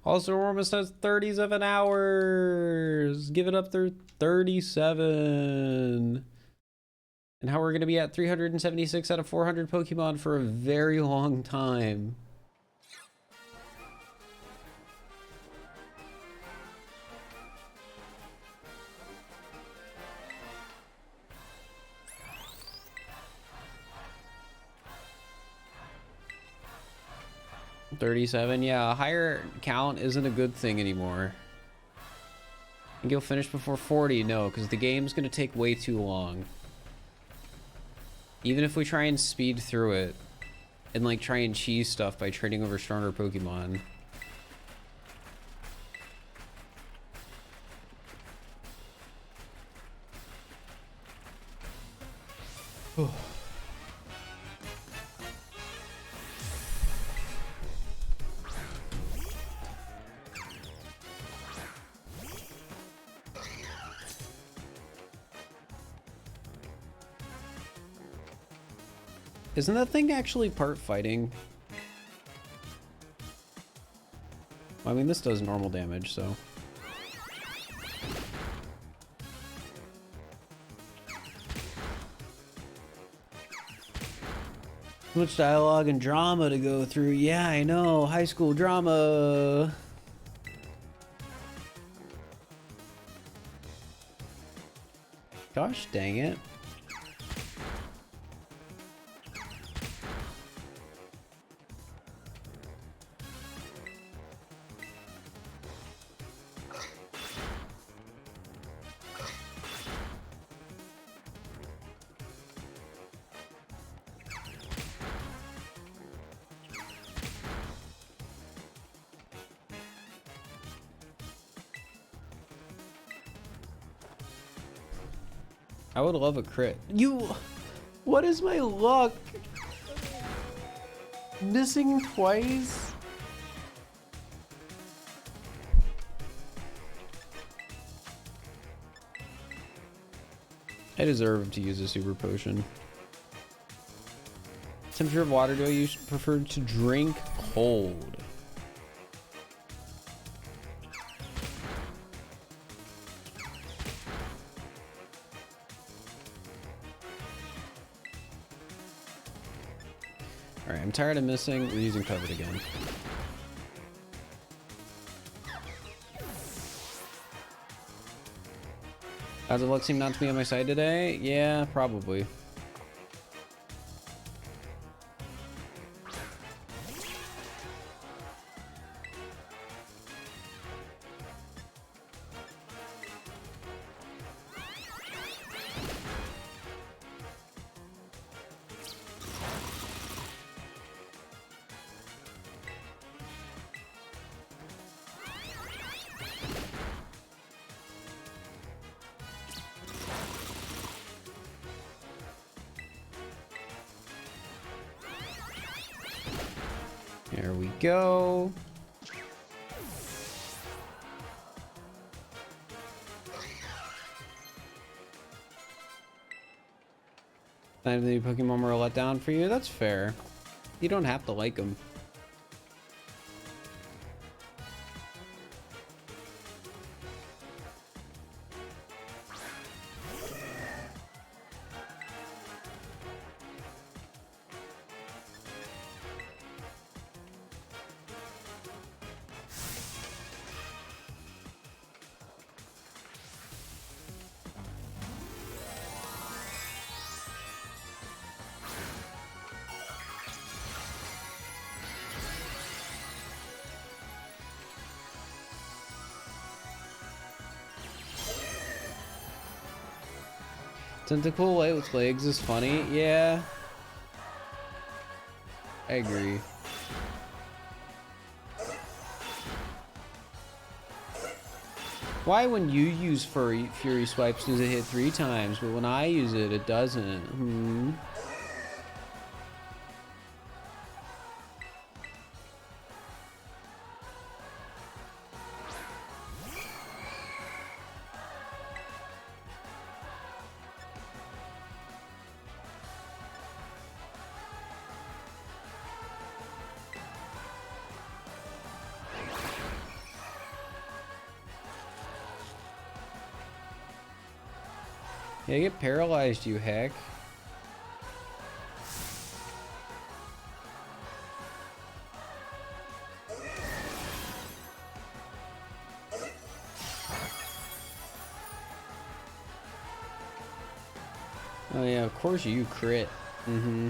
Also, we're almost at 37 hours. Give it up through 37. And how we're going to be at 376 out of 400 Pokemon for a very long time. $37, yeah, a higher count isn't a good thing anymore. Think you'll finish before 40? No, because the game's gonna take way too long. Even if we try and speed through it, and like try and cheese stuff by trading over stronger Pokemon. Isn't that thing actually part fighting? I mean, this does normal damage, so. Too much dialogue and drama to go through. Yeah, I know. High school drama. Gosh dang it. I would love a crit. What is my luck? Missing twice? I deserve to use a super potion. Temperature of water do I prefer to drink cold? Alright, I'm tired of missing. We're using covet again. Does the luck seem not to be on my side today? Yeah, probably. There we go. None of the new Pokemon were a letdown for you? That's fair. You don't have to like them. Tentacle light with legs is funny. Yeah. I agree. Why when you use Fury Swipes does it hit 3 times, but when I use it, it doesn't? Yeah, get paralyzed, you heck. Oh yeah, of course you crit. Mm-hmm.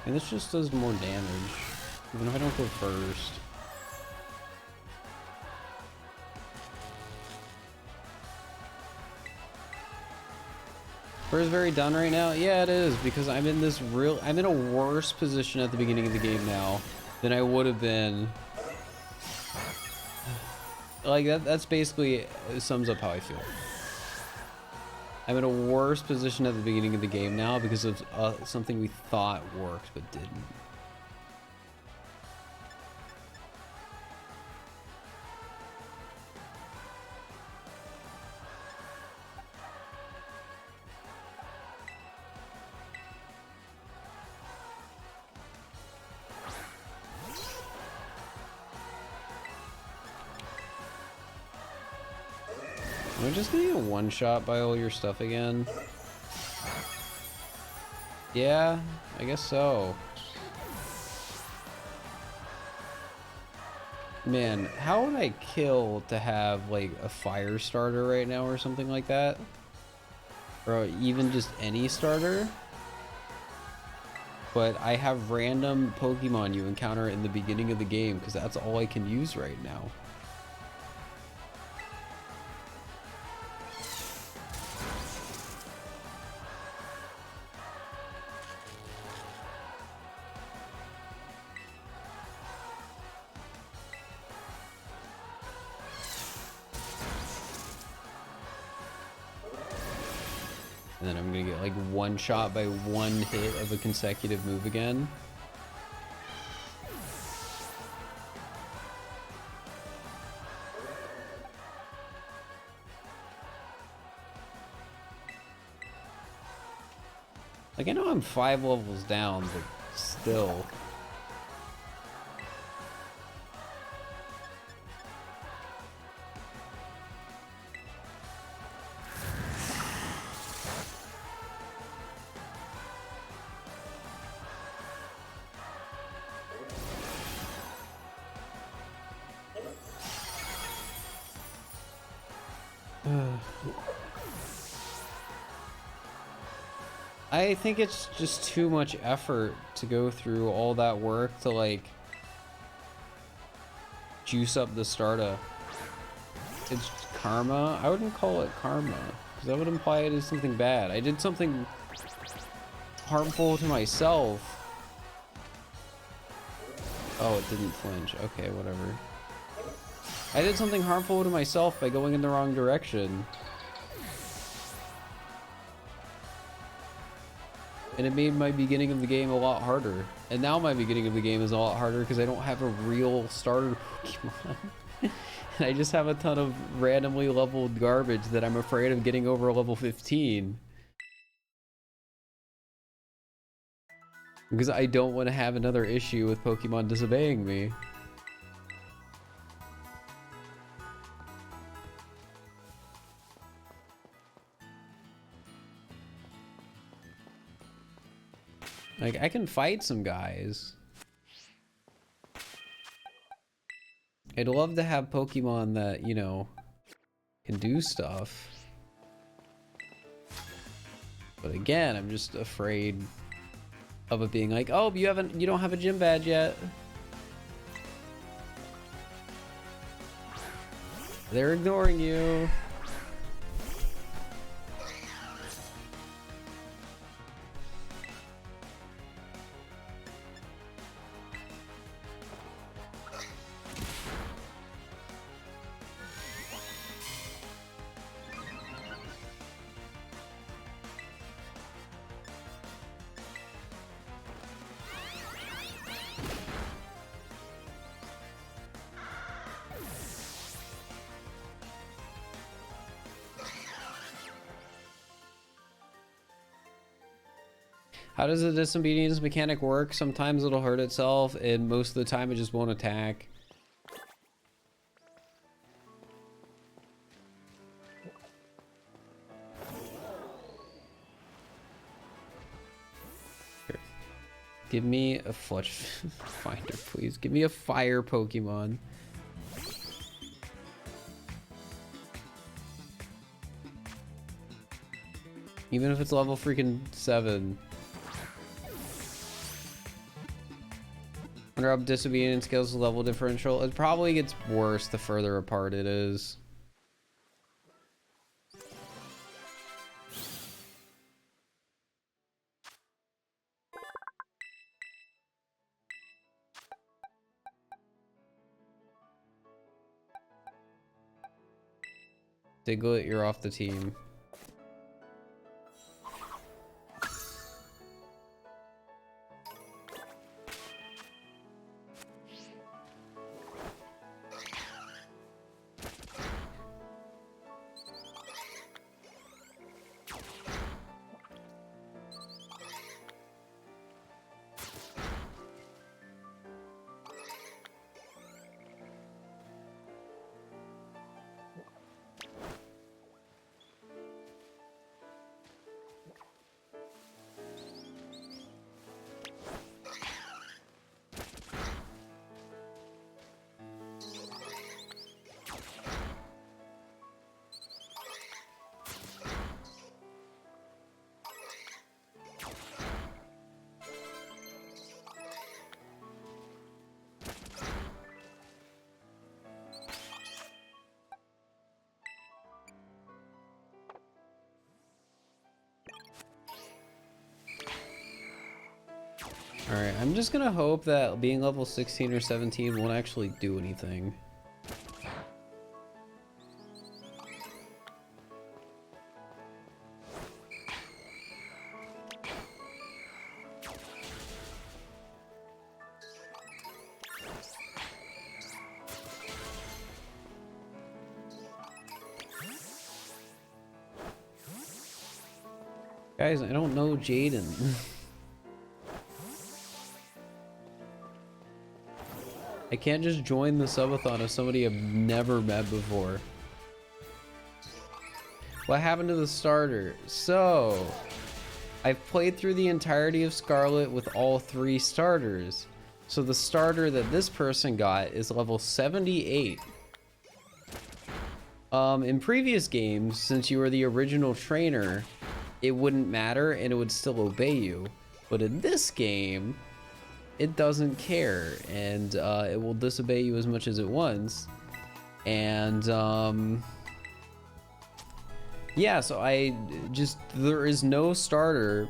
And this just does more damage, even if I don't go first. First very done right now? Yeah, it is, because I'm in a worse position at the beginning of the game now than I would have been. Like, that's basically sums up how I feel. I'm in a worse position at the beginning of the game now because of something we thought worked but didn't. Am I just gonna get one shot by all your stuff again? Yeah, I guess so. Man, how would I kill to have like a fire starter right now or something like that? Or even just any starter? But I have random Pokemon you encounter in the beginning of the game because that's all I can use right now. And then I'm gonna get like one shot by one hit of a consecutive move again. Like, I know I'm 5 levels down, but still. I think it's just too much effort to go through all that work to like juice up the starter. It's karma. I wouldn't call it karma because that would imply it is something bad. I did something harmful to myself. Oh, it didn't flinch. Okay, whatever. I did something harmful to myself by going in the wrong direction. And it made my beginning of the game a lot harder. And now my beginning of the game is a lot harder because I don't have a real starter Pokemon. And I just have a ton of randomly leveled garbage that I'm afraid of getting over level 15. Because I don't want to have another issue with Pokemon disobeying me. Like, I can fight some guys. I'd love to have Pokemon that, you know, can do stuff. But again, I'm just afraid of it being like, oh, you don't have a gym badge yet. They're ignoring you. How does the disobedience mechanic work? Sometimes it'll hurt itself, and most of the time it just won't attack. Here. Give me a fletch finder, please. Give me a fire Pokemon. Even if it's level freaking 7. Wonder how disobedience scales the level differential. It probably gets worse the further apart it is. Diglett, you're off the team. Alright, I'm just gonna hope that being level 16 or 17 won't actually do anything. Guys, I don't know Jaden. I can't just join the subathon of somebody I've never met before. What happened to the starter? So, I've played through the entirety of Scarlet with all 3 starters. So the starter that this person got is level 78. In previous games, since you were the original trainer, it wouldn't matter and it would still obey you. But in this game, it doesn't care, and it will disobey you as much as it wants. And yeah, so there is no starter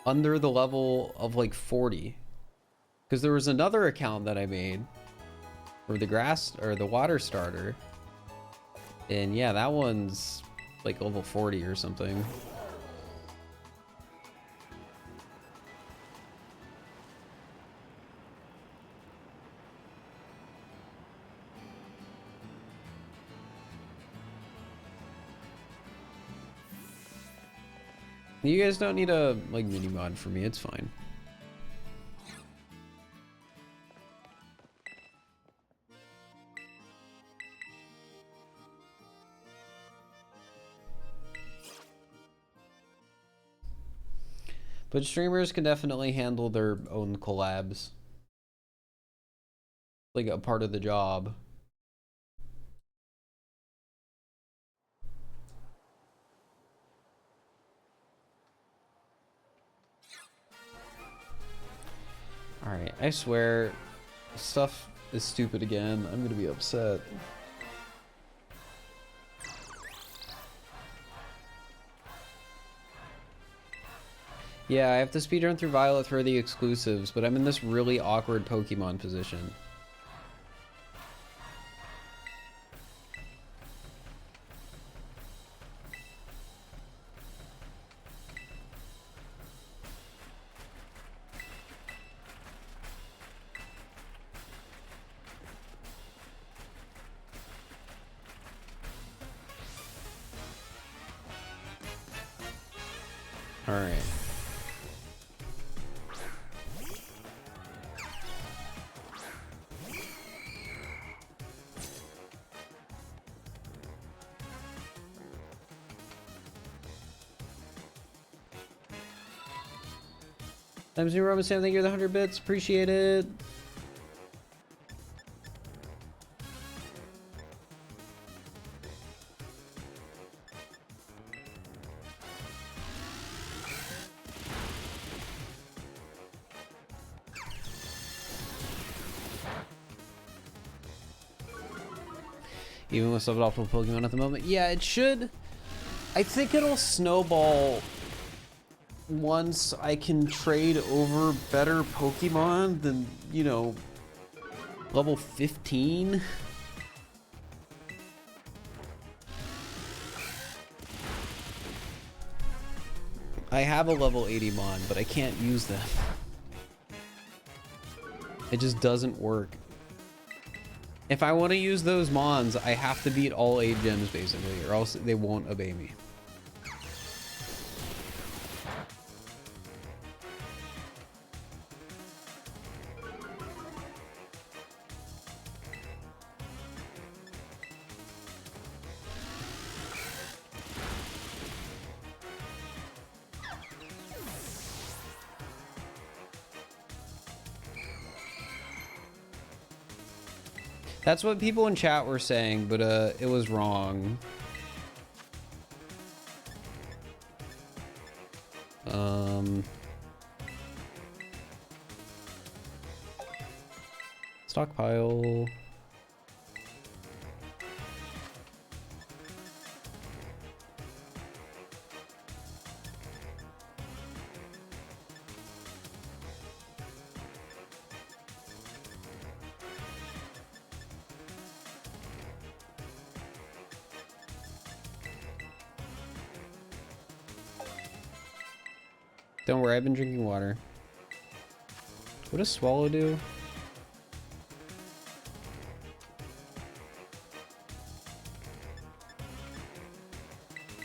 under the level of like 40, because there was another account that I made for the grass or the water starter, and yeah, that one's like level 40 or something. You guys don't need a like mini mod for me, it's fine. But streamers can definitely handle their own collabs. Like a part of the job. Alright, I swear, stuff is stupid again. I'm gonna be upset. Yeah, I have to speedrun through Violet for the exclusives, but I'm in this really awkward Pokemon position. Alright. Times New Roman Sam, thank you for the 100 bits. Appreciate it. Even with suboptimal Pokemon at the moment. Yeah, it should. I think it'll snowball once I can trade over better Pokemon than, you know, level 15. I have a level 80 Mon, but I can't use them. It just doesn't work. If I want to use those Mons, I have to beat all 8 gyms basically, or else they won't obey me. That's what people in chat were saying, but it was wrong. Stockpile. Don't worry, I've been drinking water. What does Swallow do?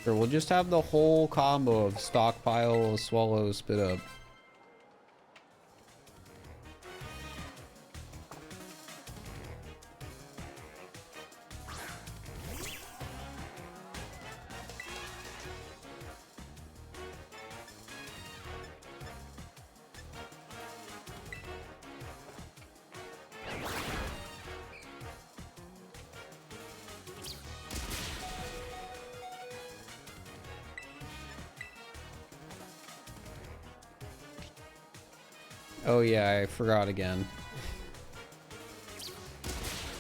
Sure, we'll just have the whole combo of Stockpile, Swallow, Spit Up. Oh yeah, I forgot again.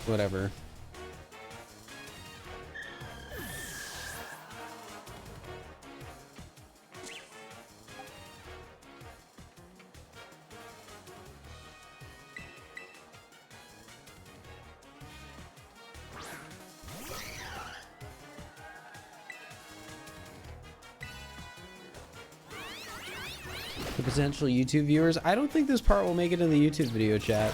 Whatever. Potential YouTube viewers. I don't think this part will make it in the YouTube video chat.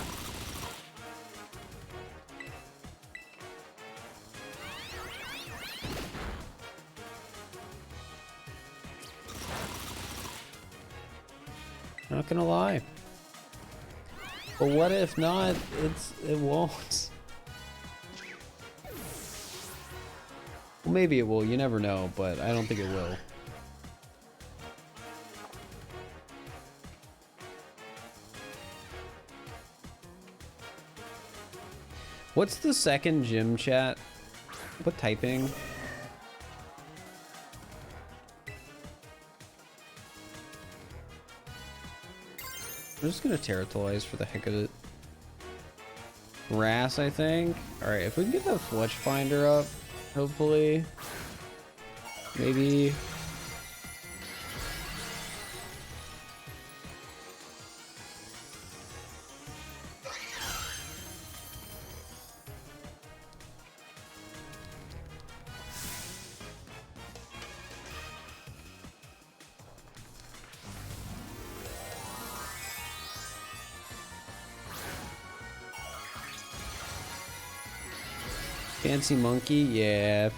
Not gonna lie. But what if not? It won't. Well, maybe it will. You never know, but I don't think it will. What's the second gym chat? What typing? I'm just gonna Terratilize for the heck of it. Wrass, I think. Alright, if we can get the Fletch Finder up, hopefully. Maybe. Fancy monkey, yeah.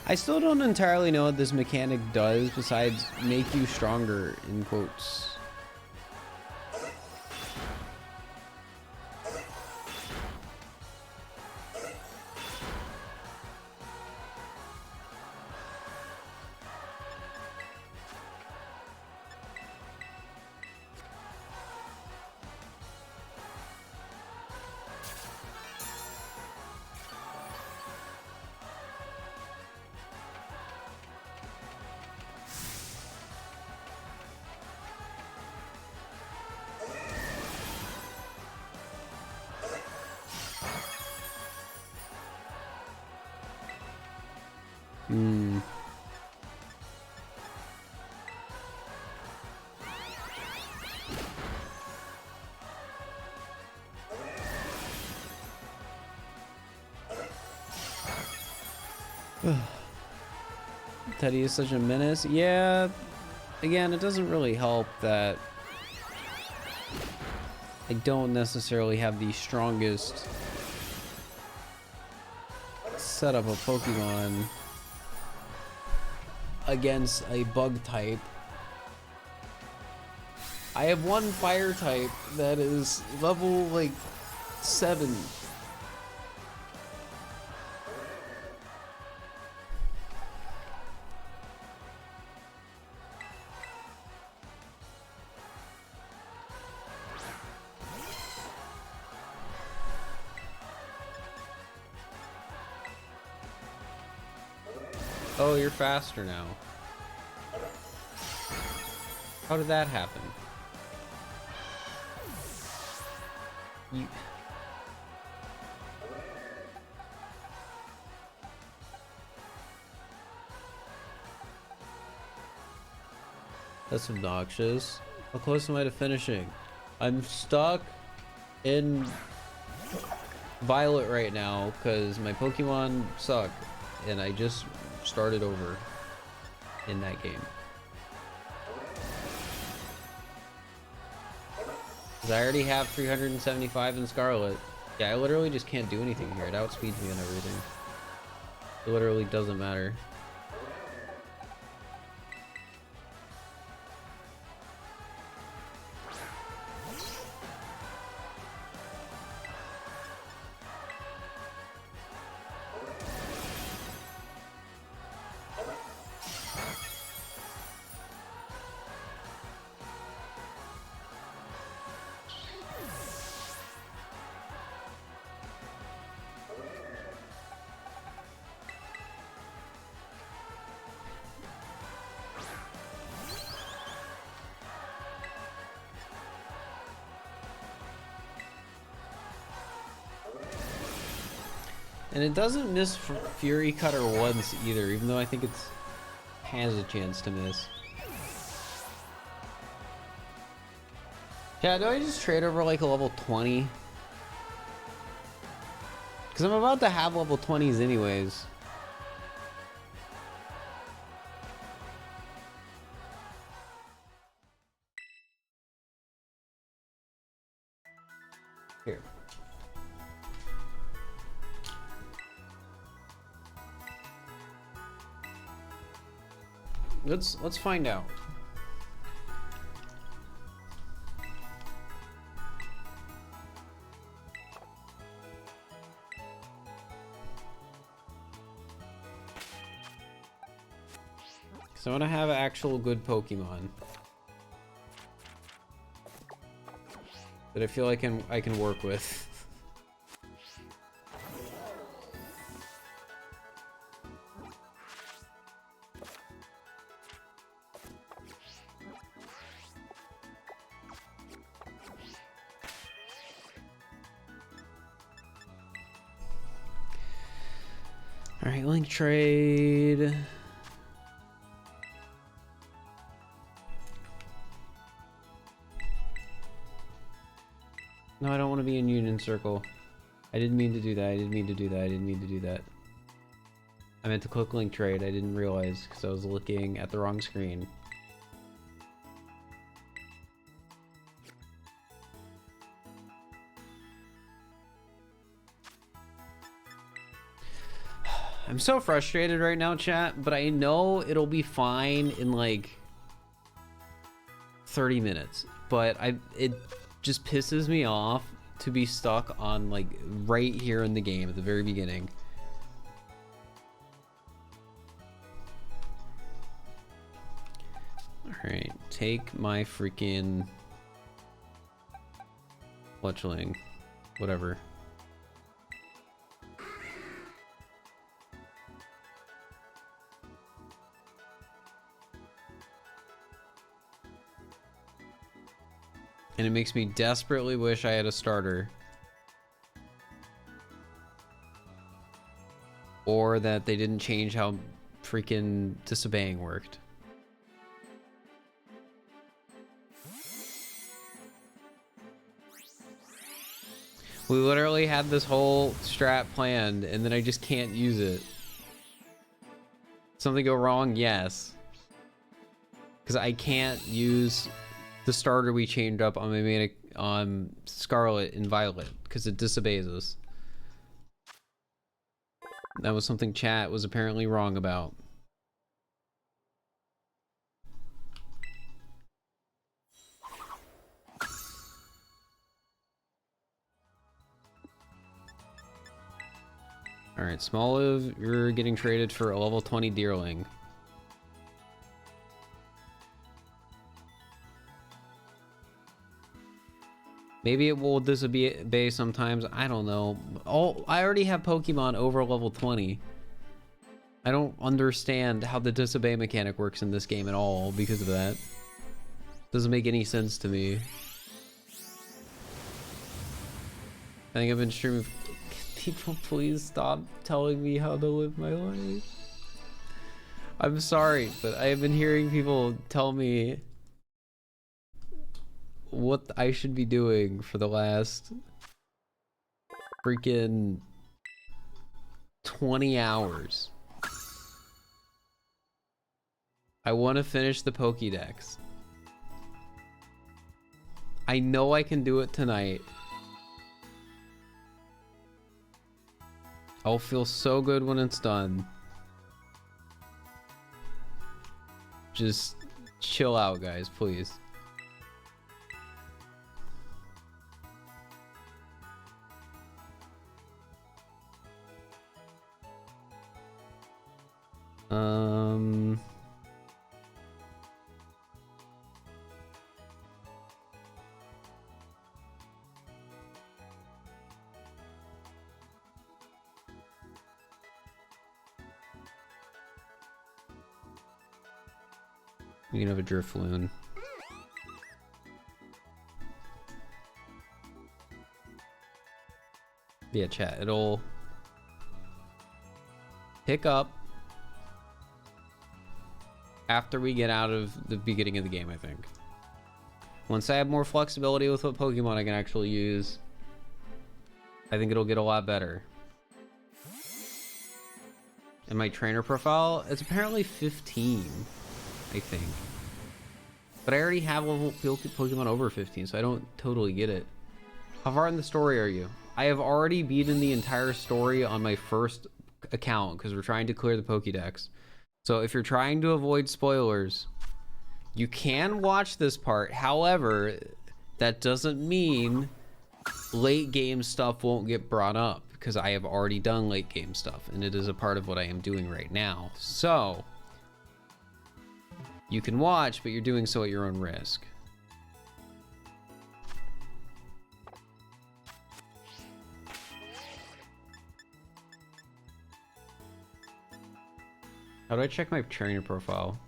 I still don't entirely know what this mechanic does besides make you stronger, in quotes. Hmm. Teddy is such a menace. Yeah, again, it doesn't really help that I don't necessarily have the strongest setup of Pokemon against a bug type. I have one fire type that is level like 7. Oh, you're faster now. How did that happen? You... That's obnoxious. How close am I to finishing? I'm stuck in Violet right now because my Pokemon suck and I just started over in that game. Because I already have 375 in Scarlet. Yeah, I literally just can't do anything here. It outspeeds me and everything. It literally doesn't matter. And it doesn't miss Fury Cutter once either, even though I think it has a chance to miss. Yeah, do I just trade over like a level 20? Because I'm about to have level 20s anyways. Here. Let's find out. So I want to have actual good Pokemon that I feel like I can work with. All right, link trade. No, I don't want to be in Union Circle. I didn't mean to do that. I didn't mean to do that. I didn't mean to do that. I meant to click link trade. I didn't realize because I was looking at the wrong screen. I'm so frustrated right now, chat, but I know it'll be fine in like 30 minutes. But it just pisses me off to be stuck on like right here in the game at the very beginning. All right, take my freaking Fletchling, whatever. And it makes me desperately wish I had a starter. Or that they didn't change how freaking disobeying worked. We literally had this whole strat planned, and then I just can't use it. Something go wrong? Yes. Because I can't use the starter we changed up on my main, on Scarlet and Violet, because it disobeys us. That was something chat was apparently wrong about. Alright, Smoliv, you're getting traded for a level 20 Deerling. Maybe it will disobey sometimes, I don't know. I already have Pokemon over level 20. I don't understand how the disobey mechanic works in this game at all because of that. Doesn't make any sense to me. I think I've been streaming. People, please stop telling me how to live my life. I'm sorry, but I have been hearing people tell me what I should be doing for the last freaking 20 hours. I want to finish the Pokedex. I know I can do it tonight. I'll feel so good when it's done. Just chill out, guys, please. You can have a Drifloon. Yeah, chat, it'll pick up after we get out of the beginning of the game, I think. Once I have more flexibility with what Pokemon I can actually use, I think it'll get a lot better. And my trainer profile, it's apparently 15, I think. But I already have level Pokemon over 15, so I don't totally get it. How far in the story are you? I have already beaten the entire story on my first account because we're trying to clear the Pokedex. So if you're trying to avoid spoilers, you can watch this part. However, that doesn't mean late game stuff won't get brought up because I have already done late game stuff and it is a part of what I am doing right now. So you can watch, but you're doing so at your own risk. How do I check my trainer profile?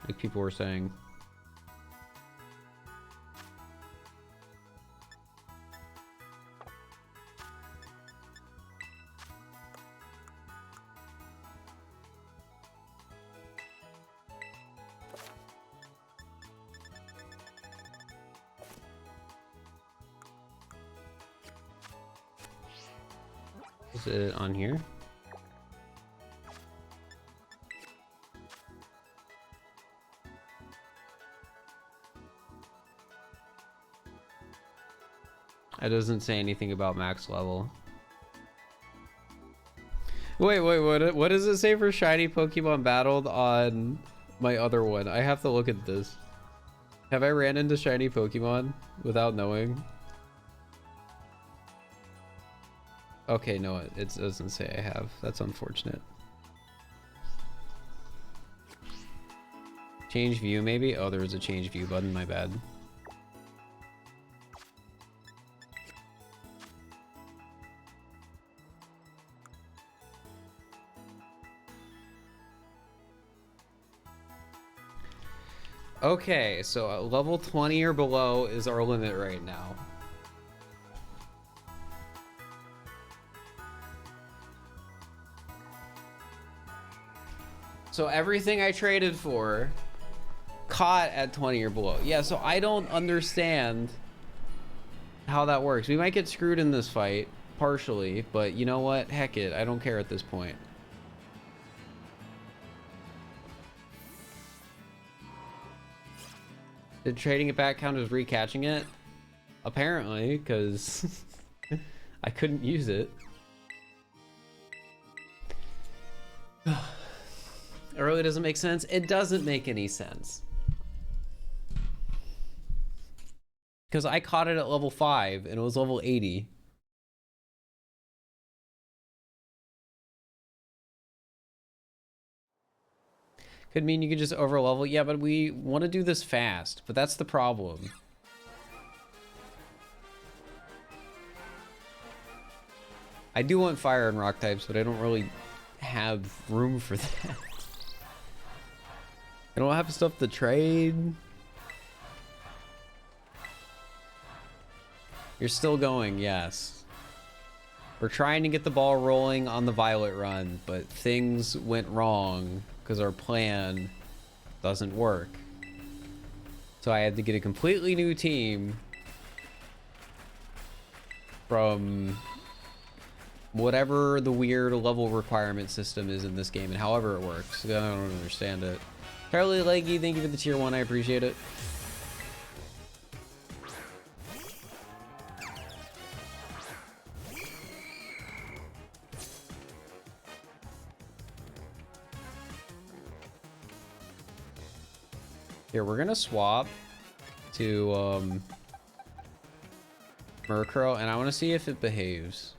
Like people were saying. Is it on here? It doesn't say anything about max level. Wait, what does it say for shiny Pokemon battled on my other one? I have to look at this. Have I ran into shiny Pokemon without knowing? Okay, no, it doesn't say I have. That's unfortunate. Change view, maybe? Oh, there was a change view button, my bad. Okay, so level 20 or below is our limit right now. So everything I traded for caught at 20 or below. Yeah, so I don't understand how that works. We might get screwed in this fight, partially, but you know what? Heck it, I don't care at this point. Did trading it back count as recatching it? Apparently, because I couldn't use it. It really doesn't make sense. It doesn't make any sense. Because I caught it at level 5 and it was level 80. Could mean you could just over level. Yeah, but we want to do this fast, but that's the problem. I do want fire and rock types, but I don't really have room for that. I don't have stuff to trade. You're still going, yes. We're trying to get the ball rolling on the Violet run, but things went wrong because our plan doesn't work. So I had to get a completely new team from whatever the weird level requirement system is in this game and however it works. I don't understand it. Charlie Leggy, thank you for the tier 1. I appreciate it. Here, we're gonna swap to Murkrow, and I want to see if it behaves.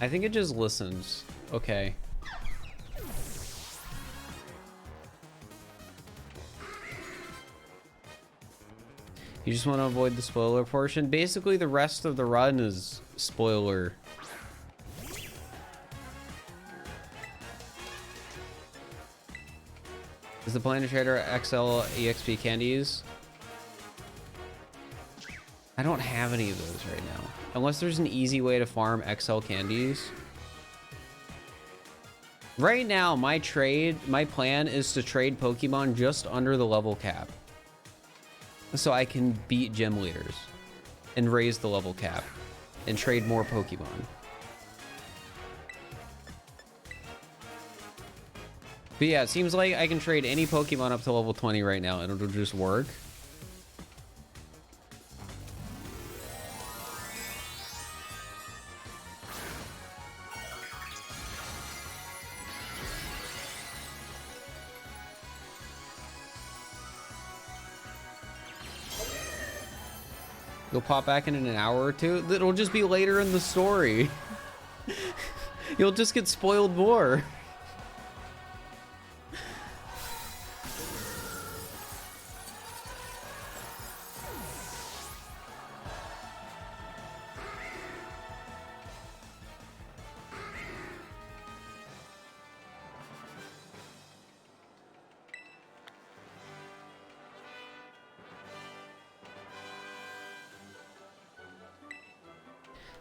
I think it just listens. Okay. You just want to avoid the spoiler portion. Basically, the rest of the run is spoiler. Is the Planet Trader XL EXP candies? I don't have any of those right now. Unless there's an easy way to farm XL candies. Right now, my plan is to trade Pokemon just under the level cap. So I can beat gym leaders and raise the level cap and trade more Pokemon. But yeah, it seems like I can trade any Pokemon up to level 20 right now and it'll just work. You'll pop back in an hour or two. It'll just be later in the story. You'll just get spoiled more.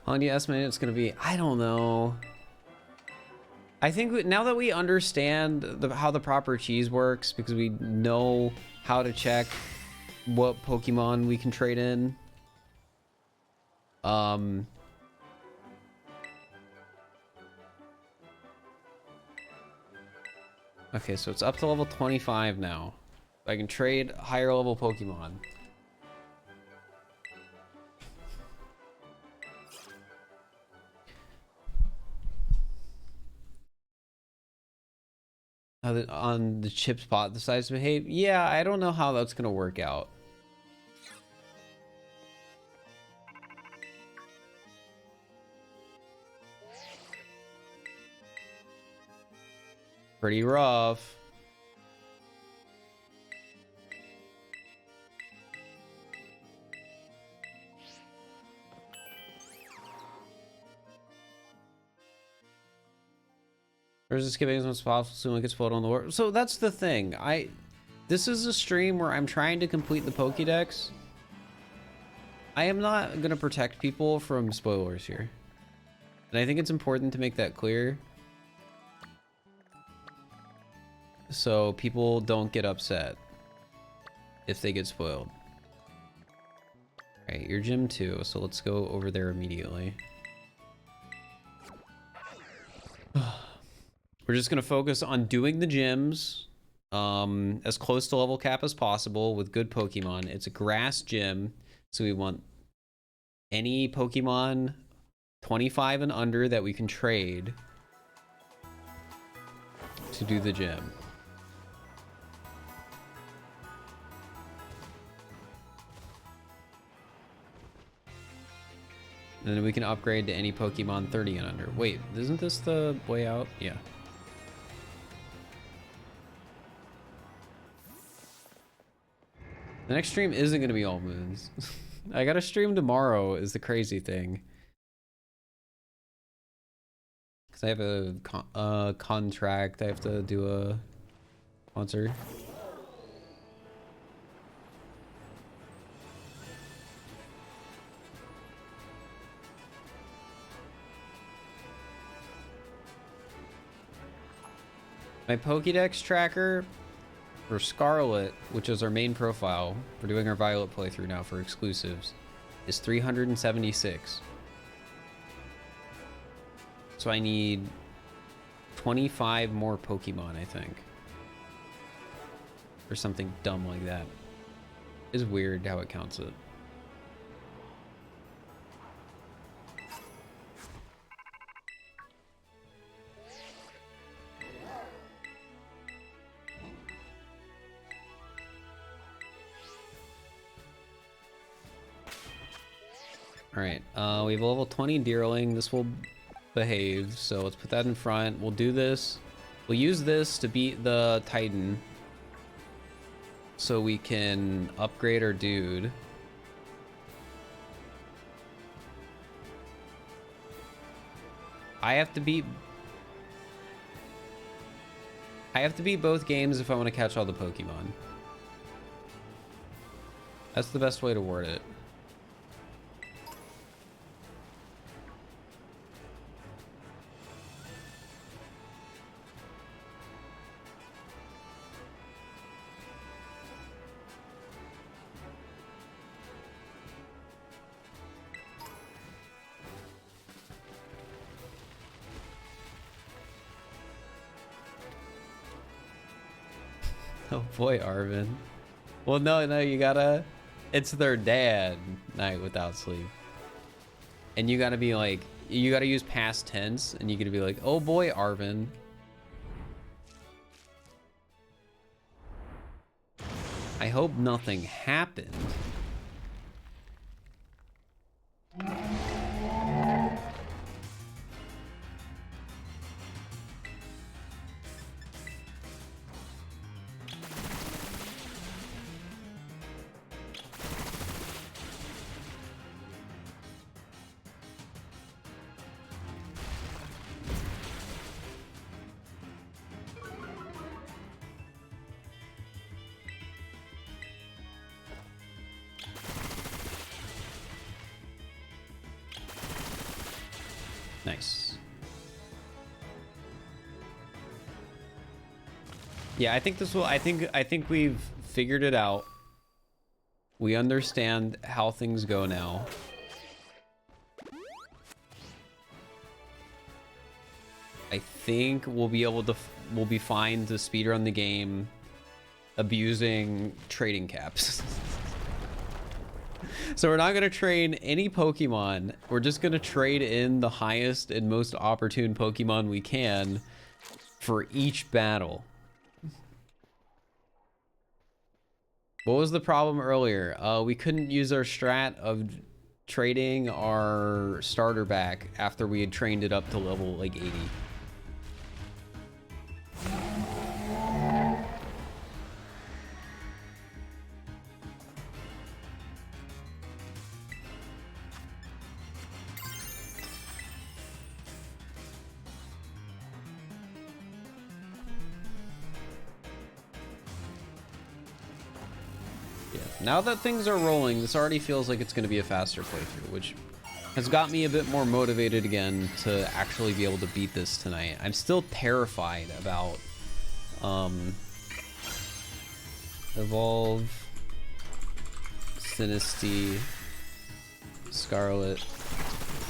How long do you estimate it's going to be? I don't know. I think now that we understand how the proper cheese works, because we know how to check what Pokemon we can trade in. Okay, so it's up to level 25 now. I can trade higher level Pokemon. On the chip spot decides to behave. Yeah, I don't know how that's gonna work out. Pretty rough. Or just skipping as much as possible so it gets spoiled on the world. So that's the thing. This is a stream where I'm trying to complete the Pokedex. I am not going to protect people from spoilers here. And I think it's important to make that clear. So people don't get upset if they get spoiled. Alright, you're gym 2, so let's go over there immediately. We're just gonna focus on doing the gyms as close to level cap as possible with good Pokemon. It's a grass gym, so we want any Pokemon 25 and under that we can trade to do the gym. And then we can upgrade to any Pokemon 30 and under. Wait, isn't this the way out? Yeah. The next stream isn't going to be all moons. I got to stream tomorrow is the crazy thing. Because I have a contract. I have to do a sponsor. My Pokedex tracker for Scarlet, which is our main profile, we're doing our Violet playthrough now for exclusives, is 376. So I need 25 more Pokemon, I think. Or something dumb like that. It's weird how it counts it. Alright, we have a level 20 Deerling. This will behave, so let's put that in front. We'll do this. We'll use this to beat the Titan so we can upgrade our dude. I have to beat both games if I want to catch all the Pokemon. That's the best way to word it. Oh boy, Arvin. Well, no, you gotta... It's their dad, Night Without Sleep. And you gotta be like... You gotta use past tense, and you gotta be like, oh boy, Arvin. I hope nothing happened. Nice. Yeah, I think this will... I think we've figured it out. We understand how things go now. I think we'll be able to... We'll be fine to speedrun the game abusing trading caps. So we're not going to trade any Pokemon. We're just going to trade in the highest and most opportune Pokemon we can for each battle. What was the problem earlier? We couldn't use our strat of trading our starter back after we had trained it up to level like 80. Now that things are rolling, this already feels like it's going to be a faster playthrough, which has got me a bit more motivated again to actually be able to beat this tonight. I'm still terrified about Evolve, Sinisty, Scarlet,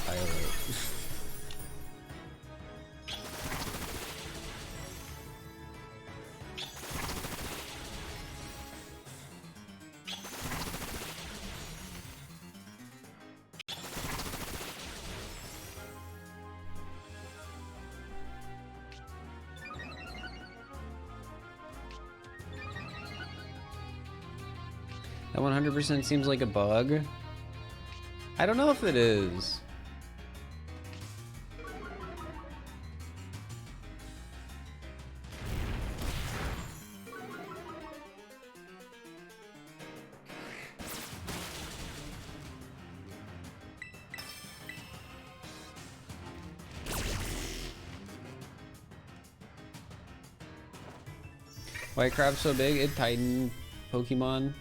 Violet. That 100% seems like a bug. I don't know if it is. White crab's so big, it Titan Pokemon.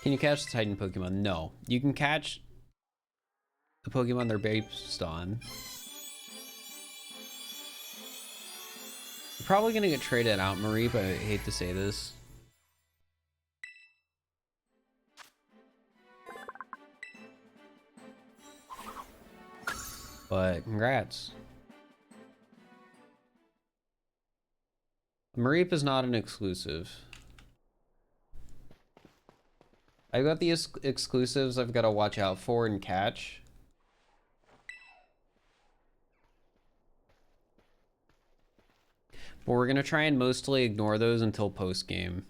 Can you catch the Titan Pokemon? No. You can catch the Pokemon they're based on. You're probably gonna get traded out, Marie, but I hate to say this. But congrats. Mareep is not an exclusive. I got the exclusives I've got to watch out for and catch. But we're going to try and mostly ignore those until post-game.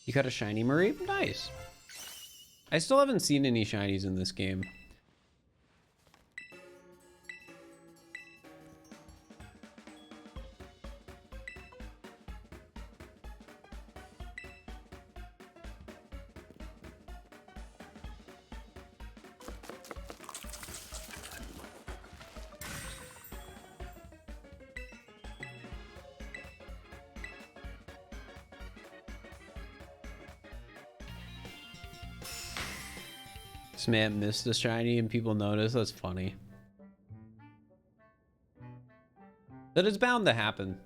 You got a shiny Mareep? Nice. I still haven't seen any shinies in this game. This man missed a shiny and people notice. That's funny. That is bound to happen.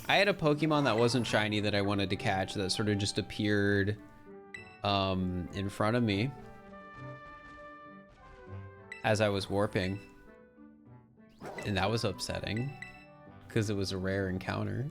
I had a Pokemon that wasn't shiny that I wanted to catch that sort of just appeared in front of me as I was warping. And that was upsetting because it was a rare encounter.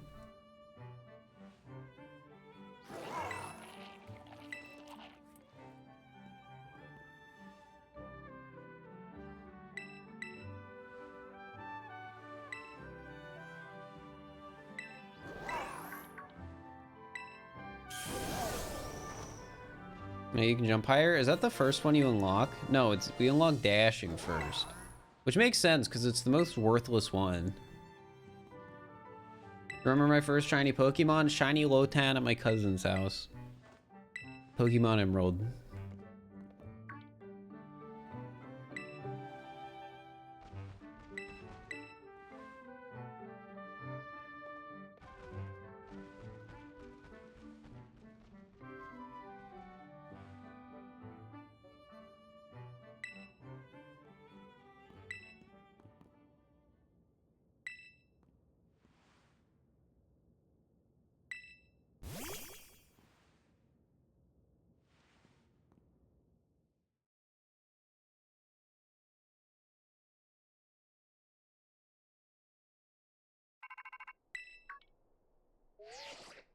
Now you can jump higher. Is that the first one you unlock? No, we unlock dashing first. Which makes sense because it's the most worthless one. Remember my first shiny Pokemon? Shiny Lotan at my cousin's house. Pokemon Emerald.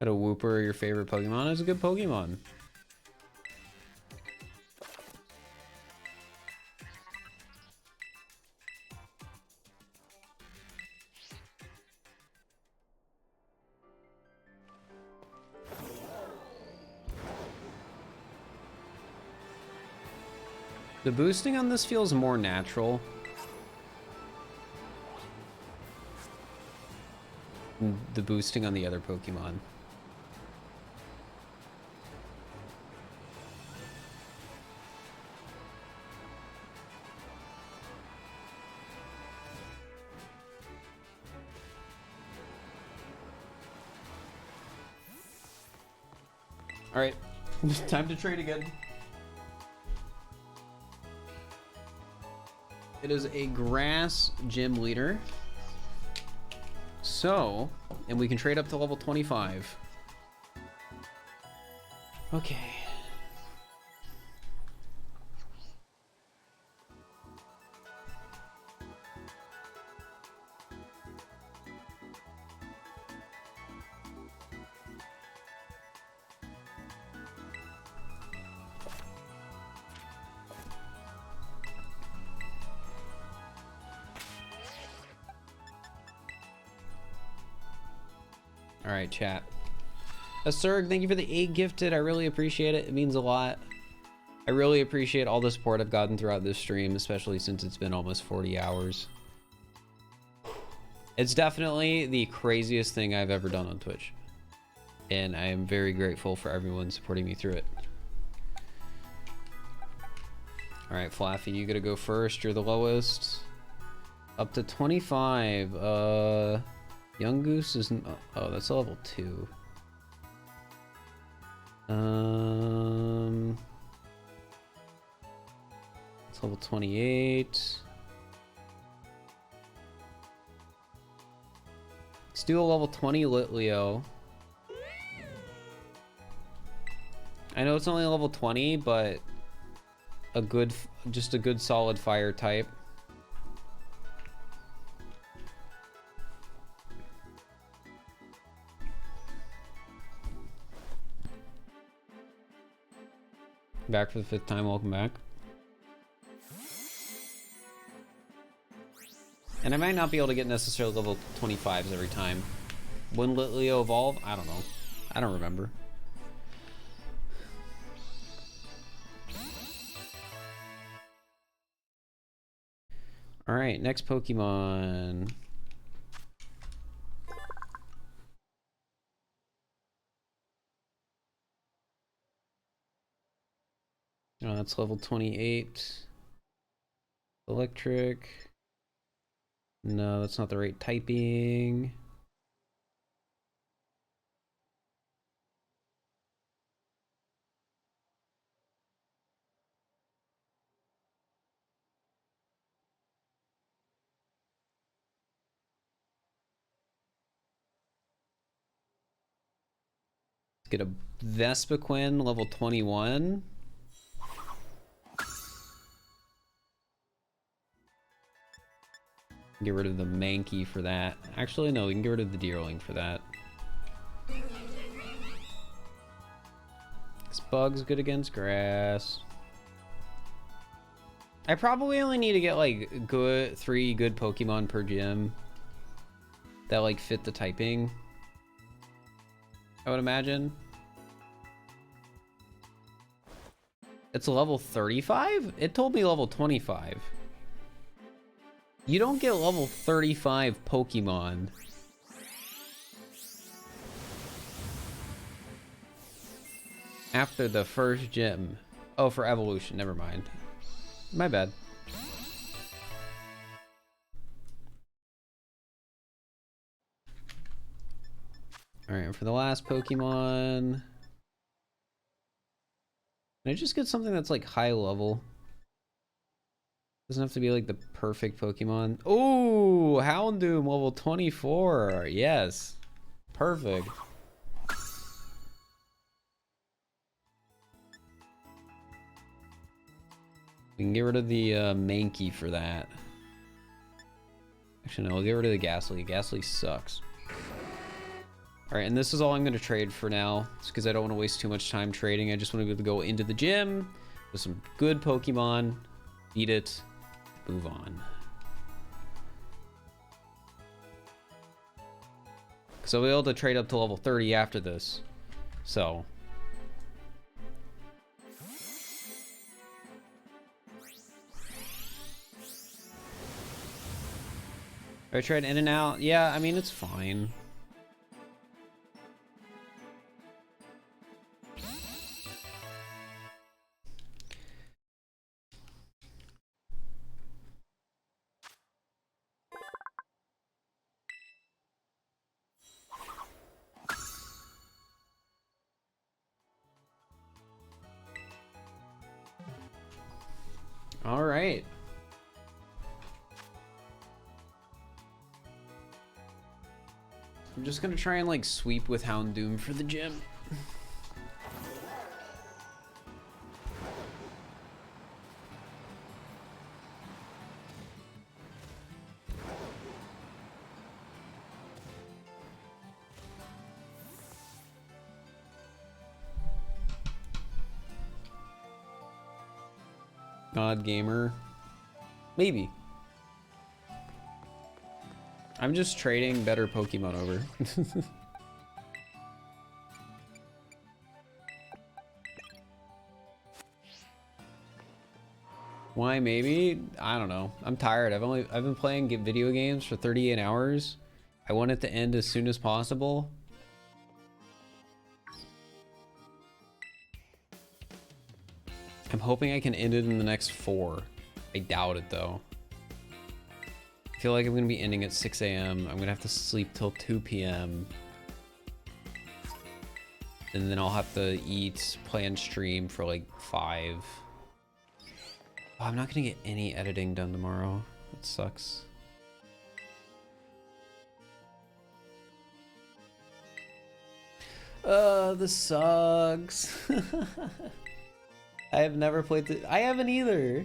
Got a Wooper, your favorite Pokemon? It's a good Pokemon. The boosting on this feels more natural. Than the boosting on the other Pokemon. All right, time to trade again. It is a grass gym leader. So, and we can trade up to level 25. Okay. All right, chat. Asurg, thank you for the 8 gifted. I really appreciate it. It means a lot. I really appreciate all the support I've gotten throughout this stream, especially since it's been almost 40 hours. It's definitely the craziest thing I've ever done on Twitch. And I am very grateful for everyone supporting me through it. All right, Flaffy, you gotta go first. You're the lowest. Up to 25. Young Goose is... Oh, that's a level 2. It's level 28. Let's do a level 20 Litleo. I know it's only level 20, but a good, just a good solid fire type. Back for the 5th time, welcome back. And I might not be able to get necessarily level 25s every time. When Litleo evolve? I don't know. I don't remember. Alright, next Pokemon. Oh, that's level 28. Electric. No, that's not the right typing. Let's get a Vespiquen, level 21. Get rid of the Mankey for that. Actually, no, we can get rid of the Deerling for that. This bug's good against grass. I probably only need to get like 3 good Pokemon per gym that like fit the typing, I would imagine. It's a level 35? It told me level 25. You don't get level 35 Pokemon after the first gym. Oh, for evolution, never mind. My bad. Alright, and for the last Pokemon... Can I just get something that's like high level? Doesn't have to be like the perfect Pokemon. Oh, Houndoom level 24. Yes. Perfect. We can get rid of the Mankey for that. Actually, no, we'll get rid of the Ghastly. Ghastly sucks. All right, and this is all I'm going to trade for now. It's because I don't want to waste too much time trading. I just want to be able to go into the gym with some good Pokemon, beat it, move on. So we'll be able to trade up to level 30 after this. So. I tried in and out. Yeah, I mean, it's fine. All right. I'm just gonna try and like sweep with Houndoom for the gym. God gamer. Maybe. I'm just trading better Pokemon over. Why maybe? I don't know. I'm tired. I've been playing video games for 38 hours. I want it to end as soon as possible. I'm hoping I can end it in the next 4. I doubt it though. I feel like I'm gonna be ending at 6 a.m. I'm gonna have to sleep till 2 p.m. And then I'll have to eat, play and stream for like 5. Oh, I'm not gonna get any editing done tomorrow. That sucks. This sucks. I have never played this. I haven't either.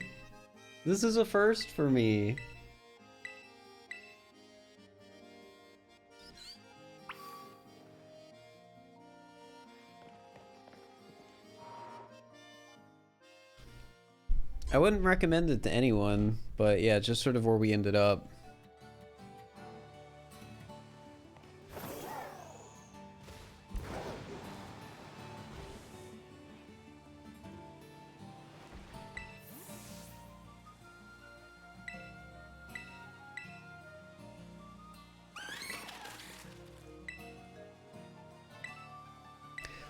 This is a first for me. I wouldn't recommend it to anyone, but yeah, just sort of where we ended up.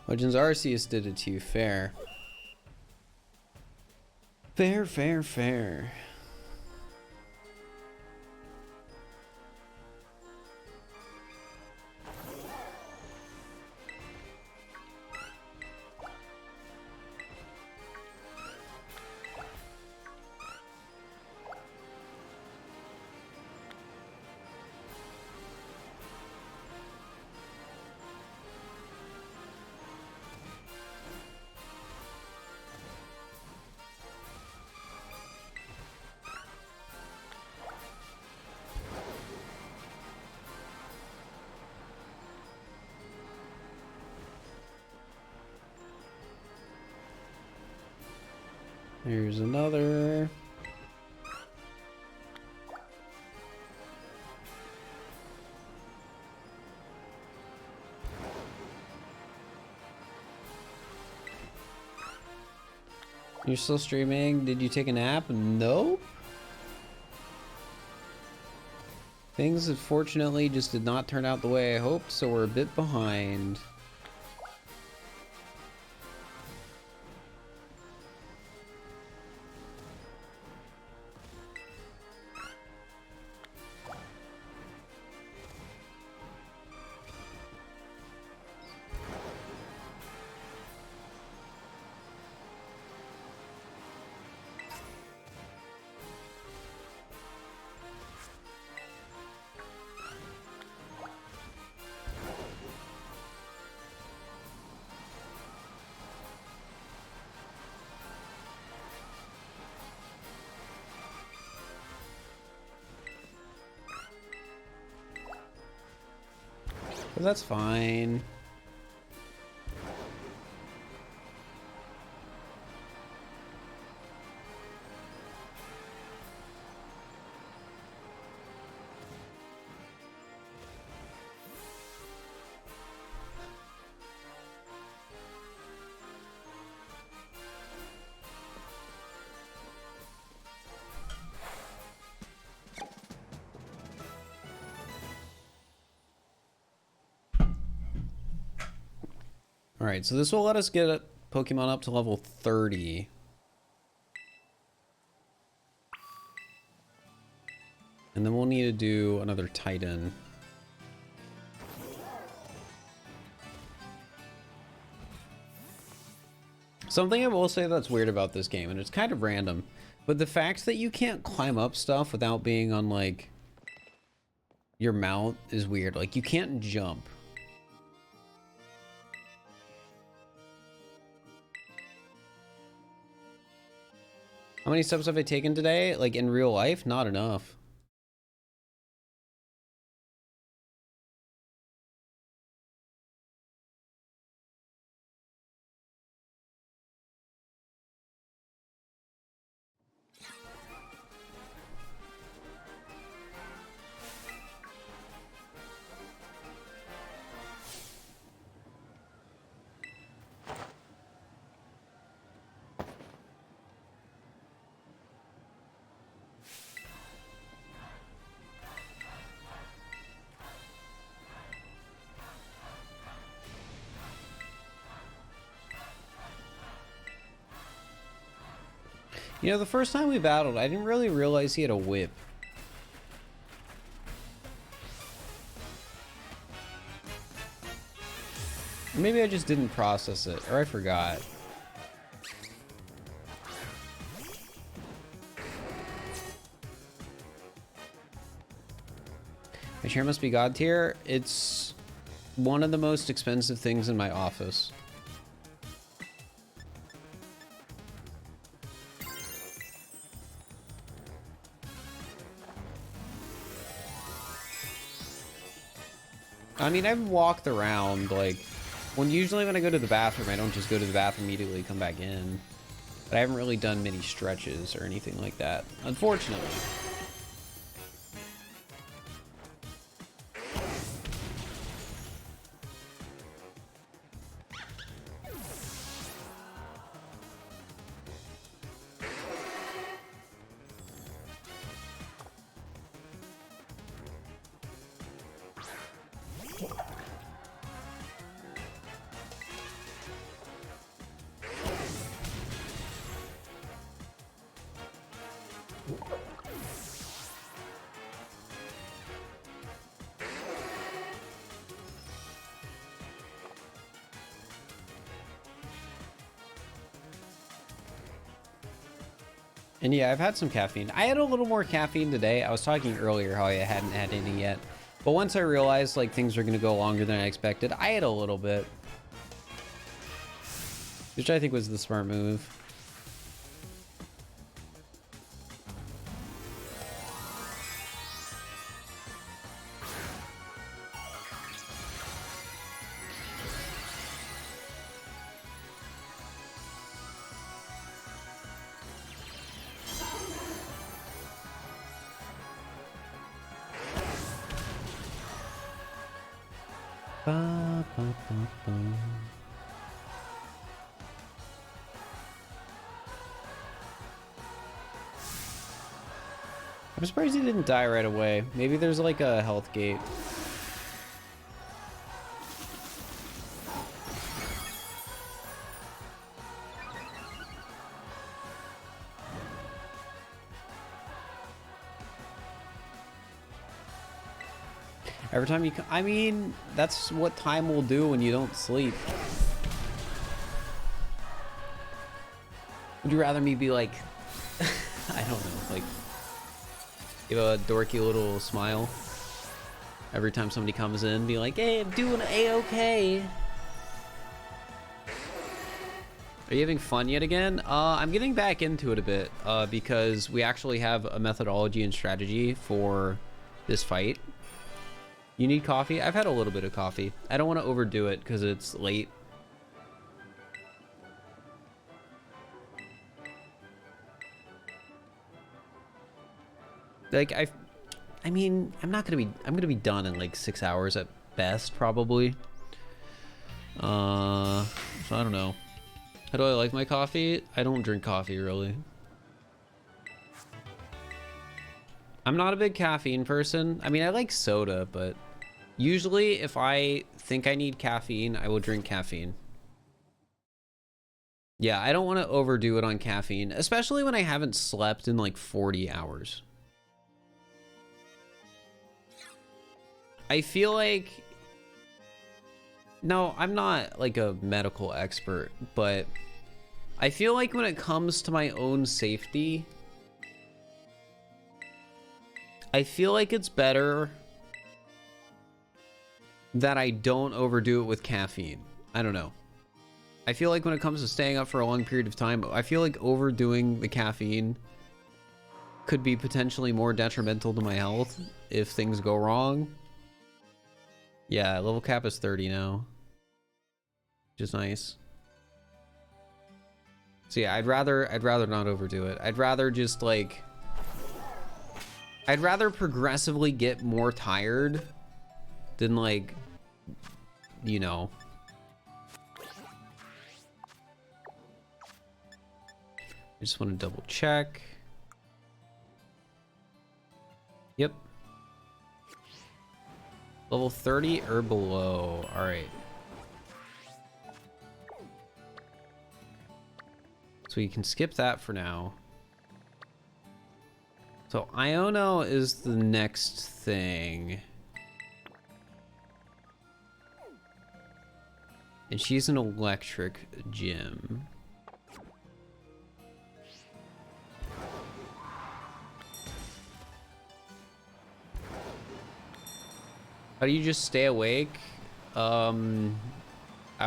Legends Arceus did it to you, fair. Fair, fair, fair. Here's another. You're still streaming? Did you take a nap? Nope. Things unfortunately just did not turn out the way I hoped, so we're a bit behind. But that's fine. All right, so this will let us get a Pokemon up to level 30. And then we'll need to do another Titan. Something I will say that's weird about this game, and it's kind of random, but the fact that you can't climb up stuff without being on, like, your mount is weird. Like, you can't jump. How many steps have I taken today? Like, in real life? Not enough. You know, the first time we battled, I didn't really realize he had a whip. Maybe I just didn't process it, or I forgot. My chair must be God tier. It's one of the most expensive things in my office. I mean, I've walked around, like, usually when I go to the bathroom, I don't just go to the bathroom immediately, come back in. But I haven't really done many stretches or anything like that, unfortunately. And yeah, I've had some caffeine. I had a little more caffeine today. I was talking earlier how I hadn't had any yet. But once I realized like things were going to go longer than I expected, I had a little bit. Which I think was the smart move. I'm surprised he didn't die right away. Maybe there's like a health gate. Every time you come, I mean, that's what time will do when you don't sleep. Would you rather me be like, I don't know, like, give a dorky little smile every time somebody comes in, be like, hey, I'm doing A-okay. Are you having fun yet again? I'm getting back into it a bit, because we actually have a methodology and strategy for this fight. You need coffee? I've had a little bit of coffee. I don't want to overdo it because it's late. Like I mean, I'm gonna be done in like 6 hours at best, probably. So I don't know. How do I like my coffee? I don't drink coffee really. I'm not a big caffeine person. I mean, I like soda, but usually if I think I need caffeine, I will drink caffeine. Yeah, I don't want to overdo it on caffeine, especially when I haven't slept in like 40 hours. I feel like, no, I'm not like a medical expert, but I feel like when it comes to my own safety, I feel like it's better that I don't overdo it with caffeine. I don't know. I feel like when it comes to staying up for a long period of time, I feel like overdoing the caffeine could be potentially more detrimental to my health if things go wrong. Yeah, level cap is 30 now, which is nice. So yeah, I'd rather not overdo it. I'd rather just like, I'd rather progressively get more tired than like, you know. I just want to double check. Yep. Level 30 or below. All right. So you can skip that for now. So Iono is the next thing. And she's an electric gym. How do you just stay awake? I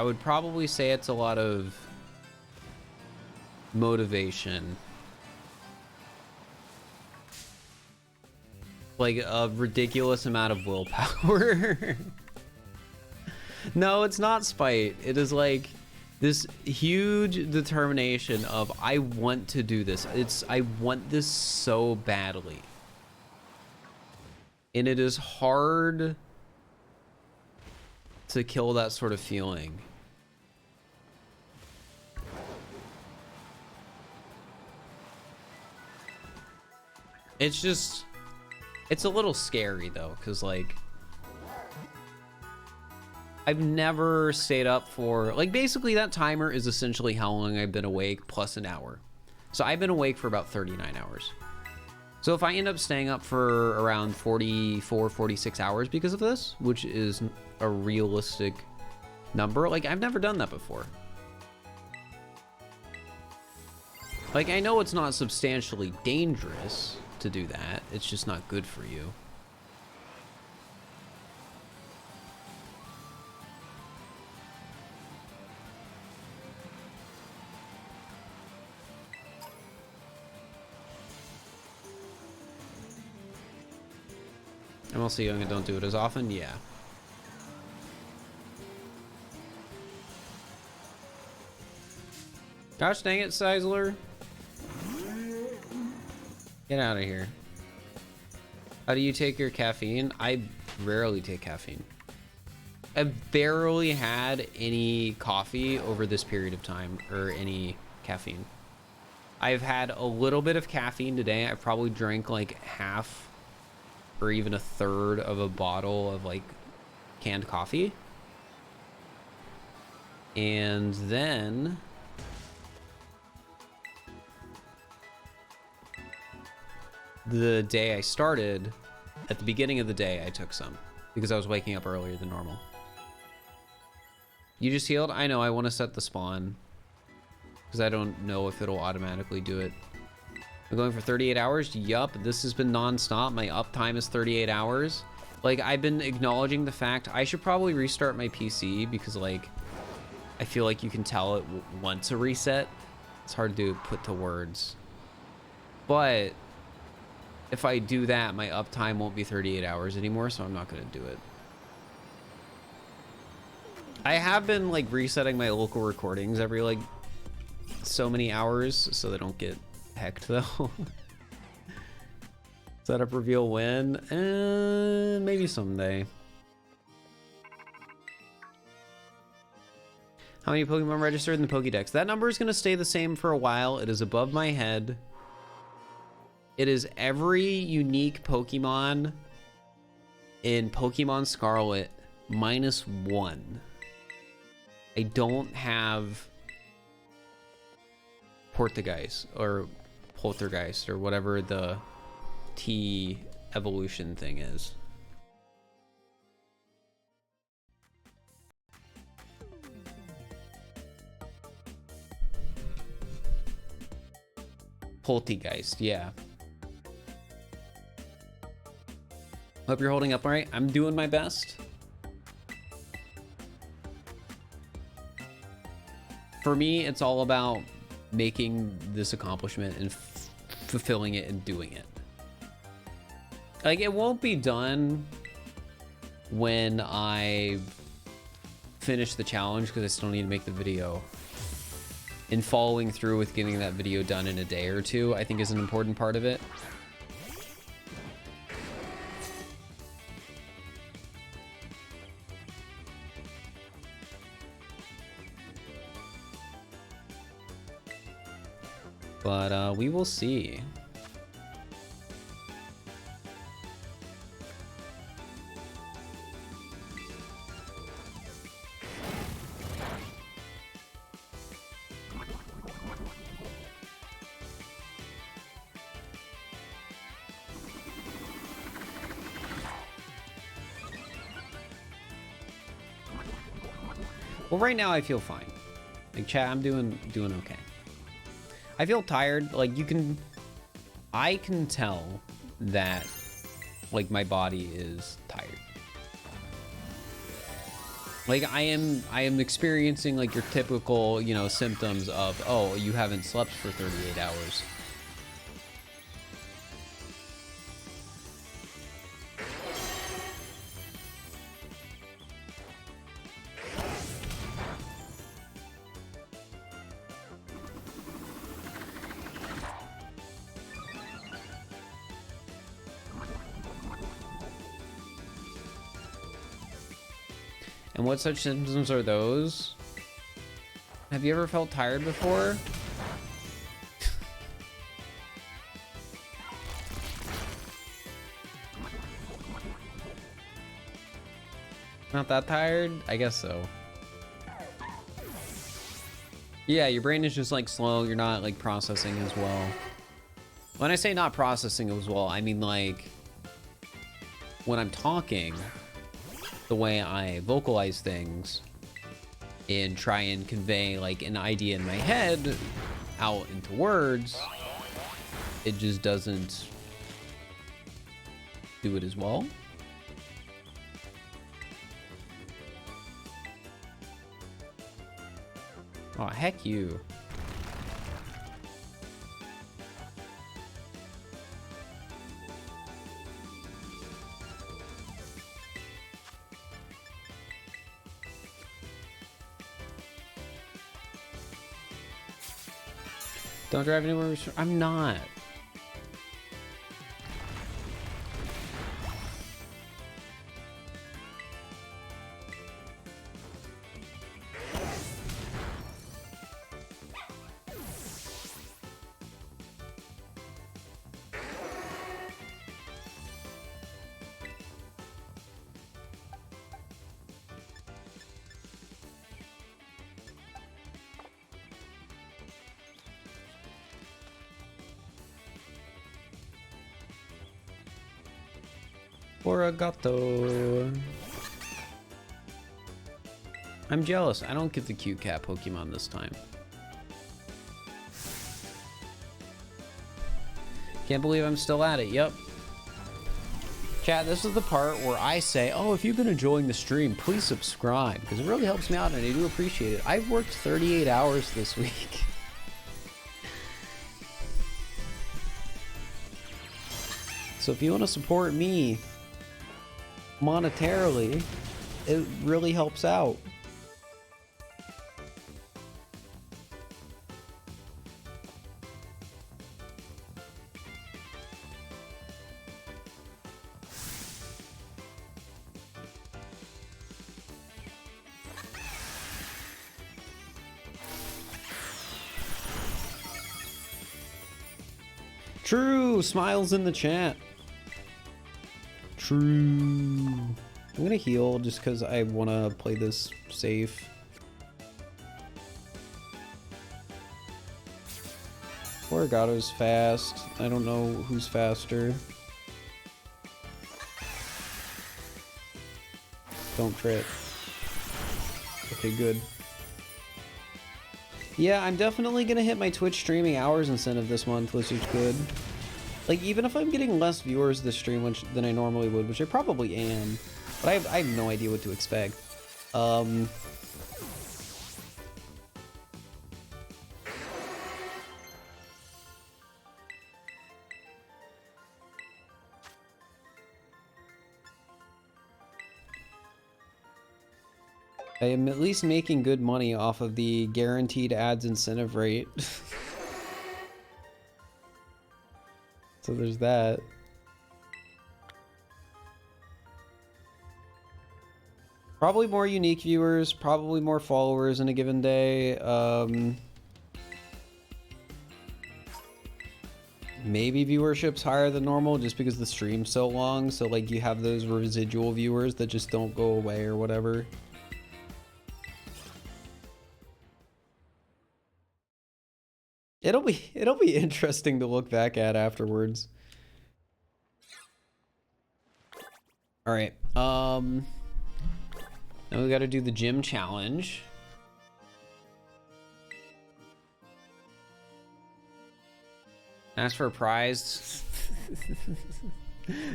would probably say it's a lot of motivation. Like a ridiculous amount of willpower. No, it's not spite. It is like this huge determination of I want to do this. I want this so badly. And it is hard to kill that sort of feeling. It's just, it's a little scary though, because like I've never stayed up for, like, basically that timer is essentially how long I've been awake plus an hour. So I've been awake for about 39 hours. So if I end up staying up for around 44, 46 hours because of this, which is a realistic number, like I've never done that before. Like I know it's not substantially dangerous to do that. It's just not good for you. I'm also young and don't do it as often. Yeah. Gosh dang it, Seisler. Get out of here. How do you take your caffeine? I rarely take caffeine. I've barely had any coffee over this period of time, or any caffeine. I've had a little bit of caffeine today. I've probably drank like half or even a third of a bottle of like canned coffee. And then the day I started, at the beginning of the day, I took some because I was waking up earlier than normal. You just healed? I know, I want to set the spawn because I don't know if it'll automatically do it. I'm going for 38 hours. Yup, this has been non-stop. My uptime is 38 hours. Like, I've been acknowledging the fact I should probably restart my PC because, like, I feel like you can tell it wants a reset. It's hard to put to words. But if I do that, my uptime won't be 38 hours anymore, so I'm not going to do it. I have been like resetting my local recordings every like so many hours so they don't get hacked though. Setup reveal when? Maybe someday. How many Pokemon registered in the Pokedex? That number is going to stay the same for a while. It is above my head. It is every unique Pokemon in Pokemon Scarlet -1. I don't have Poltergeist or whatever the T evolution thing is. Poltergeist, yeah. Hope you're holding up all right. I'm doing my best. For me, it's all about making this accomplishment and fulfilling it and doing it. Like, it won't be done when I finish the challenge because I still need to make the video. And following through with getting that video done in a day or two, I think is an important part of it. But we will see. Well, right now I feel fine. Like, chat, I'm doing okay. I feel tired. Like, I can tell that, like, my body is tired. Like, I am experiencing, like, your typical, you know, symptoms of, oh, you haven't slept for 38 hours. And what such symptoms are those? Have you ever felt tired before? Not that tired? I guess so. Yeah, your brain is just like slow. You're not like processing as well. When I say not processing as well, I mean like when I'm talking, the way I vocalize things and try and convey like an idea in my head out into words, it just doesn't do it as well. Oh, heck you. Don't drive anywhere. I'm not. Arigato. I'm jealous. I don't get the cute cat Pokemon this time. Can't believe I'm still at it. Yep. Chat, this is the part where I say, oh, if you've been enjoying the stream, please subscribe, because it really helps me out and I do appreciate it. I've worked 38 hours this week. So if you want to support me monetarily, it really helps out. True, smiles in the chat. True. I'm gonna heal just because I want to play this safe. Origato's fast. I don't know who's faster. Don't trip. Okay, good. Yeah, I'm definitely gonna hit my Twitch streaming hours incentive this month, which is good. Like, even if I'm getting less viewers this stream than I normally would, which I probably am, but I have no idea what to expect. I am at least making good money off of the guaranteed ads incentive rate. So there's that. Probably more unique viewers, probably more followers in a given day. Maybe viewership's higher than normal just because the stream's so long. So like you have those residual viewers that just don't go away or whatever. It'll be interesting to look back at afterwards. All right. Now we got to do the gym challenge. Ask for a prize.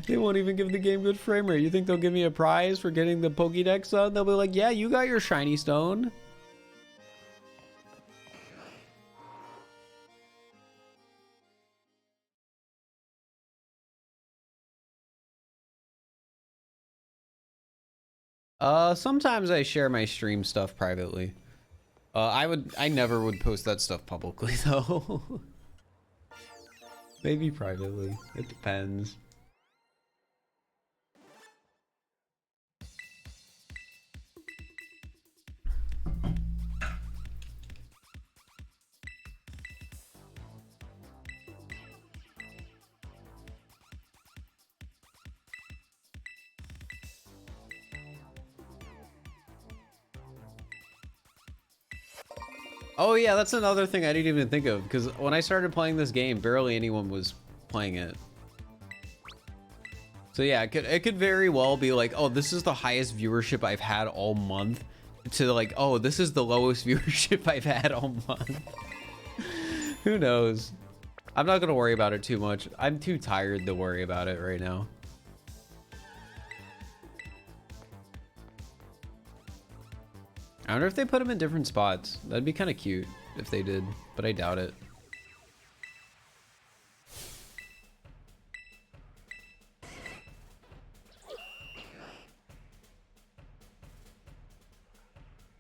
They won't even give the game good frame rate. You think they'll give me a prize for getting the Pokedex on? They'll be like, yeah, you got your shiny stone. Sometimes I share my stream stuff privately. I never would post that stuff publicly though. Maybe privately. It depends. Oh yeah, that's another thing I didn't even think of, because when I started playing this game, barely anyone was playing it. So yeah, it could very well be like, oh, this is the highest viewership I've had all month, to like, oh, this is the lowest viewership I've had all month. Who knows? I'm not gonna worry about it too much. I'm too tired to worry about it right now. I wonder if they put them in different spots. That'd be kind of cute if they did, but I doubt it.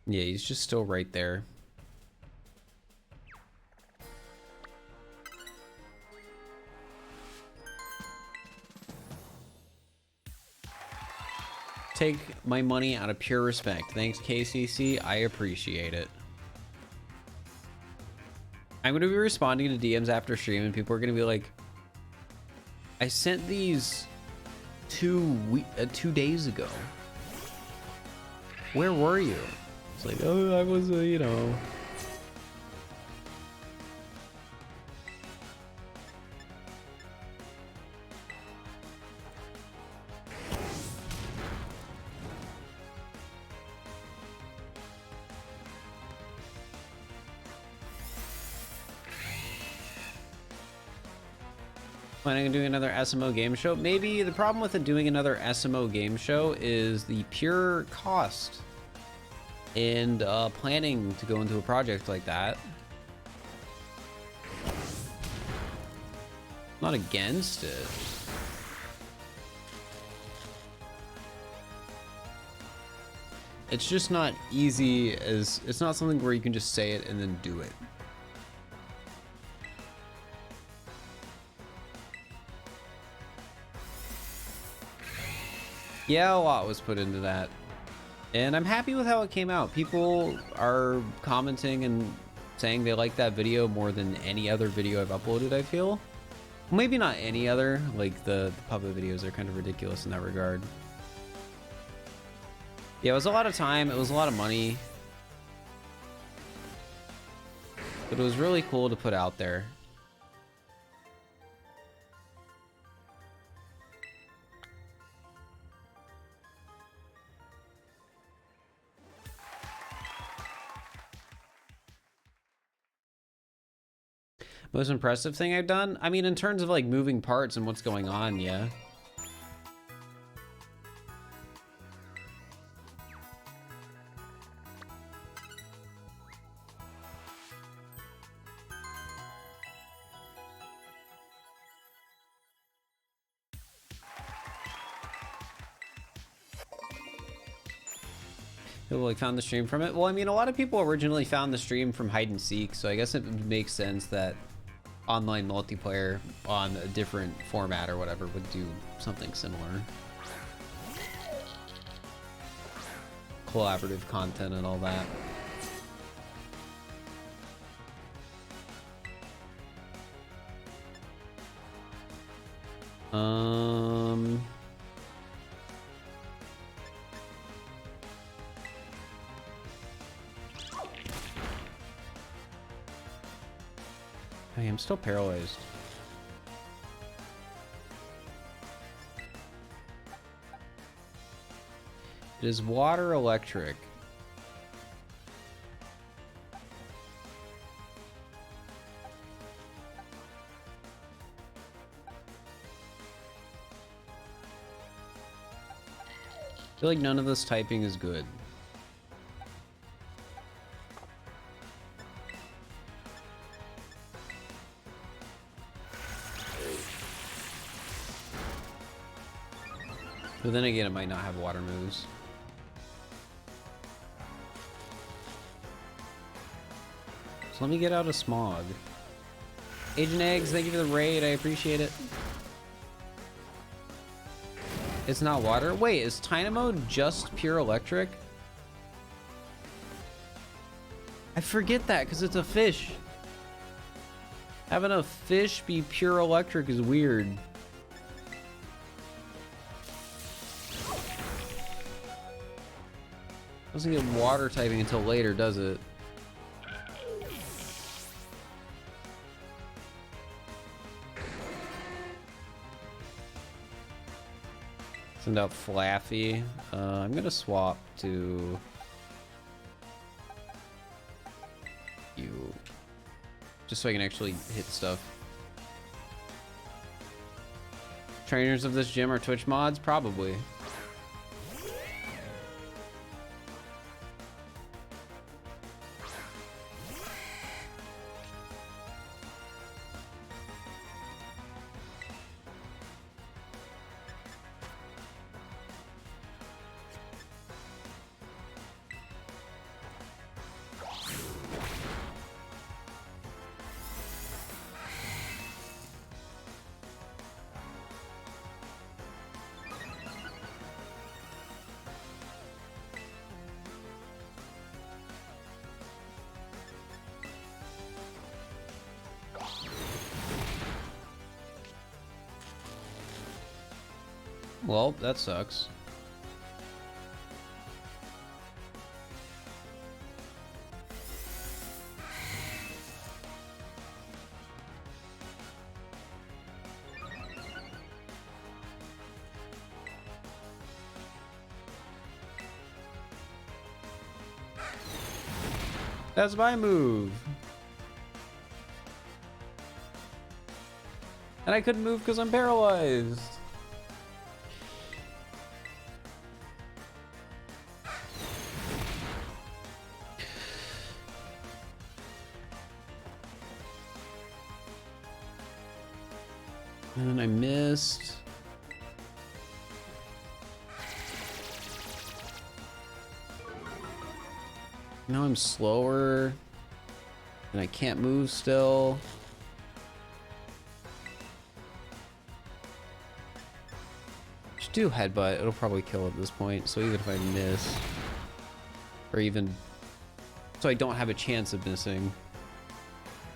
Yeah, he's just still right there. Take my money out of pure respect. Thanks, KCC. I appreciate it. I'm going to be responding to DMs after stream, and people are going to be like, I sent these 2 days ago. Where were you? It's like, oh, I was, you know. Planning on doing another SMO game show? Maybe. The problem with doing another SMO game show is the pure cost and planning to go into a project like that. Not against it. It's just not easy as, it's not something where you can just say it and then do it. Yeah, a lot was put into that. And I'm happy with how it came out. People are commenting and saying they like that video more than any other video I've uploaded, I feel. Maybe not any other, like the puppet videos are kind of ridiculous in that regard. Yeah, it was a lot of time, it was a lot of money. But it was really cool to put out there. Most impressive thing I've done? I mean, in terms of like moving parts and what's going on, yeah. People like found the stream from it. Well, I mean, a lot of people originally found the stream from hide and seek, so I guess it makes sense that online multiplayer on a different format or whatever would do something similar. Collaborative content and all that. Hey, I'm still paralyzed. It is water electric. I feel like none of this typing is good. But then again, it might not have water moves. So let me get out of smog. Agent Eggs, thank you for the raid. I appreciate it. It's not water? Wait, is Dynamo just pure electric? I forget that because it's a fish. Having a fish be pure electric is weird. Doesn't get water typing until later, does it? Send out Flaffy. I'm gonna swap to you, just so I can actually hit stuff. Trainers of this gym are Twitch mods? Probably. Well, that sucks. That's my move. And I couldn't move because I'm paralyzed. And I missed. Now I'm slower. And I can't move still. Just do headbutt. It'll probably kill at this point. So even if I miss, or even so I don't have a chance of missing.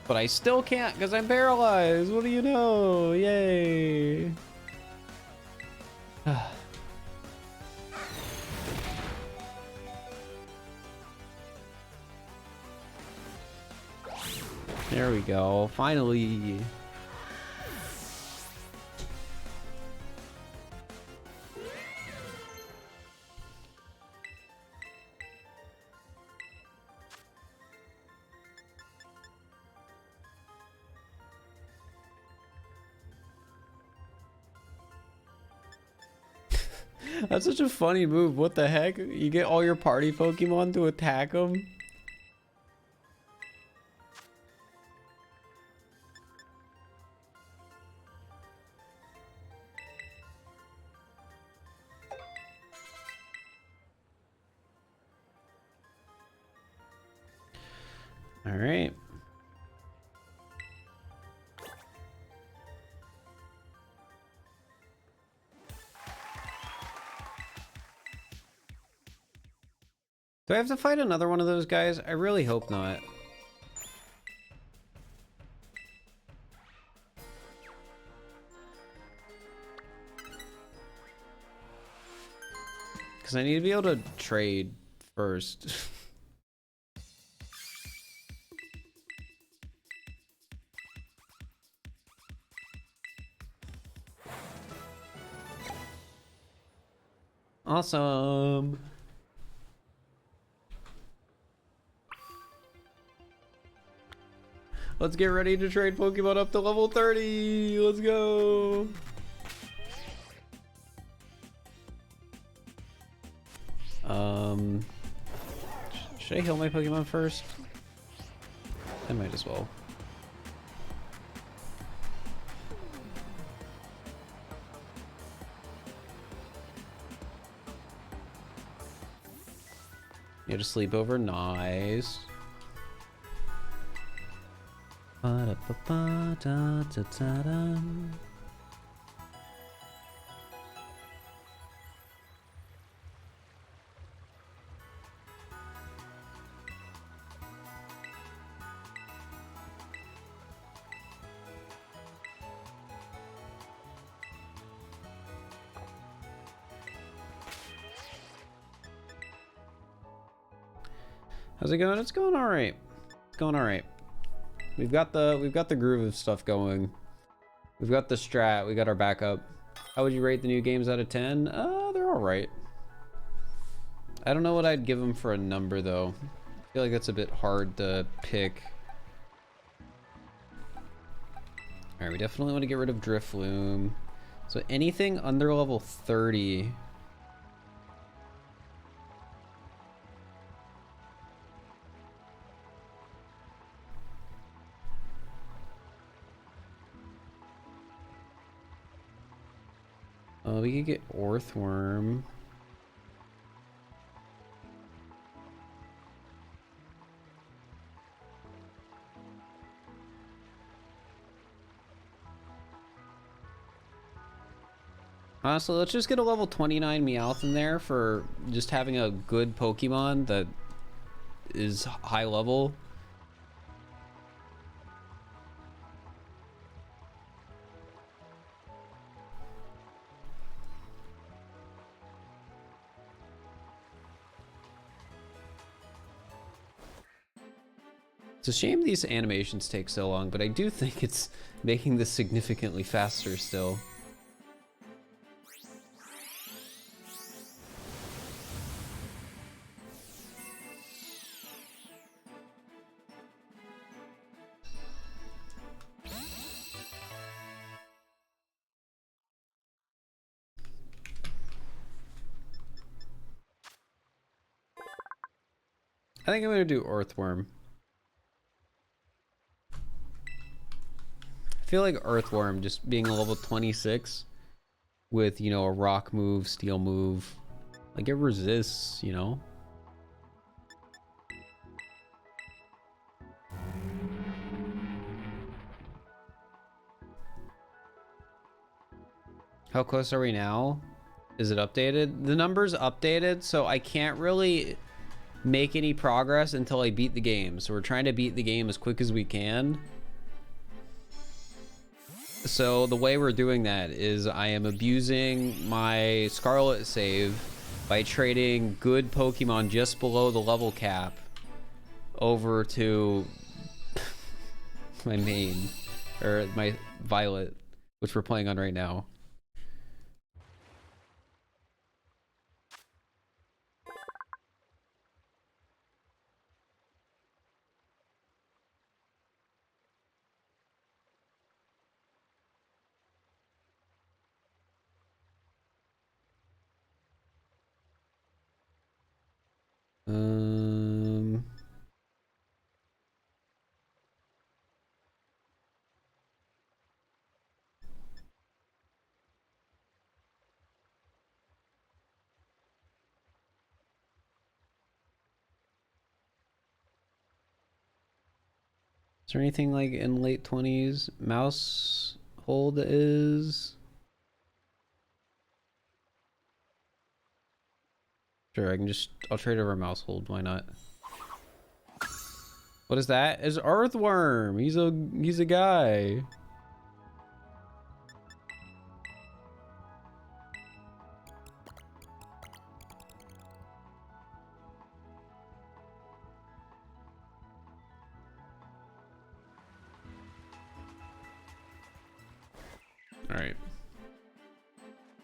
But I still can't because I'm paralyzed. What do you know? Yay. There we go. Finally. That's such a funny move. What the heck? You get all your party Pokemon to attack them? All right. Do I have to fight another one of those guys? I really hope not. Because I need to be able to trade first. Awesome. Let's get ready to trade Pokemon up to level 30. Let's go. Should I heal my Pokemon first? I might as well. You had to sleep over. Nice. Ba-da-ba-ba-da-da-da-da. How's it going? It's going all right. It's going all right. We've got the groove of stuff going. We've got the strat. We got our backup. How would you rate the new games out of 10? They're all right. I don't know what I'd give them for a number though. I feel like that's a bit hard to pick. All right, we definitely want to get rid of Drifloom. So anything under level 30. We could get Orthworm. Honestly, let's just get a level 29 Meowth in there for just having a good Pokemon that is high level. It's a shame these animations take so long, but I do think it's making this significantly faster still. I think I'm gonna do Earthworm. I feel like Earthworm just being a level 26 with, you know, a rock move, steel move, like it resists, you know? How close are we now? Is it updated? The number's updated, so I can't really make any progress until I beat the game. So we're trying to beat the game as quick as we can. So the way we're doing that is I am abusing my Scarlet save by trading good Pokemon just below the level cap over to my main, or my Violet, which we're playing on right now. Is there anything like in late 20s? Mouse hold is... Sure, I'll trade over mouse hold, why not? What is that? It's Earthworm! He's a guy. Alright.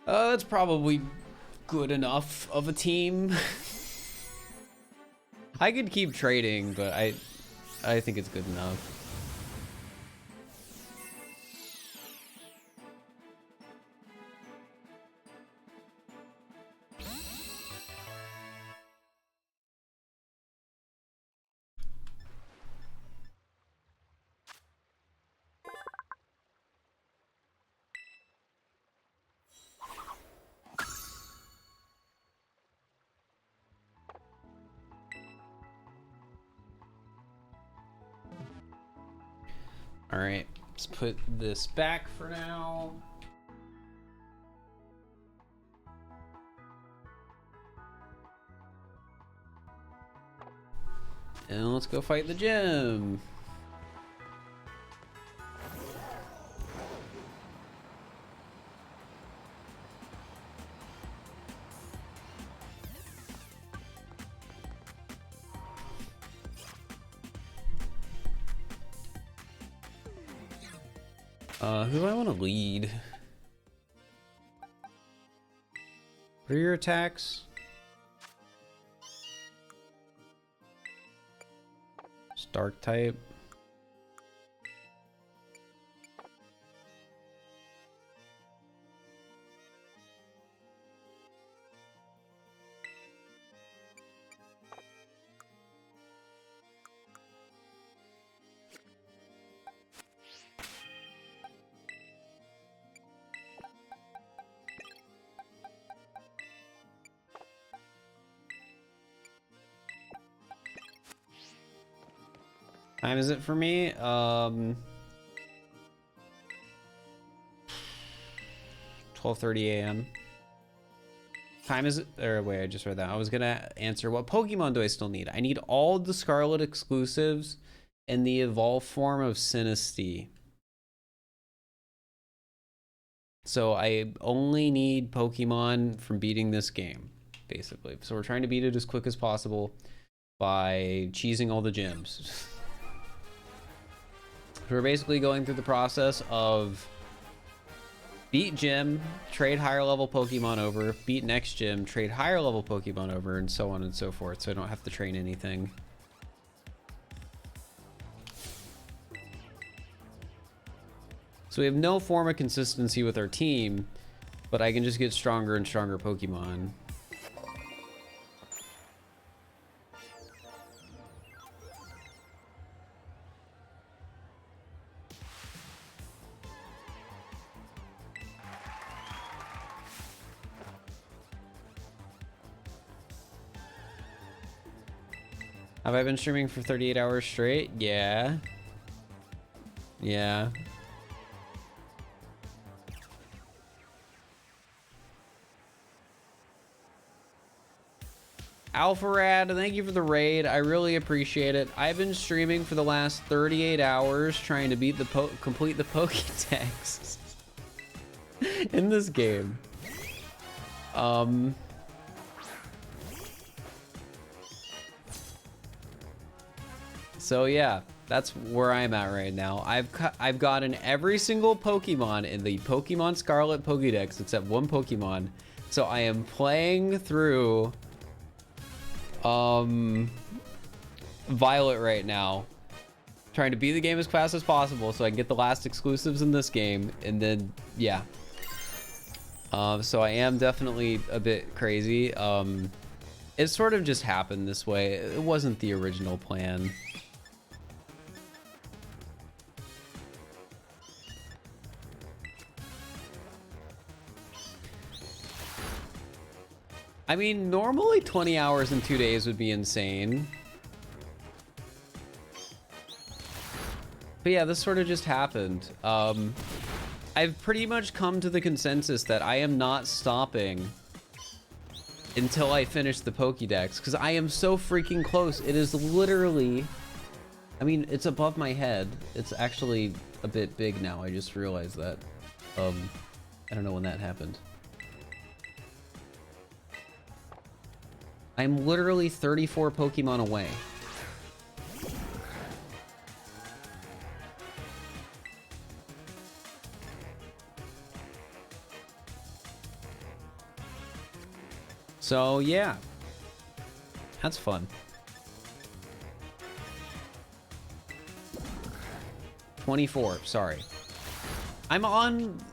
That's probably good enough of a team. I could keep trading, but I think it's good enough. All right, let's put this back for now. And let's go fight the gym. Who do I want to lead? What are your attacks? Dark type. Time is it for me? 12:30 a.m. Time is it? Or wait, I just read that. I was gonna answer, what Pokemon do I still need? I need all the Scarlet exclusives and the evolved form of Sinistea. So I only need Pokemon from beating this game, basically. So we're trying to beat it as quick as possible by cheesing all the gyms. We're basically going through the process of beat gym, trade higher level Pokemon over, beat next gym, trade higher level Pokemon over, and so on and so forth, so I don't have to train anything. So we have no form of consistency with our team, but I can just get stronger and stronger Pokemon. Have I been streaming for 38 hours straight? Yeah. Yeah. Alpharad, thank you for the raid. I really appreciate it. I've been streaming for the last 38 hours trying to beat the complete the Pokedex in this game. So yeah, that's where I'm at right now. I've gotten every single Pokemon in the Pokemon Scarlet Pokedex except one Pokemon. So I am playing through Violet right now, trying to beat the game as fast as possible so I can get the last exclusives in this game, and then yeah. So I am definitely a bit crazy. It sort of just happened this way. It wasn't the original plan. I mean, normally 20 hours in 2 days would be insane. But yeah, this sort of just happened. I've pretty much come to the consensus that I am not stopping until I finish the Pokédex, because I am so freaking close. It is literally, I mean, it's above my head. It's actually a bit big now. I just realized that. I don't know when that happened. I'm literally 34 Pokemon away. So yeah, that's fun. 24, sorry. I'm on,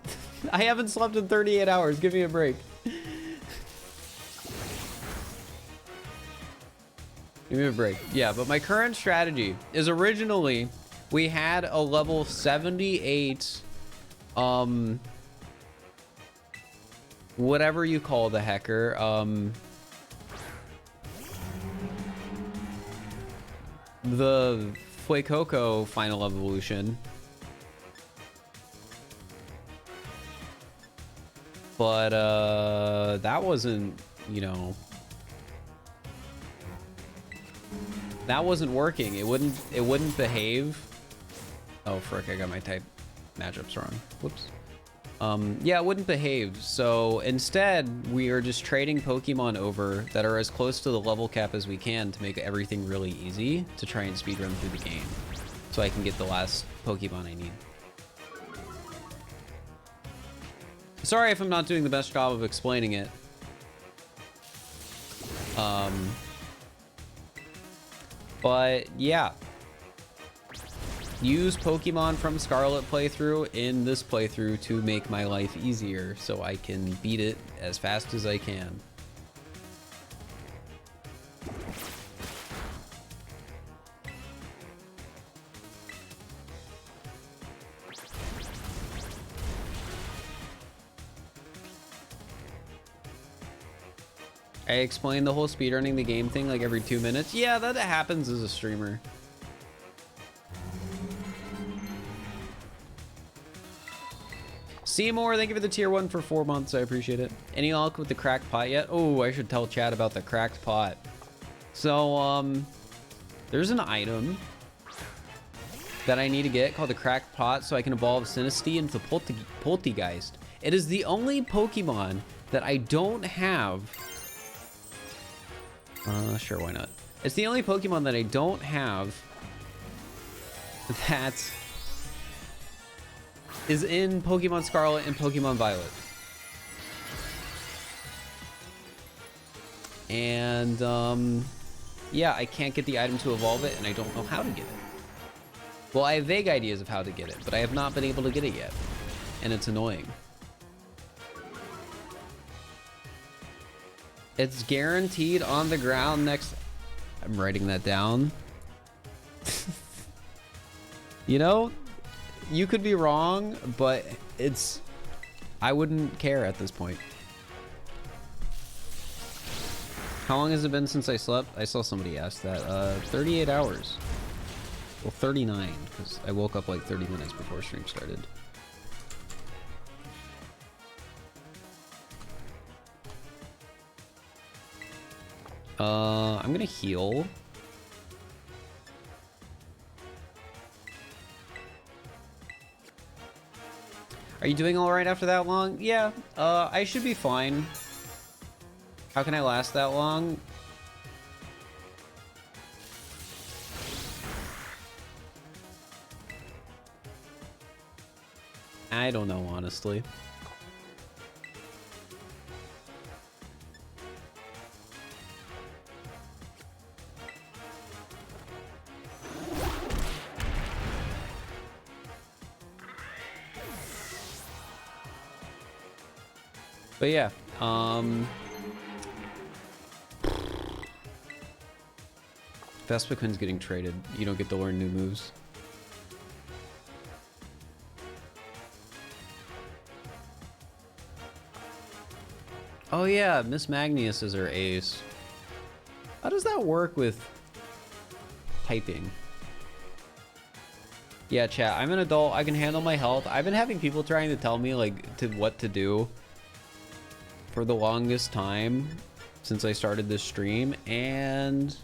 I haven't slept in 38 hours. Give me a break. Give me a break. Yeah, but my current strategy is originally we had a level 78, whatever you call the hecker, the Fuecoco final evolution. But, that wasn't, you know, that wasn't working. It wouldn't behave. Oh frick, I got my type matchups wrong. Whoops. Yeah, it wouldn't behave. So instead, we are just trading Pokemon over that are as close to the level cap as we can to make everything really easy to try and speedrun through the game, so I can get the last Pokemon I need. Sorry if I'm not doing the best job of explaining it. But yeah, use Pokemon from Scarlet playthrough in this playthrough to make my life easier so I can beat it as fast as I can. I explain the whole speedrunning the game thing like every 2 minutes. Yeah, that happens as a streamer. Seymour, thank you for the tier 1 for 4 months. I appreciate it. Any luck with the cracked pot yet? Oh, I should tell Chad about the cracked pot. So, there's an item that I need to get called the cracked pot so I can evolve Sinistea into Poltegeist. It is the only Pokemon that I don't have. Sure, why not? It's the only Pokemon that I don't have that is in Pokemon Scarlet and Pokemon Violet. And, yeah, I can't get the item to evolve it, and I don't know how to get it. Well, I have vague ideas of how to get it, but I have not been able to get it yet. And it's annoying. It's guaranteed on the ground next... I'm writing that down. You know, you could be wrong, but it's... I wouldn't care at this point. How long has it been since I slept? I saw somebody ask that. 38 hours. Well, 39, because I woke up like 30 minutes before stream started. I'm gonna heal. Are you doing all right after that long? Yeah, I should be fine. How can I last that long? I don't know, honestly. But yeah, Vespiqun's getting traded. You don't get to learn new moves. Oh yeah, Miss Magnus is her ace. How does that work with typing? Yeah, chat, I'm an adult. I can handle my health. I've been having people trying to tell me like what to do for the longest time since I started this stream, and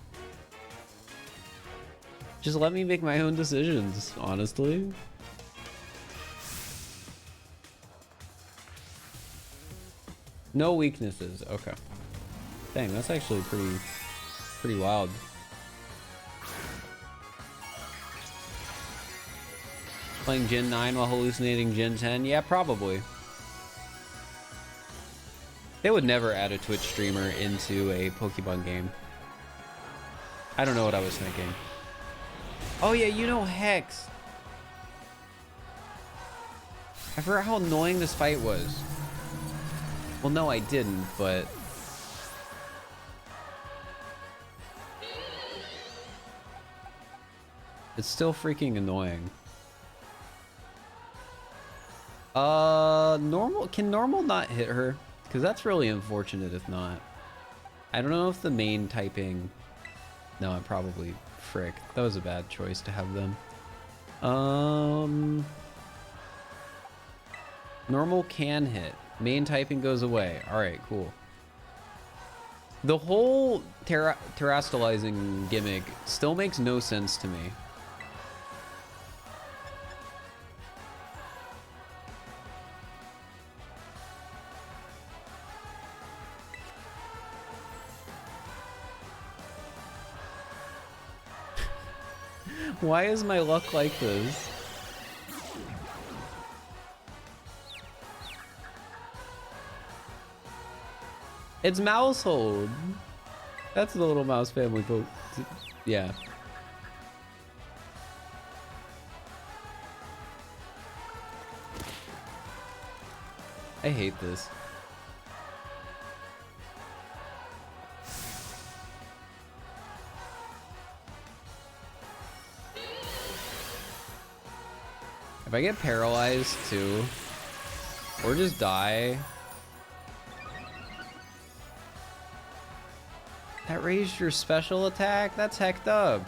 just let me make my own decisions, honestly. No weaknesses. Okay. Dang, that's actually pretty wild. Playing Gen 9 while hallucinating Gen 10? Yeah, probably. They would never add a Twitch streamer into a Pokemon game. I don't know what I was thinking. Oh yeah, you know Hex. I forgot how annoying this fight was. Well, no, I didn't, but... it's still freaking annoying. Normal... can normal not hit her? Because that's really unfortunate if not. I don't know if the main typing... no, I'm probably... frick. That was a bad choice to have them. Normal can hit. Main typing goes away. Alright, cool. The whole terastallizing gimmick still makes no sense to me. Why is my luck like this? It's Mousehold. That's the little mouse family poke. Yeah. I hate this. If I get paralyzed too, or just die. That raised your special attack? That's hecked up.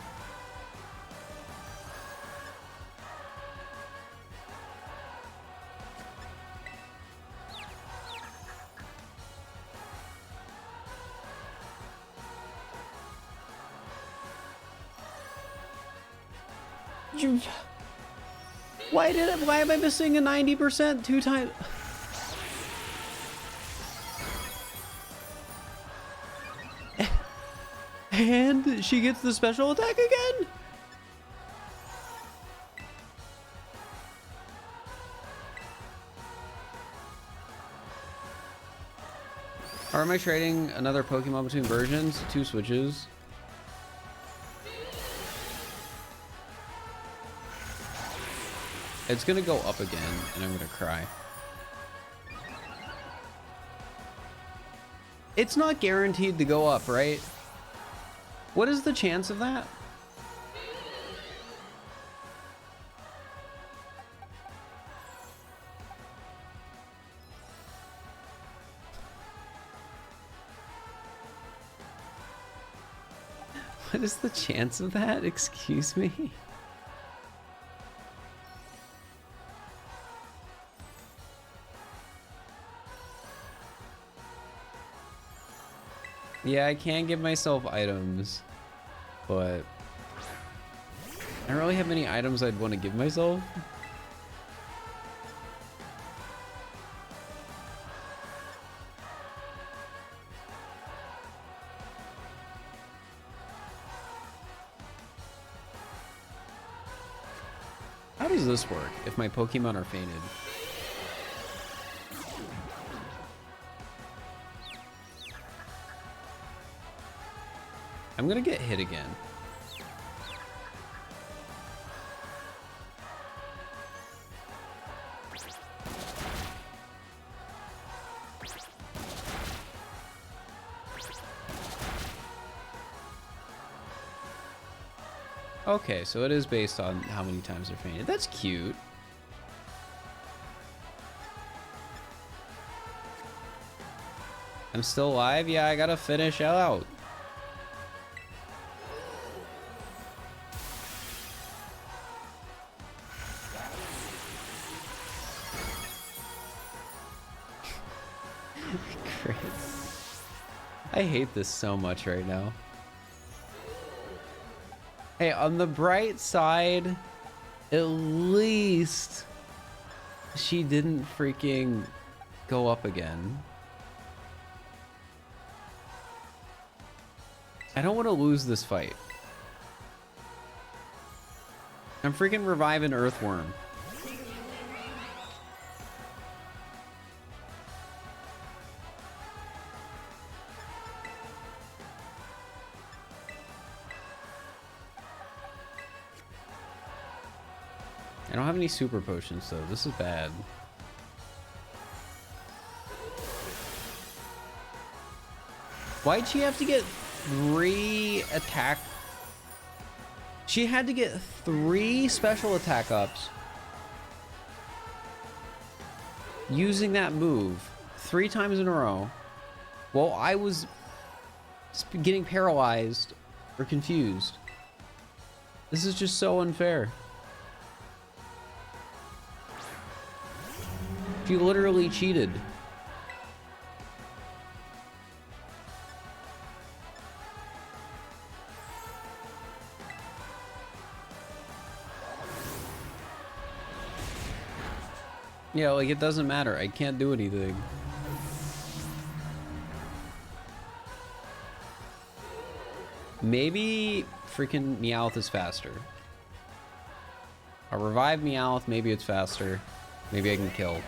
Why am I missing a 90% 2 times? And she gets the special attack again? Or am I trading another Pokemon between versions? 2 switches. It's gonna go up again, and I'm gonna cry. It's not guaranteed to go up, right? What is the chance of that? What is the chance of that? Excuse me? Yeah, I can give myself items, but I don't really have many items I'd want to give myself. How does this work if my Pokemon are fainted? I'm gonna get hit again. Okay, so it is based on how many times they're fainted. That's cute. I'm still alive? Yeah, I gotta finish out. Great. I hate this so much right now. Hey, on the bright side, at least she didn't freaking go up again. I don't want to lose this fight. I'm freaking reviving Earthworm. I don't have any super potions though. This is bad. Why'd she have to get 3 attack? She had to get 3 special attack ups using that move 3 times in a row while I was getting paralyzed or confused. This is just so unfair. She literally cheated. Yeah, like it doesn't matter. I can't do anything. Maybe freaking Meowth is faster. I'll revive Meowth. Maybe it's faster. Maybe I can kill.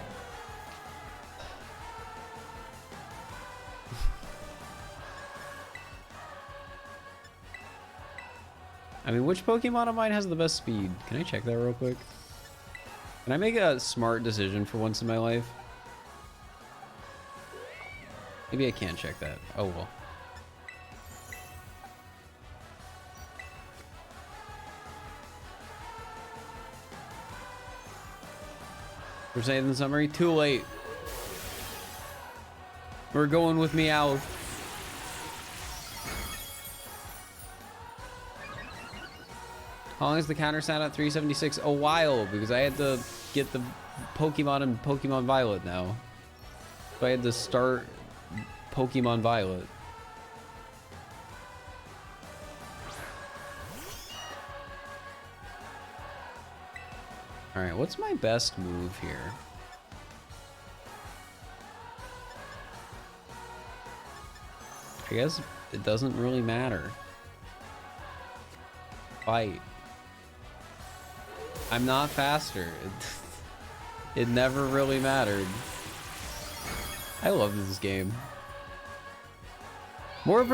I mean, which Pokemon of mine has the best speed? Can I check that real quick? Can I make a smart decision for once in my life? Maybe I can't check that. Oh well. We're saying in summary, too late. We're going with Meowth. How long is the counter sound at 376? A while, because I had to get the Pokemon in Pokemon Violet now. So I had to start Pokemon Violet. Alright, what's my best move here? I guess it doesn't really matter. Fight. I'm not faster. It never really mattered. I love this game. More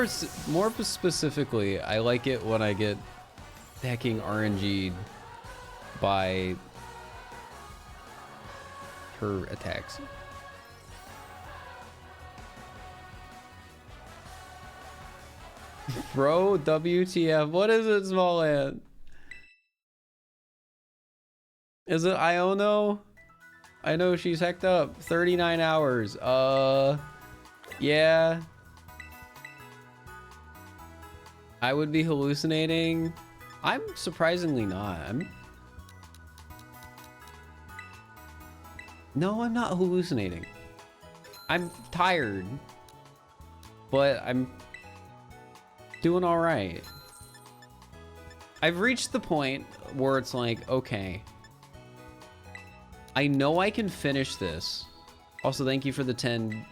specifically, I like it when I get hecking RNG'd by her attacks. Bro, WTF. What is it, Small Ant? Is it Iono? I know she's hecked up. 39 hours. Yeah. I would be hallucinating. I'm surprisingly not. No, I'm not hallucinating. I'm tired. But I'm Doing all right. I've reached the point where it's like, okay, I know I can finish this. Also, thank you for the 10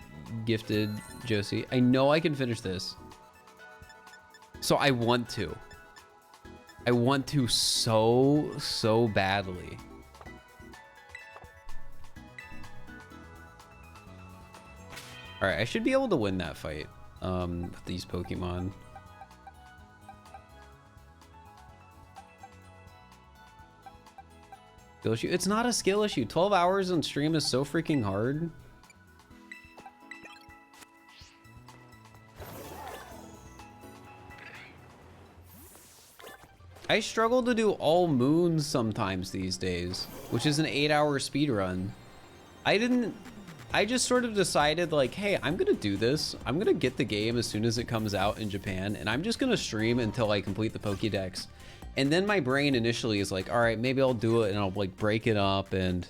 gifted, Josie. I know I can finish this. So I want to. I want to so badly. All right, I should be able to win that fight with these Pokemon. Skill issue? It's not a skill issue. 12 hours on stream is so freaking hard. I struggle to do all moons sometimes these days, which is an 8-hour speed run. I just sort of decided like, hey, I'm gonna do this. I'm gonna get the game as soon as it comes out in Japan, and I'm just gonna stream until I complete the Pokedex. And then my brain initially is like, all right, maybe I'll do it, and I'll like break it up and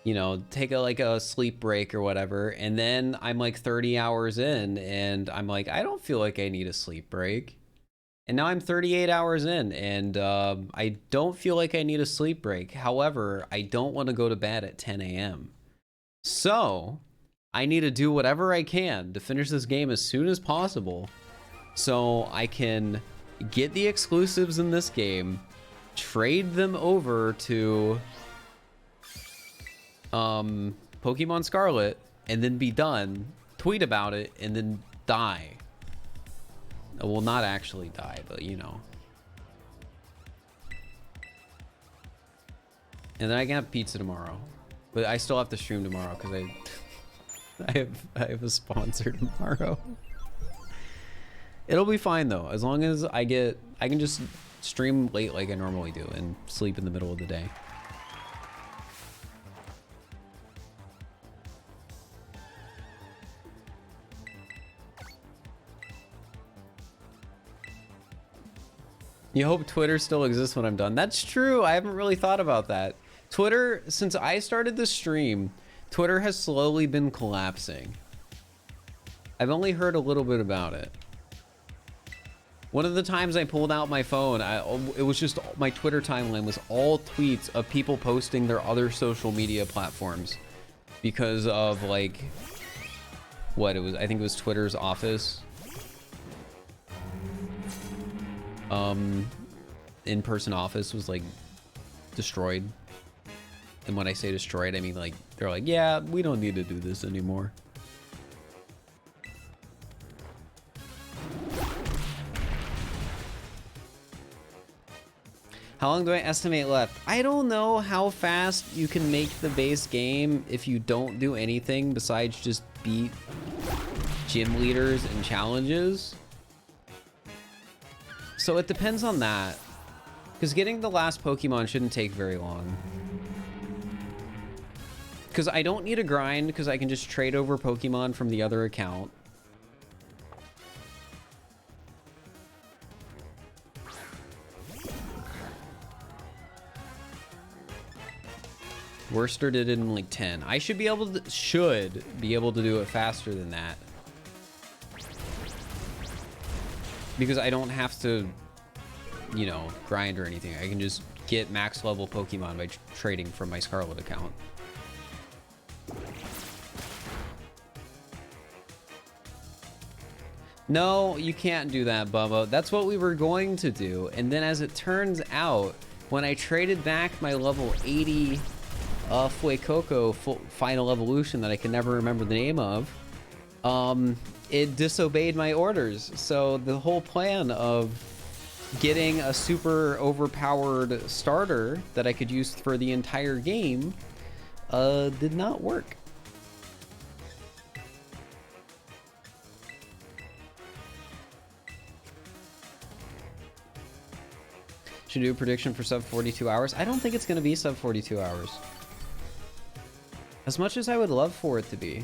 you know, take a sleep break or whatever. And then I'm like 30 hours in and I'm like, I don't feel like I need a sleep break. And now I'm 38 hours in and I don't feel like I need a sleep break. However, I don't want to go to bed at 10 a.m. So I need to do whatever I can to finish this game as soon as possible so I can get the exclusives in this game, trade them over to Pokemon Scarlet, and then be done, tweet about it, and then die. Well, not actually die, but you know. And then I can have pizza tomorrow, but I still have to stream tomorrow because I have a sponsor tomorrow. It'll be fine though, as long as I can just stream late like I normally do and sleep in the middle of the day. You hope Twitter still exists when I'm done. That's true. I haven't really thought about that. Twitter, since I started this stream, Twitter has slowly been collapsing. I've only heard a little bit about it. One of the times I pulled out my phone, it was just my Twitter timeline was all tweets of people posting their other social media platforms because of like what it was. I think it was Twitter's office. In-person office was like destroyed. And when I say destroyed, I mean like they're like, yeah, we don't need to do this anymore. How long do I estimate left? I don't know how fast you can make the base game if you don't do anything besides just beat gym leaders and challenges. So it depends on that. Because getting the last Pokemon shouldn't take very long. Because I don't need a grind, because I can just trade over Pokemon from the other account. Worcester did it in like 10. I should be able to do it faster than that. Because I don't have to, you know, grind or anything. I can just get max level Pokemon by trading from my Scarlet account. No, you can't do that, Bubba. That's what we were going to do. And then as it turns out, when I traded back my level 80 Fuecoco final evolution that I can never remember the name of, it disobeyed my orders. So the whole plan of getting a super overpowered starter that I could use for the entire game did not work. Should do a prediction for sub 42 hours. I don't think it's going to be sub 42 hours. As much as I would love for it to be.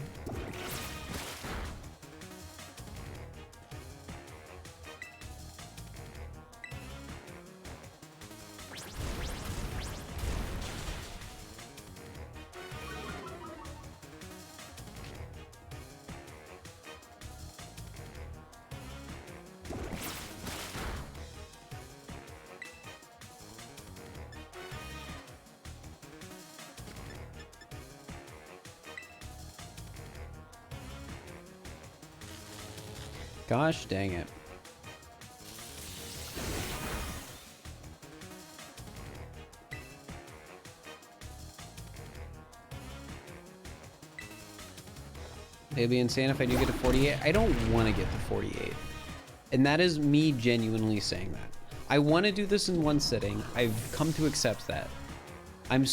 Gosh dang it. It'd be insane if I do get to 48. I don't want to get to 48. And that is me genuinely saying that. I want to do this in one sitting. I've come to accept that. I'm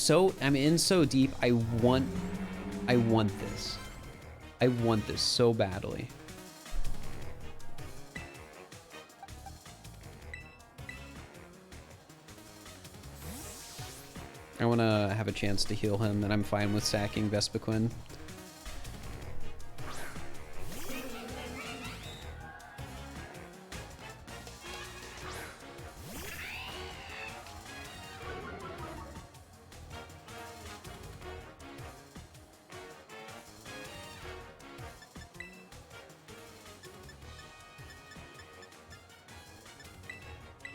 in so deep. I want this. I want this so badly. I want to have a chance to heal him, and I'm fine with sacking Vespiquen.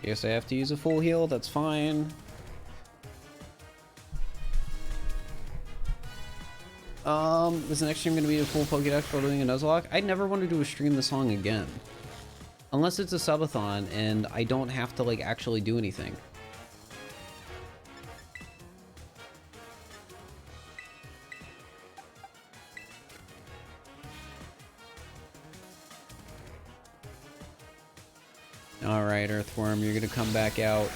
Guess I have to use a full heal, that's fine. Is the next stream gonna be a full Pokedex for doing a Nuzlocke? I never want to do a stream this long again. Unless it's a subathon and I don't have to like actually do anything. Alright, Earthworm, you're gonna come back out.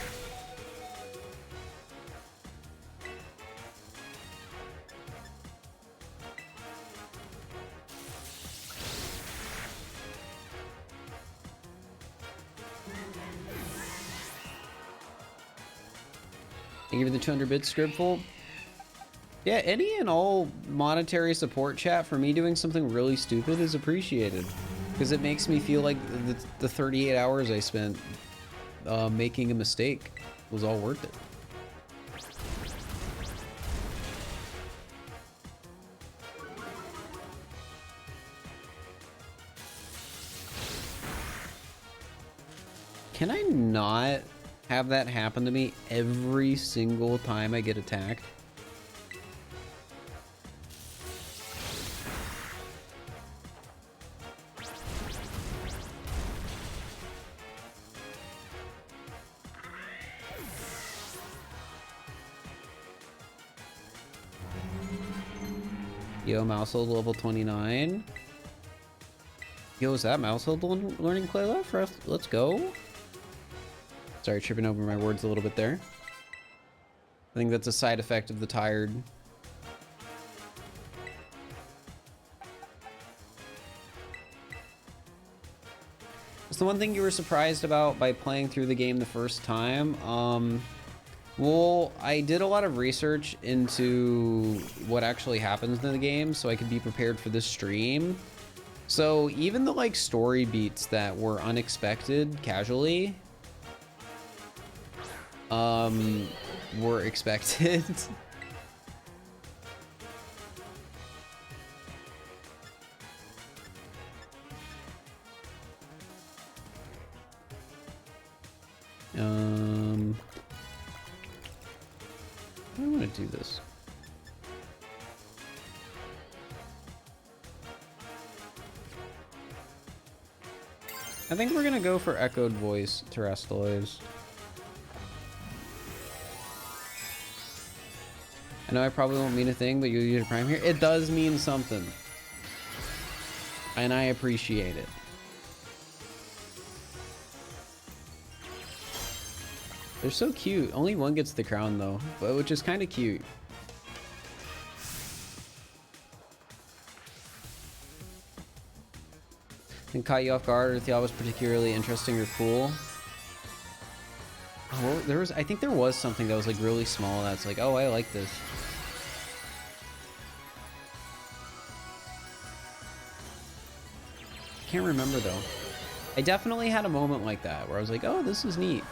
Thank you for the 200 bits, Scribful. Yeah, any and all monetary support chat for me doing something really stupid is appreciated. Because it makes me feel like the 38 hours I spent making a mistake was all worth it. Can I not have that happen to me every single time I get attacked? Yo, Mousehold level 29. Yo, is that Mousehold learning play left for us? Let's go. Sorry, tripping over my words a little bit there. I think that's a side effect of the tired. What's the one thing you were surprised about by playing through the game the first time? Well, I did a lot of research into what actually happens in the game so I could be prepared for this stream. So even the like story beats that were unexpected casually were expected. I want to do this. I think we're gonna go for echoed voice terrestrials. I know I probably won't mean a thing, but you use Prime here. It does mean something. And I appreciate it. They're so cute. Only one gets the crown though, but which is kind of cute. And caught you off guard or thought was particularly interesting or cool. Oh, I think there was something that was like really small that's like, oh, I like this. Can't remember though. I definitely had a moment like that where I was like, oh, this is neat.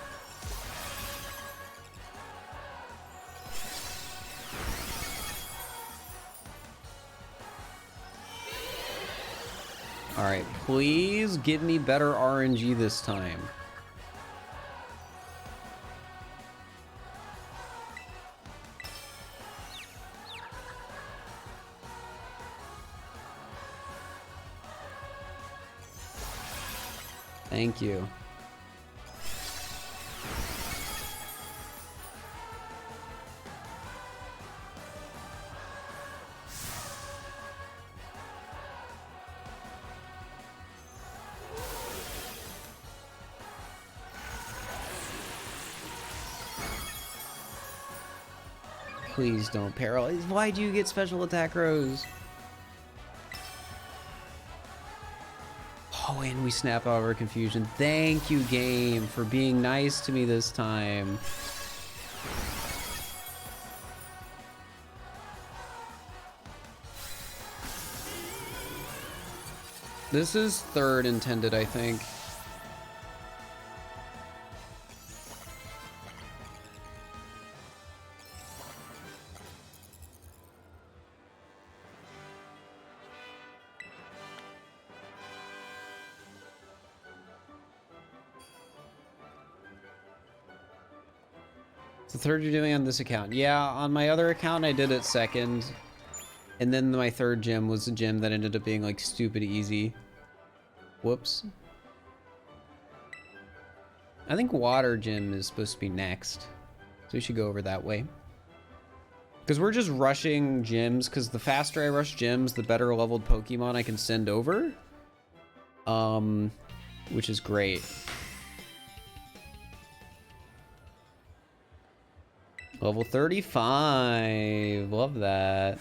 All right, please give me better RNG this time. Thank you. Please don't paralyze. Why do you get special attack Rose? Oh, and we snap out of our confusion. Thank you, game, for being nice to me this time. This is third intended, I think. The third you're doing on this account. Yeah, on my other account I did it second. And then my third gym was a gym that ended up being like stupid easy. Whoops. I think water gym is supposed to be next. So we should go over that way. Because we're just rushing gyms, because the faster I rush gyms, the better leveled Pokemon I can send over. Which is great. Level 35. Love that.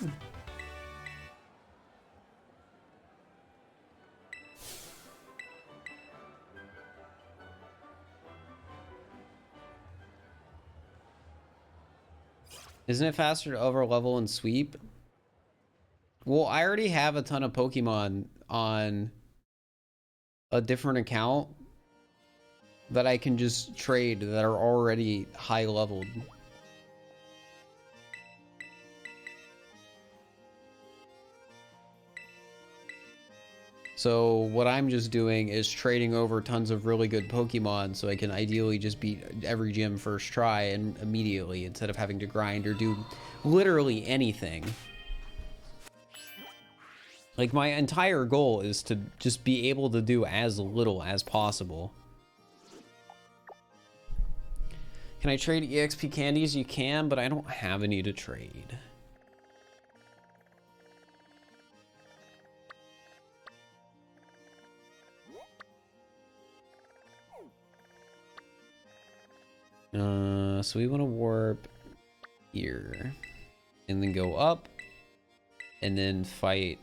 Isn't it faster to over level and sweep? Well, I already have a ton of Pokemon on a different account that I can just trade that are already high leveled. So what I'm just doing is trading over tons of really good Pokemon so I can ideally just beat every gym first try and immediately instead of having to grind or do literally anything. Like my entire goal is to just be able to do as little as possible. Can I trade EXP candies? You can, but I don't have any to trade. So we want to warp here and then go up and then fight.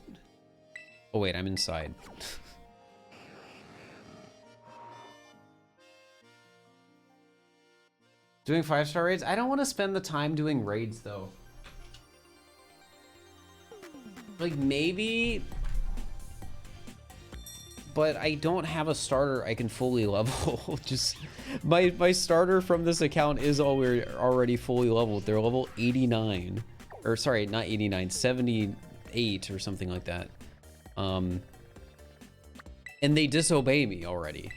Oh wait, I'm inside. Doing 5-star raids? I don't want to spend the time doing raids though. Like maybe, but I don't have a starter I can fully level. Just my starter from this account is already fully leveled. They're level 89, or sorry, not 89, 78 or something like that. And they disobey me already.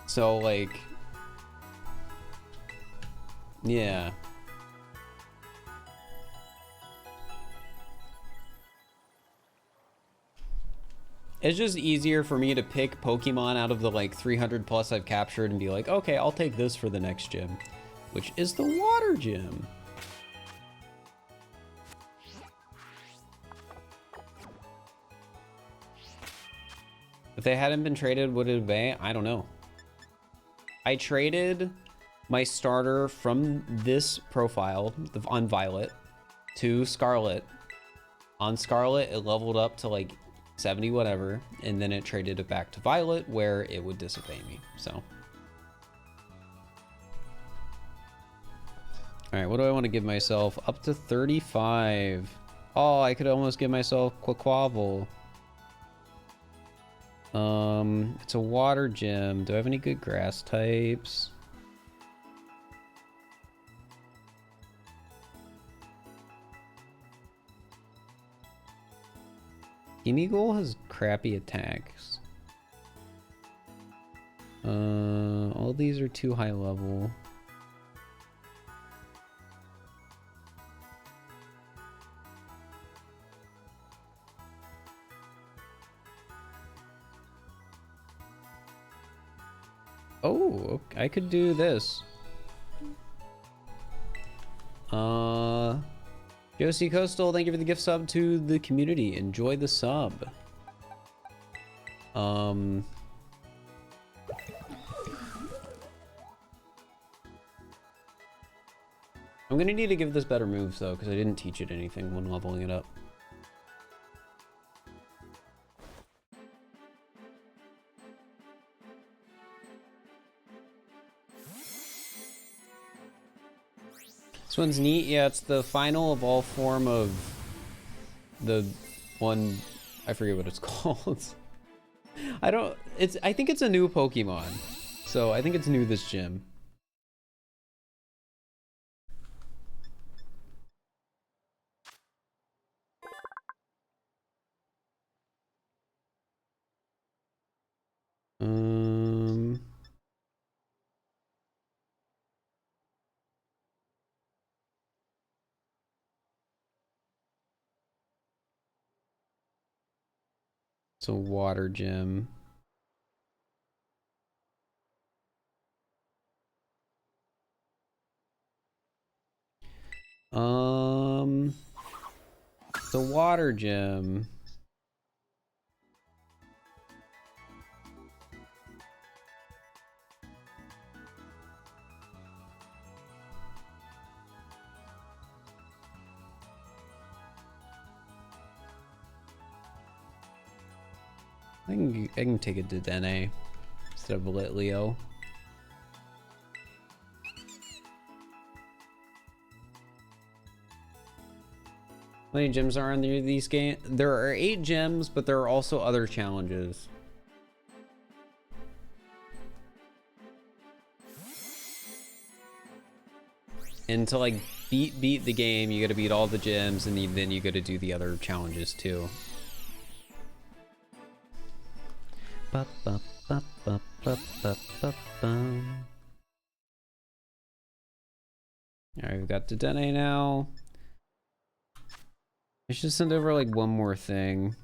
So like, yeah. It's just easier for me to pick Pokemon out of the like 300 plus I've captured and be like, okay, I'll take this for the next gym, which is the water gym. If they hadn't been traded, would it have been? I don't know. I traded my starter from this profile on Violet to Scarlet. On Scarlet, it leveled up to like 70 whatever, and then it traded it back to Violet where it would disobey me. So all right, what do I want to give myself? Up to 35. Oh, I could almost give myself Quaquaval. It's a water gym. Do I have any good grass types? Gimmighoul has crappy attacks. All these are too high level. Oh, I could do this. Josie Coastal, thank you for the gift sub to the community. Enjoy the sub. I'm gonna need to give this better moves though, because I didn't teach it anything when leveling it up. This one's neat. Yeah, it's the final evolve form of the one, I forget what it's called. I think it's a new Pokemon. So I think it's new this gym. It's a water gym. The water gym. I can take it to Dene instead of Litleo. How many gyms are in these games? There are 8 gyms, but there are also other challenges. And to like beat the game, you gotta beat all the gyms, and then you gotta do the other challenges too. Alright, we've got Dedenne now. I should send over like one more thing.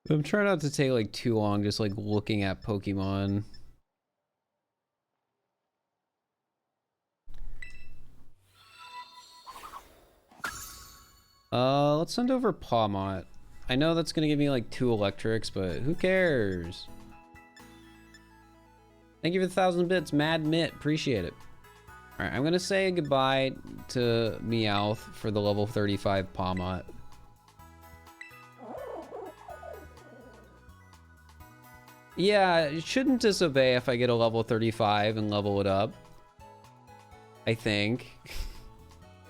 I'm trying not to take like too long just like looking at Pokemon. Let's send over Pawmot. I know that's gonna give me like 2 electrics, but who cares? Thank you for the 1,000 bits, Mad Mitt. Appreciate it. Alright, I'm gonna say goodbye to Meowth for the level 35 Pawmot. Yeah, it shouldn't disobey if I get a level 35 and level it up. I think.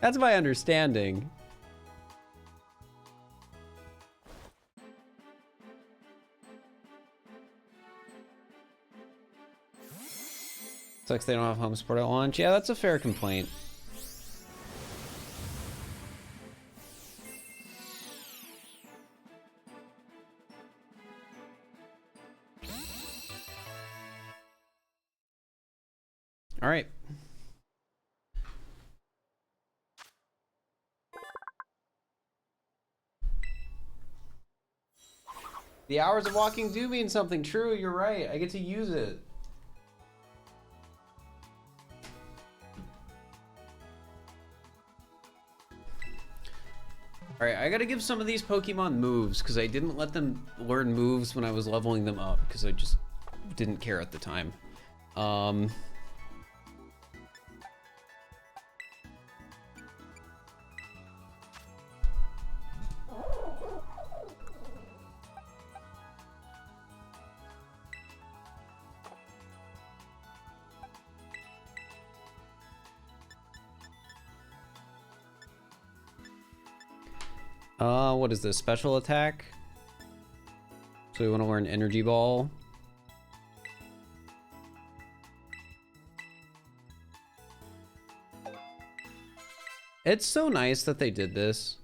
That's my understanding. Sucks they don't have home support at launch. Yeah, that's a fair complaint. All right. The hours of walking do mean something. True, you're right. I get to use it. Alright, I gotta give some of these Pokemon moves, because I didn't let them learn moves when I was leveling them up, because I just didn't care at the time. What is this? Special attack? So we want to learn Energy Ball. It's so nice that they did this.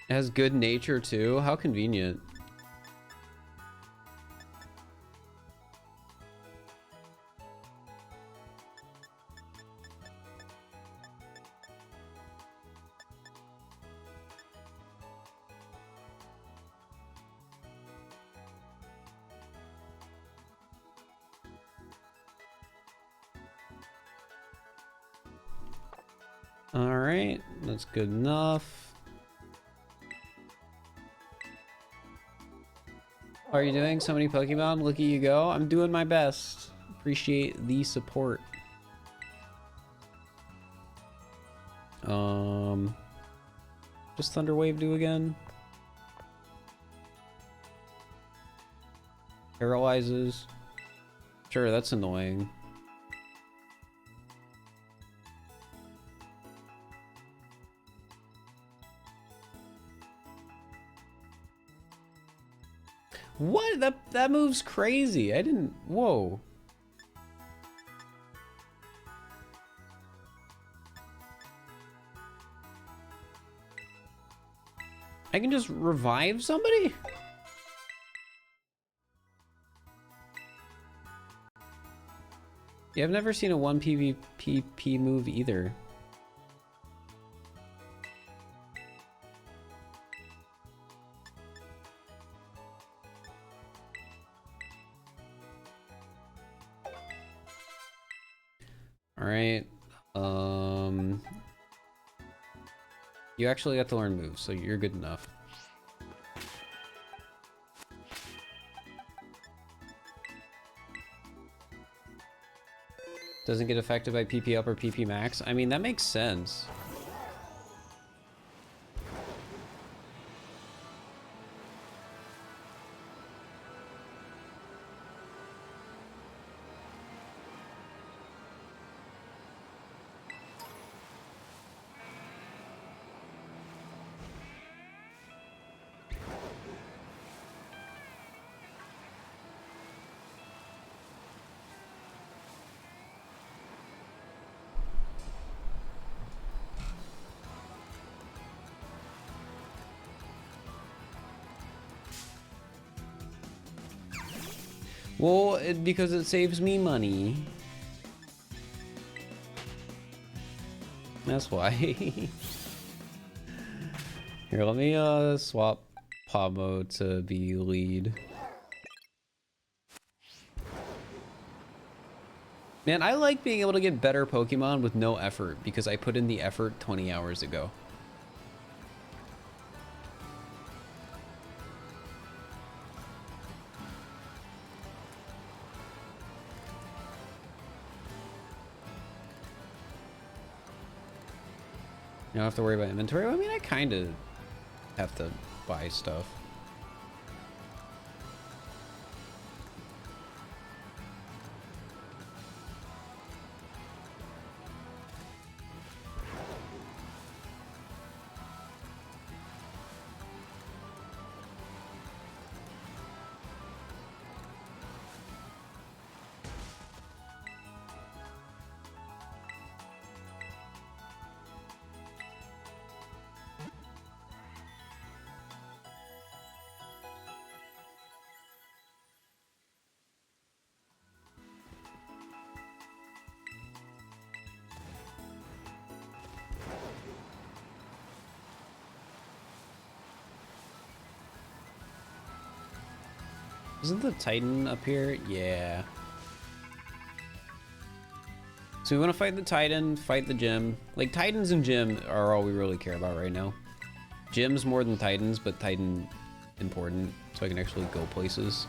It has good nature too. How convenient. All right, that's good enough. How are you doing? So many Pokemon. Look at you go. I'm doing my best. Appreciate the support. Just Thunder Wave do again? Paralyzes. Sure, that's annoying. What? That move's crazy. I didn't. Whoa. I can just revive somebody? Yeah, I've never seen a 1 PvP move either. All right. You actually got to learn moves, so you're good enough. Doesn't get affected by PP up or PP max. I mean, that makes sense. Well, because it saves me money. That's why. Here, let me swap Pablo to be lead. Man, I like being able to get better Pokemon with no effort because I put in the effort 20 hours ago. You don't have to worry about inventory. I mean, I kind of have to buy stuff. Isn't the Titan up here? Yeah. So we want to fight the Titan, fight the gym. Like, Titans and gym are all we really care about right now. Gym's more than Titans, but Titan important, so I can actually go places.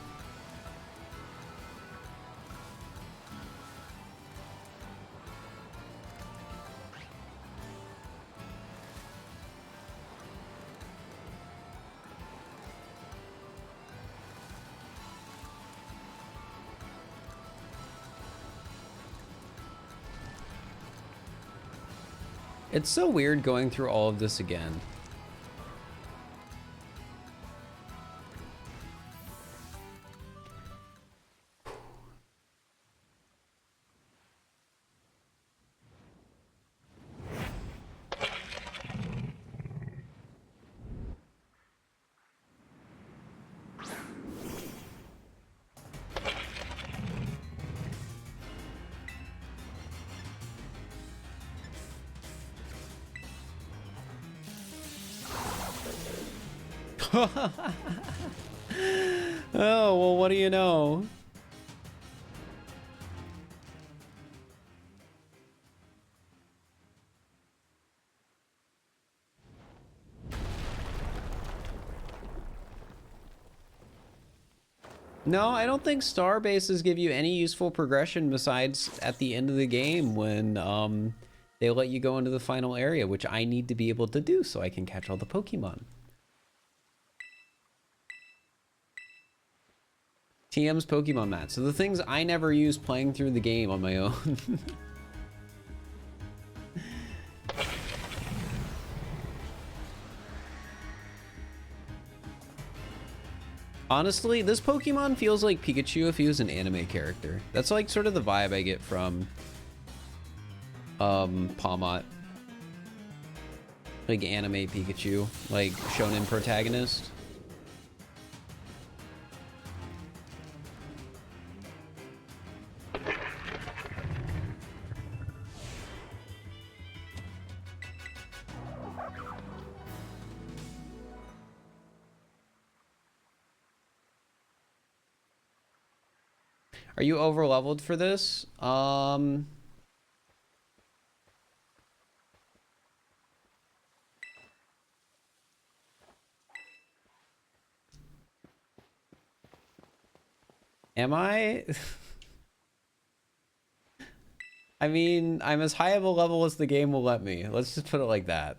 It's so weird going through all of this again. Oh, well, what do you know? No, I don't think star bases give you any useful progression besides at the end of the game when they let you go into the final area, which I need to be able to do so I can catch all the Pokemon. TM's Pokemon mat. So the things I never use playing through the game on my own. Honestly, this Pokemon feels like Pikachu if he was an anime character. That's like sort of the vibe I get from Palmot. Like anime Pikachu, like shonen protagonist. Are you over leveled for this? Am I? I mean, I'm as high of a level as the game will let me. Let's just put it like that.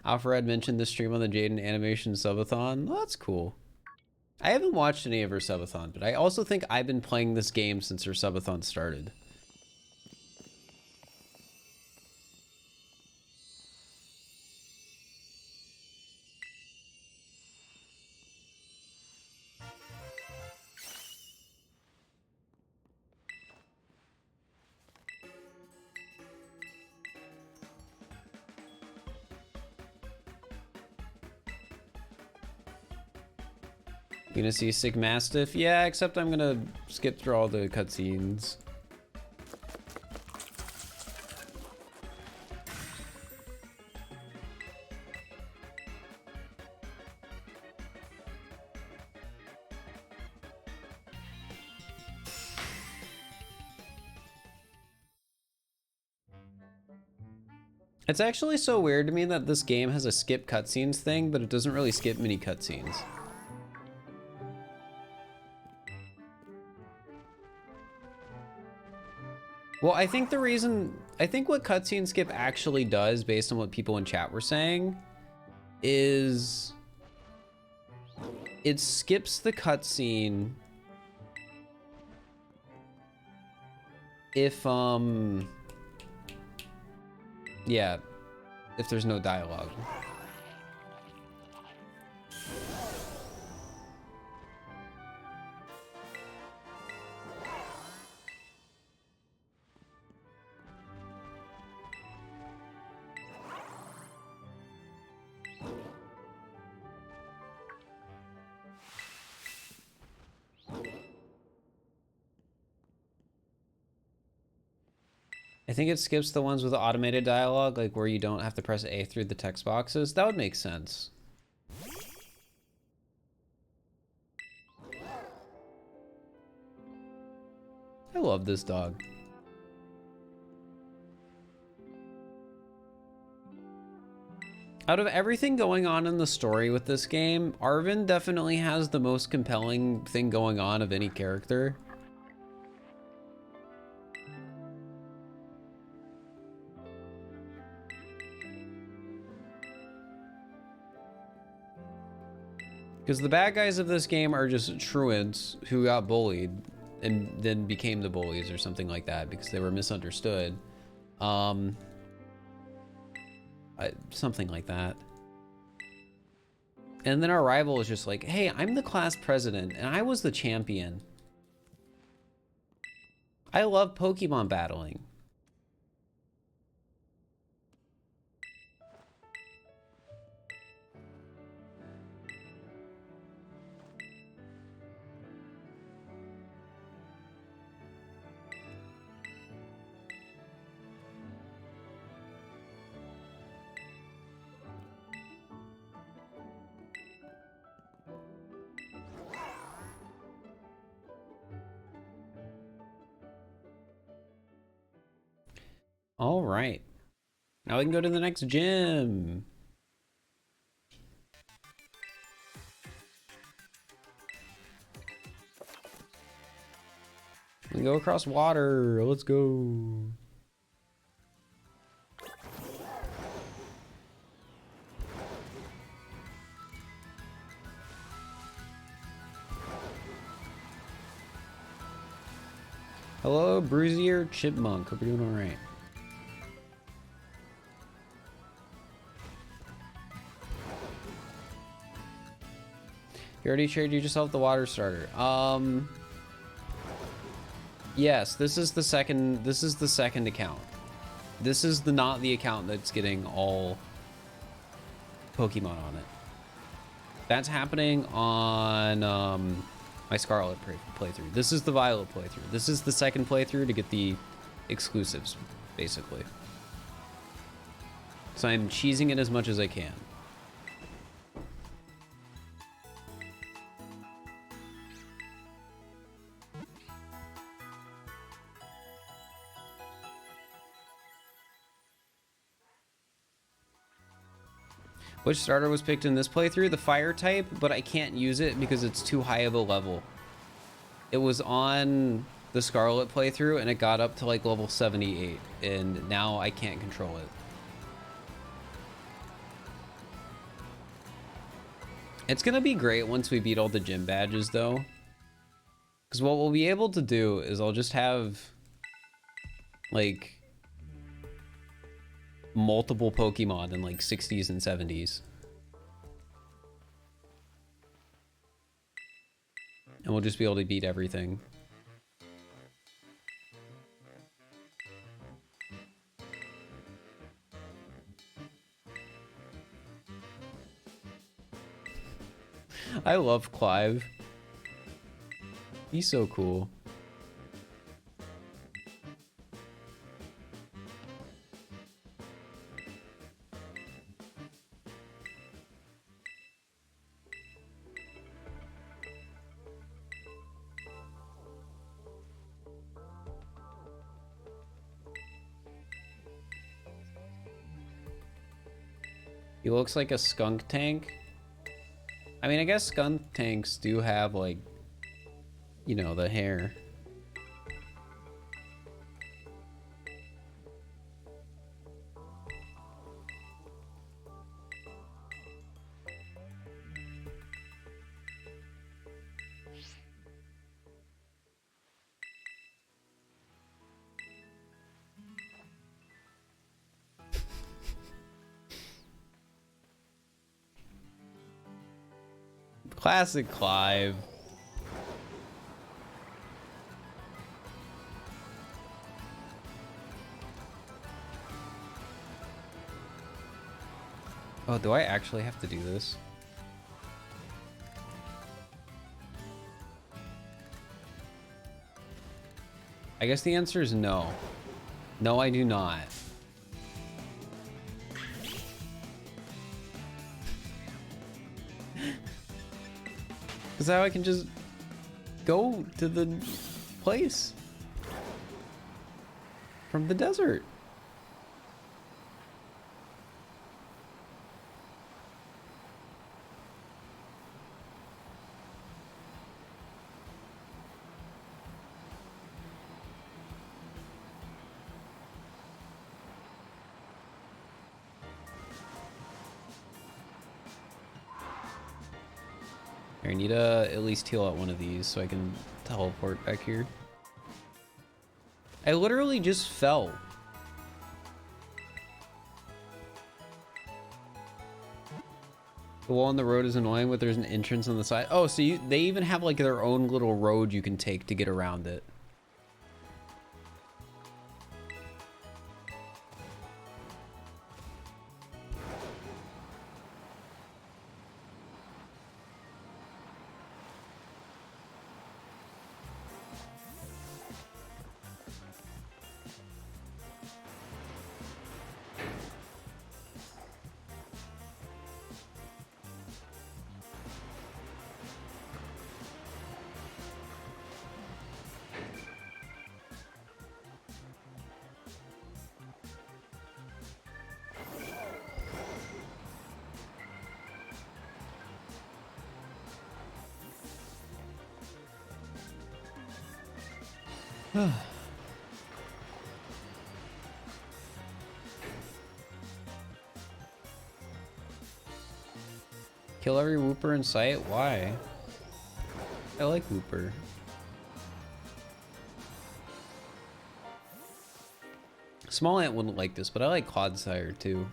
Alfred mentioned the stream on the Jaden Animation Subathon. Well, that's cool. I haven't watched any of her subathon, but I also think I've been playing this game since her subathon started. You gonna see Sick Mastiff? Yeah, except I'm gonna skip through all the cutscenes. It's actually so weird to me that this game has a skip cutscenes thing, but it doesn't really skip many cutscenes. Well, I think what cutscene skip actually does, based on what people in chat were saying, is it skips the cutscene if, yeah, if there's no dialogue. I think it skips the ones with the automated dialogue, like where you don't have to press A through the text boxes. That would make sense. I love this dog. Out of everything going on in the story with this game, Arven definitely has the most compelling thing going on of any character. Because the bad guys of this game are just truants who got bullied and then became the bullies or something like that because they were misunderstood. Something like that. And then our rival is just like, hey, I'm the class president and I was the champion. I love Pokemon battling. All right. Now we can go to the next gym. We can go across water. Let's go. Hello, Bruisier Chipmunk. Hope you're doing all right. You already traded yourself the water starter. Yes, this is the second account. This is not the account that's getting all Pokemon on it. That's happening on my Scarlet playthrough. This is the Violet playthrough. This is the second playthrough to get the exclusives, basically. So I'm cheesing it as much as I can. Which starter was picked in this playthrough? The fire type, but I can't use it because it's too high of a level. It was on the Scarlet playthrough and it got up to like level 78 and now I can't control it. It's gonna be great once we beat all the gym badges though. Because what we'll be able to do is I'll just have like multiple Pokemon in like 60s and 70s. And we'll just be able to beat everything. I love Clive. He's so cool. He looks like a skunk tank. I mean, I guess skunk tanks do have, like, you know, the hair. Classic Clive. Oh, do I actually have to do this? I guess the answer is no. No, I do not. Because now I can just go to the place from the desert. Here, I need to at least heal out one of these so I can teleport back here. I literally just fell. The wall on the road is annoying, but there's an entrance on the side. Oh, so they even have like their own little road you can take to get around it. Kill every whooper in sight? Why? I like whooper. Small ant wouldn't like this, but I like Clodsire too.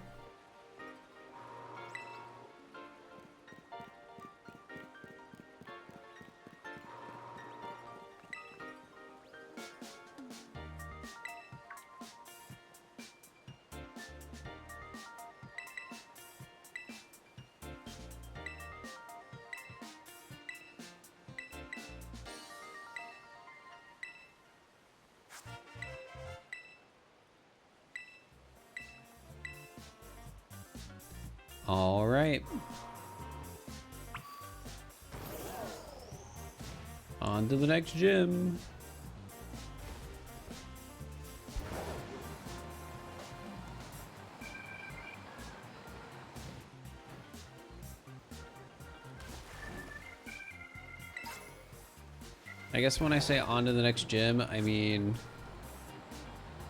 All right. On to the next gym. I guess when I say on to the next gym, I mean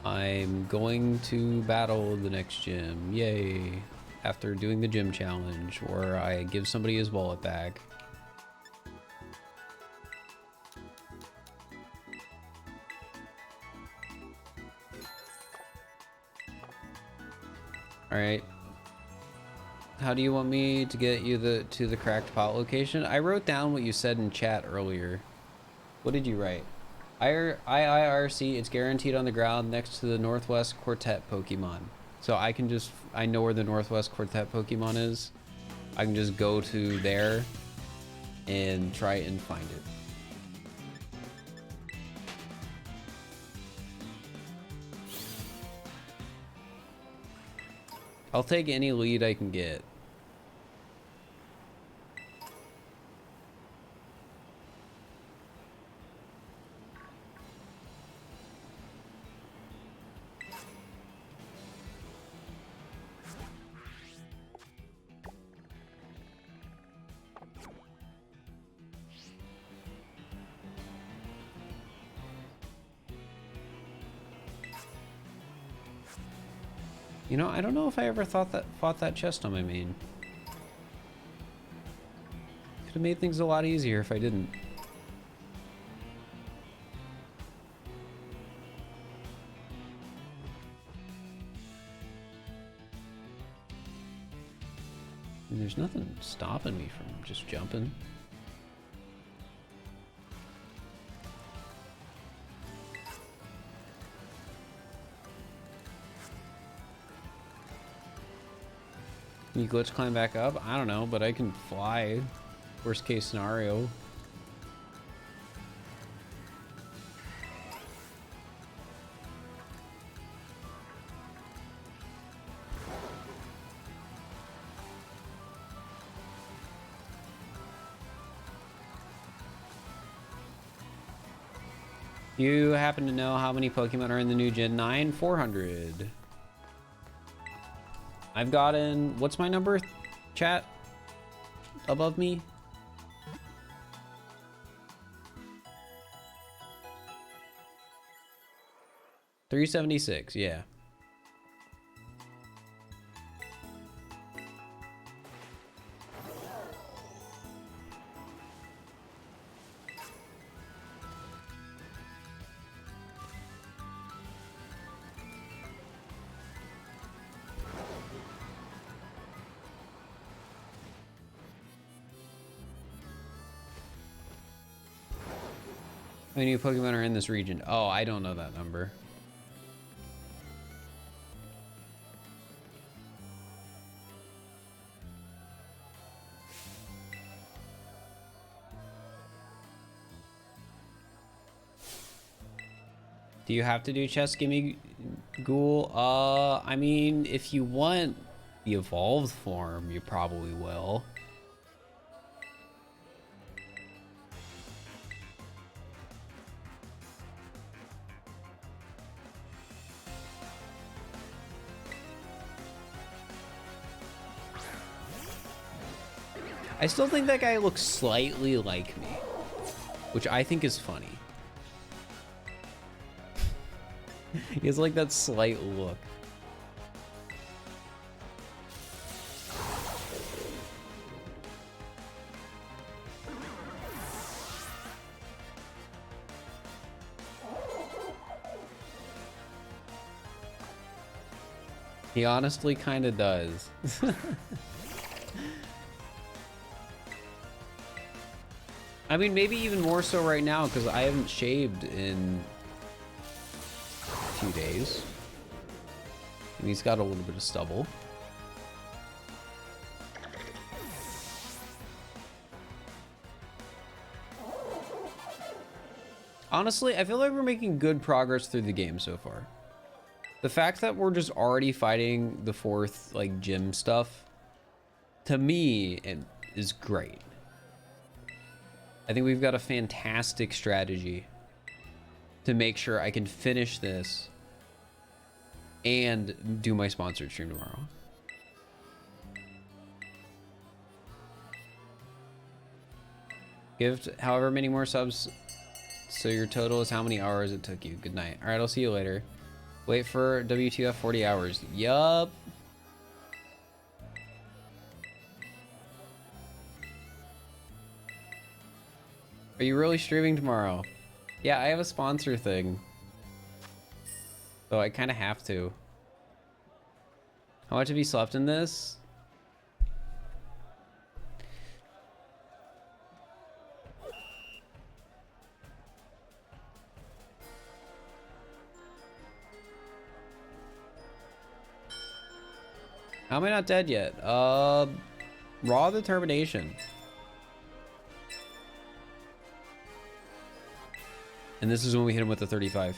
I'm going to battle the next gym. Yay. After doing the gym challenge, or I give somebody his wallet back. All right. How do you want me to get you to the cracked pot location? I wrote down what you said in chat earlier. What did you write? IIRC, it's guaranteed on the ground next to the Northwest Quartet Pokemon. So I know where the Northwest Quartet Pokemon is. I can just go to there and try and find it. I'll take any lead I can get. You know, I don't know if I ever fought that chest on my main. Could have made things a lot easier if I didn't. And there's nothing stopping me from just jumping. Can you glitch climb back up? I don't know, but I can fly. Worst case scenario. You happen to know how many Pokemon are in the new Gen 9? 400. I've gotten, what's my number, chat? Above me? $376, yeah. How many Pokemon are in this region? Oh, I don't know that number. Do you have to do chess? Gimme Ghoul? I mean, if you want the evolved form, you probably will. I still think that guy looks slightly like me, which I think is funny. He has like that slight look. He honestly kind of does. I mean, maybe even more so right now because I haven't shaved in a few days. And he's got a little bit of stubble. Honestly, I feel like we're making good progress through the game so far. The fact that we're just already fighting the fourth, like, gym stuff, to me, it is great. I think we've got a fantastic strategy to make sure I can finish this and do my sponsored stream tomorrow. Give however many more subs so your total is how many hours it took you. Good night. All right, I'll see you later. Wait for WTF 40 hours. Yup. Are you really streaming tomorrow? Yeah, I have a sponsor thing. So I kind of have to. How much have you slept in this? How am I not dead yet? Raw determination. And this is when we hit him with the 35.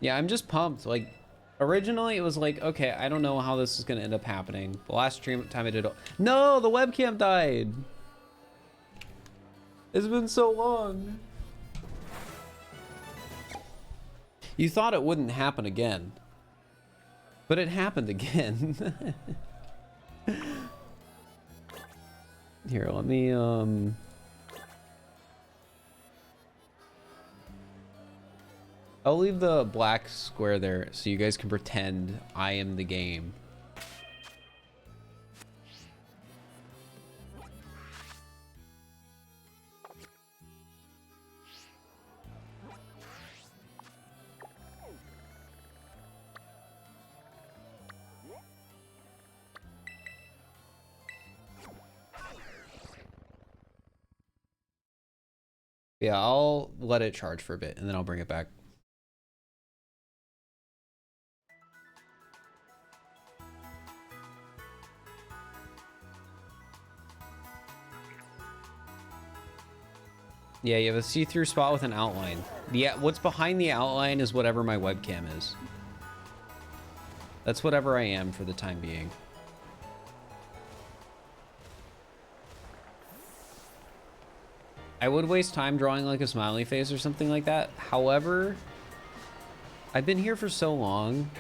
Yeah, I'm just pumped. Like, originally it was like, okay, I don't know how this is gonna end up happening. The last stream time I did it. No, the webcam died. It's been so long. You thought it wouldn't happen again, but it happened again. Here, let me, I'll leave the black square there so you guys can pretend I am the game. Yeah, I'll let it charge for a bit and then I'll bring it back. Yeah, you have a see-through spot with an outline. Yeah, what's behind the outline is whatever my webcam is. That's whatever I am for the time being. I would waste time drawing like a smiley face or something like that. However, I've been here for so long.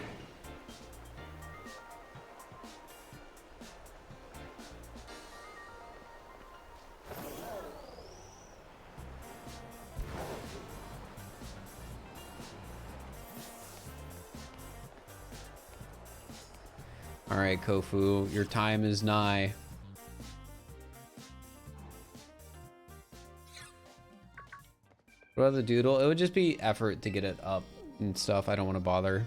All right, Kofu, your time is nigh. What about the doodle? It would just be effort to get it up and stuff, I don't want to bother.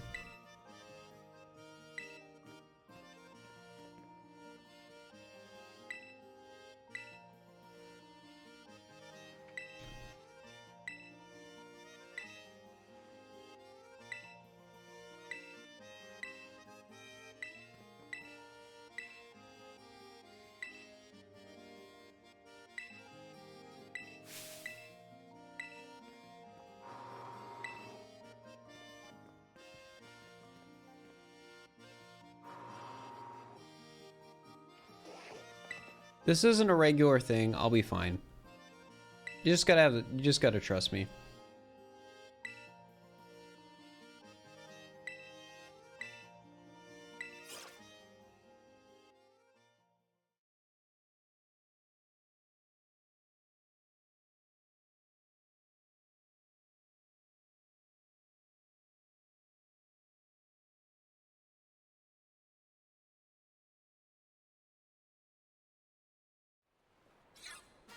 This isn't a regular thing. I'll be fine. You just gotta trust me.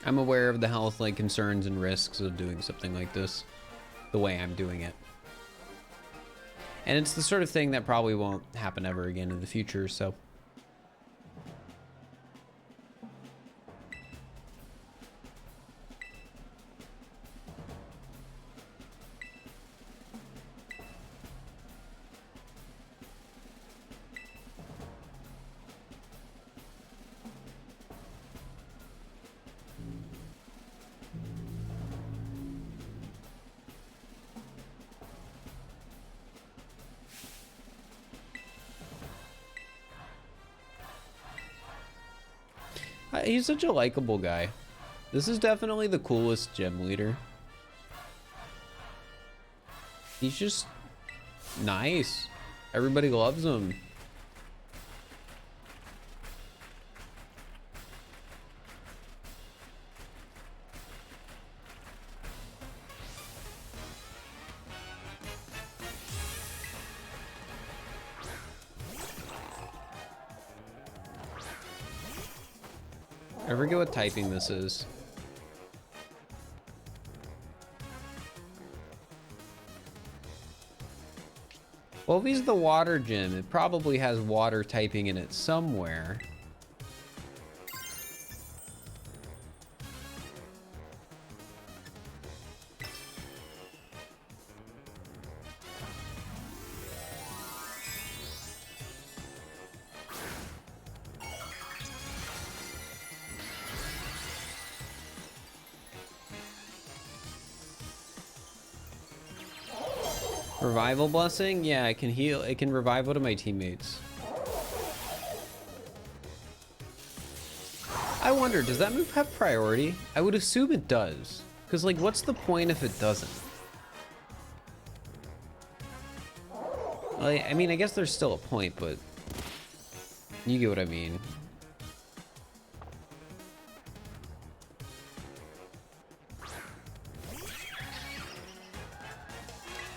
I'm aware of the health like concerns and risks of doing something like this the way I'm doing it. And it's the sort of thing that probably won't happen ever again in the future, so. He's such a likable guy. This is definitely the coolest gym leader. He's just nice. Everybody loves him. I forget what typing this is. Well, if he's the water gym, it probably has water typing in it somewhere. Revival blessing? Yeah, it can heal. It can revive one of my teammates. I wonder, does that move have priority? I would assume it does. Because, like, what's the point if it doesn't? Like, I mean, I guess there's still a point, but you get what I mean.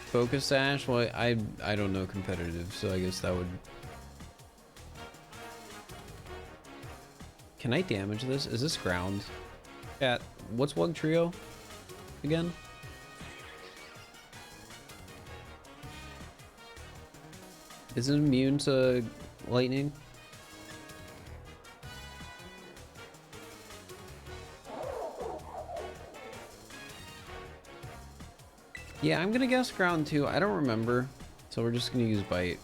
Focus Sash? Well, I don't know competitive, so I guess that would... Can I damage this? Is this ground? Yeah, what's Wug Trio again? Is it immune to lightning? Yeah, I'm gonna guess ground too. I don't remember, so we're just gonna use bite.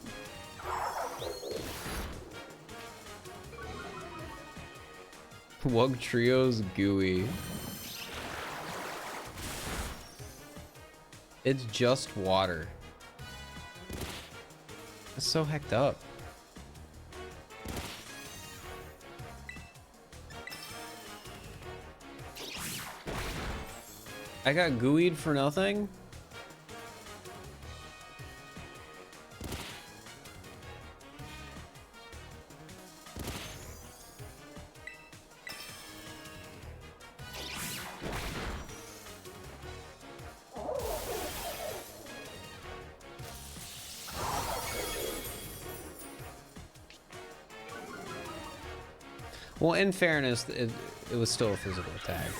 Wug Trio's gooey. It's just water. That's so hecked up. I got gooeyed for nothing? Well, in fairness, it was still a physical attack.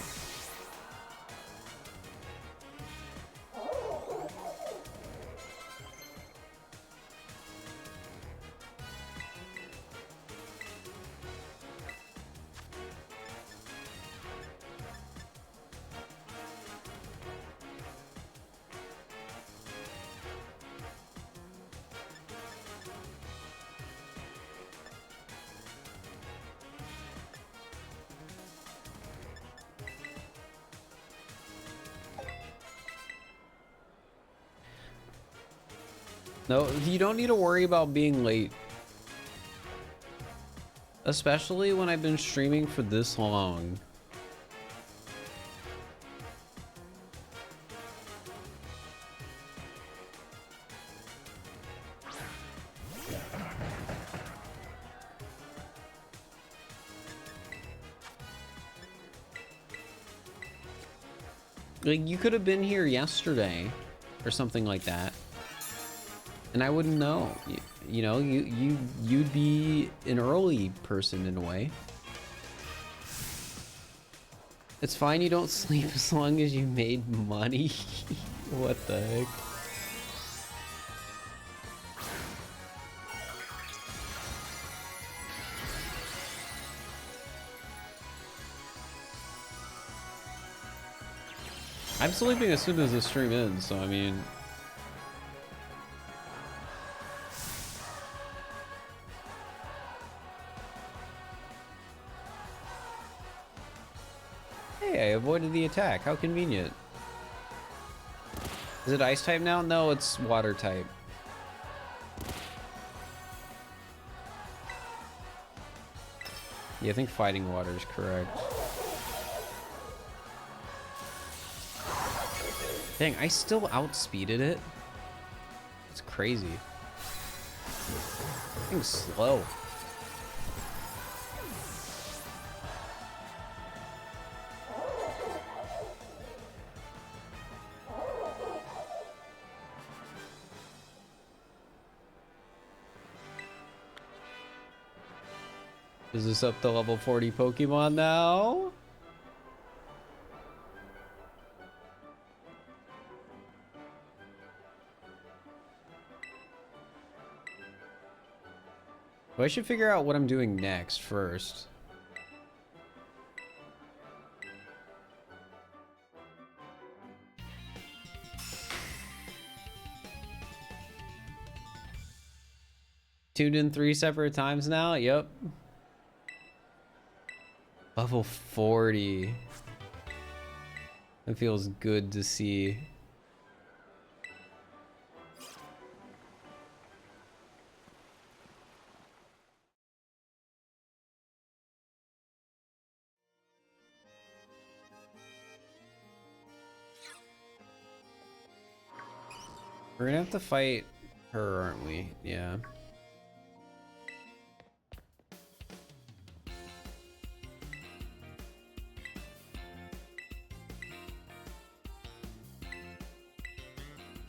No, you don't need to worry about being late. Especially when I've been streaming for this long. Like, you could have been here yesterday or something like that, and I wouldn't know. You know, you'd be an early person in a way. It's fine you don't sleep as long as you made money. What the heck? I'm sleeping as soon as the stream ends, so I mean... Hey, I avoided the attack. How convenient. Is it ice type now? No, it's water type. Yeah, I think fighting water is correct. Dang, I still outspeeded it. It's crazy. Thing's slow. Is this up to level 40 Pokemon now? Well, I should figure out what I'm doing next first. Tuned in 3 separate times now? Yep. Level 40. It feels good to see. We're gonna have to fight her, aren't we? Yeah.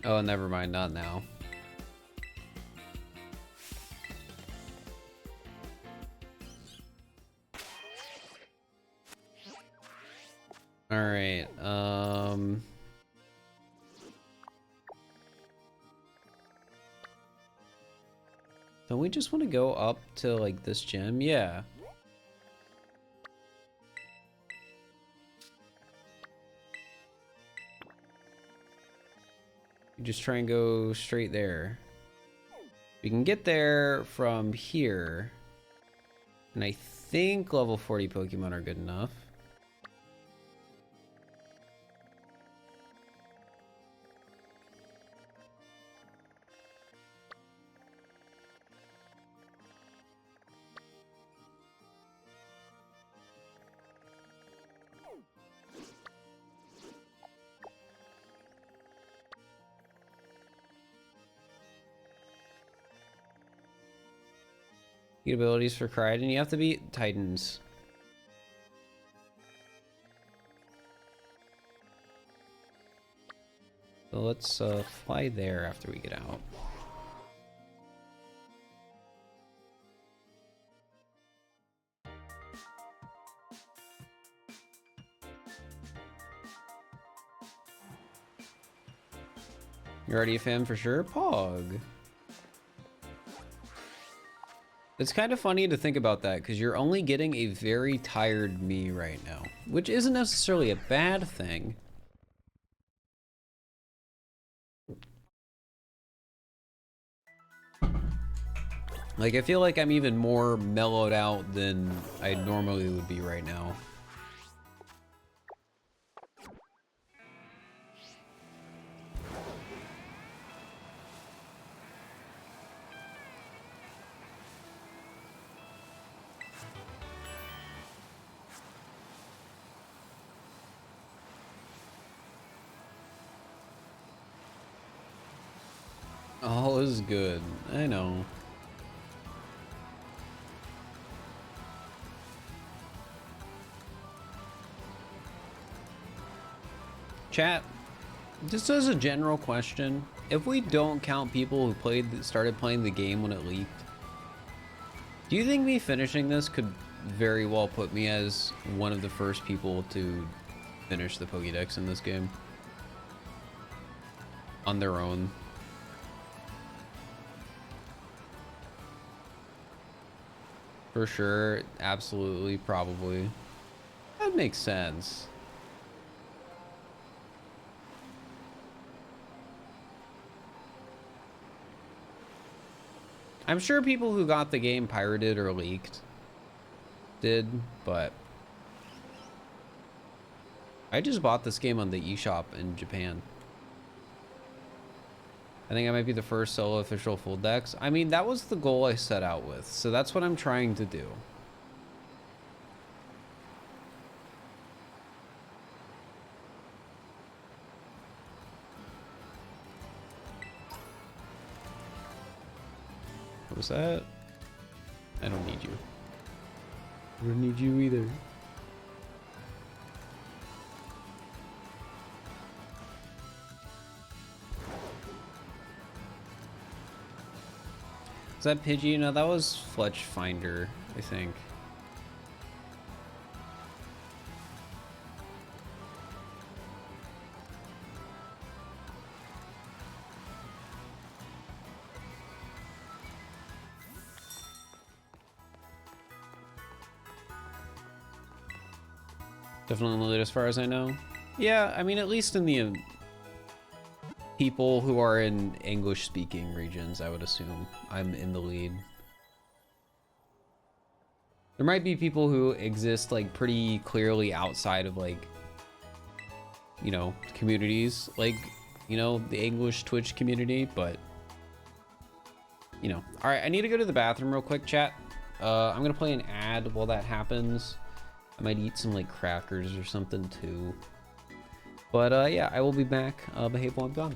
Oh, never mind, not now. All right, don't we just want to go up to like this gym? Yeah. You just try and go straight there. We can get there from here. And I think level 40 Pokemon are good enough. Get abilities for Crichton. You have to beat Titans. So let's fly there after we get out. You're already a fan for sure? Pog. It's kind of funny to think about that, because you're only getting a very tired me right now, which isn't necessarily a bad thing. Like, I feel like I'm even more mellowed out than I normally would be right now. All is good. I know. Chat, just as a general question, if we don't count people who started playing the game when it leaked, do you think me finishing this could very well put me as one of the first people to finish the Pokedex in this game? On their own. For sure, absolutely, probably. That makes sense. I'm sure people who got the game pirated or leaked did, but I just bought this game on the eShop in Japan. I think I might be the first solo official full dex. I mean, that was the goal I set out with, so that's what I'm trying to do. What was that? I don't need you. I don't need you either. Is that Pidgey? No, that was Fletch Finder, I think. Definitely in the lead as far as I know. Yeah, I mean, at least in the people who are in English-speaking regions, I would assume I'm in the lead. There might be people who exist, like, pretty clearly outside of, like, you know, communities, like, you know, the English Twitch community, but, you know. All right, I need to go to the bathroom real quick, chat. I'm gonna play an ad while that happens. I might eat some like crackers or something too. But yeah, I will be back. Behave while I'm gone.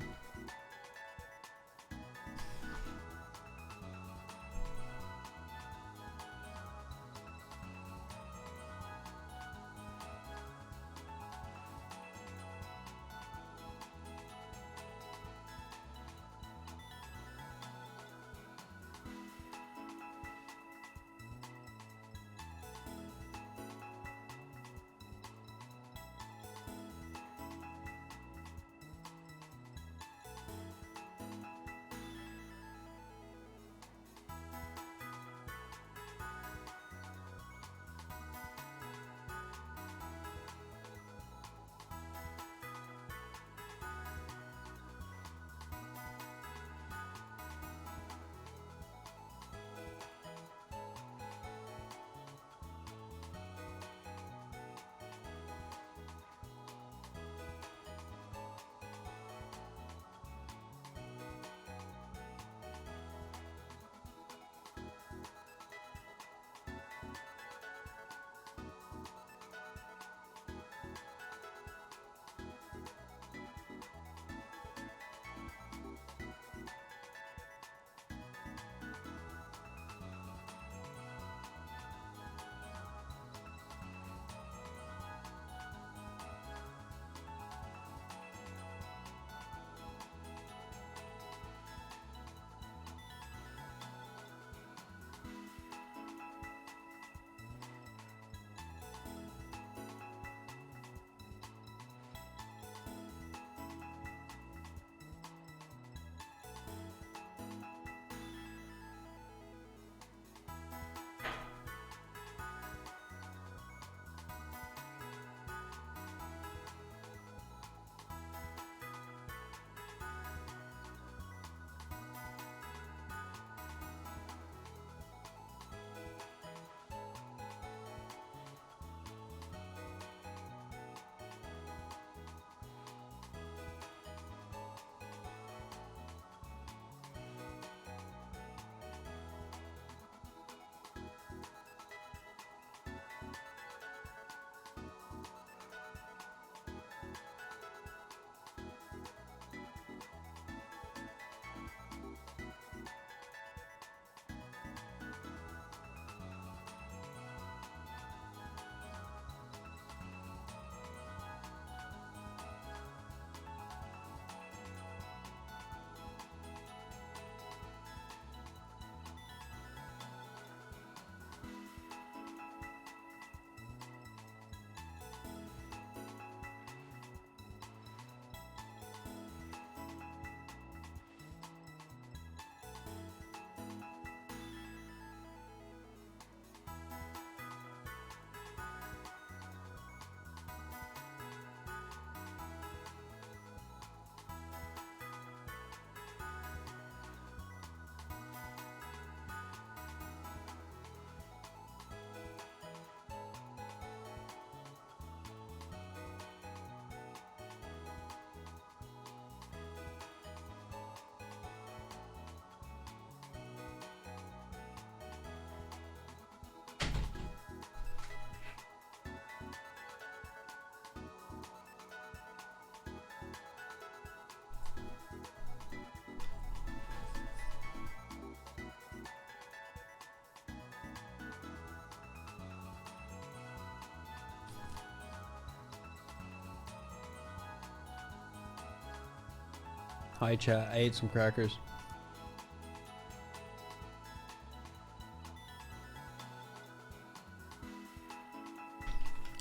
Hi chat, I ate some crackers.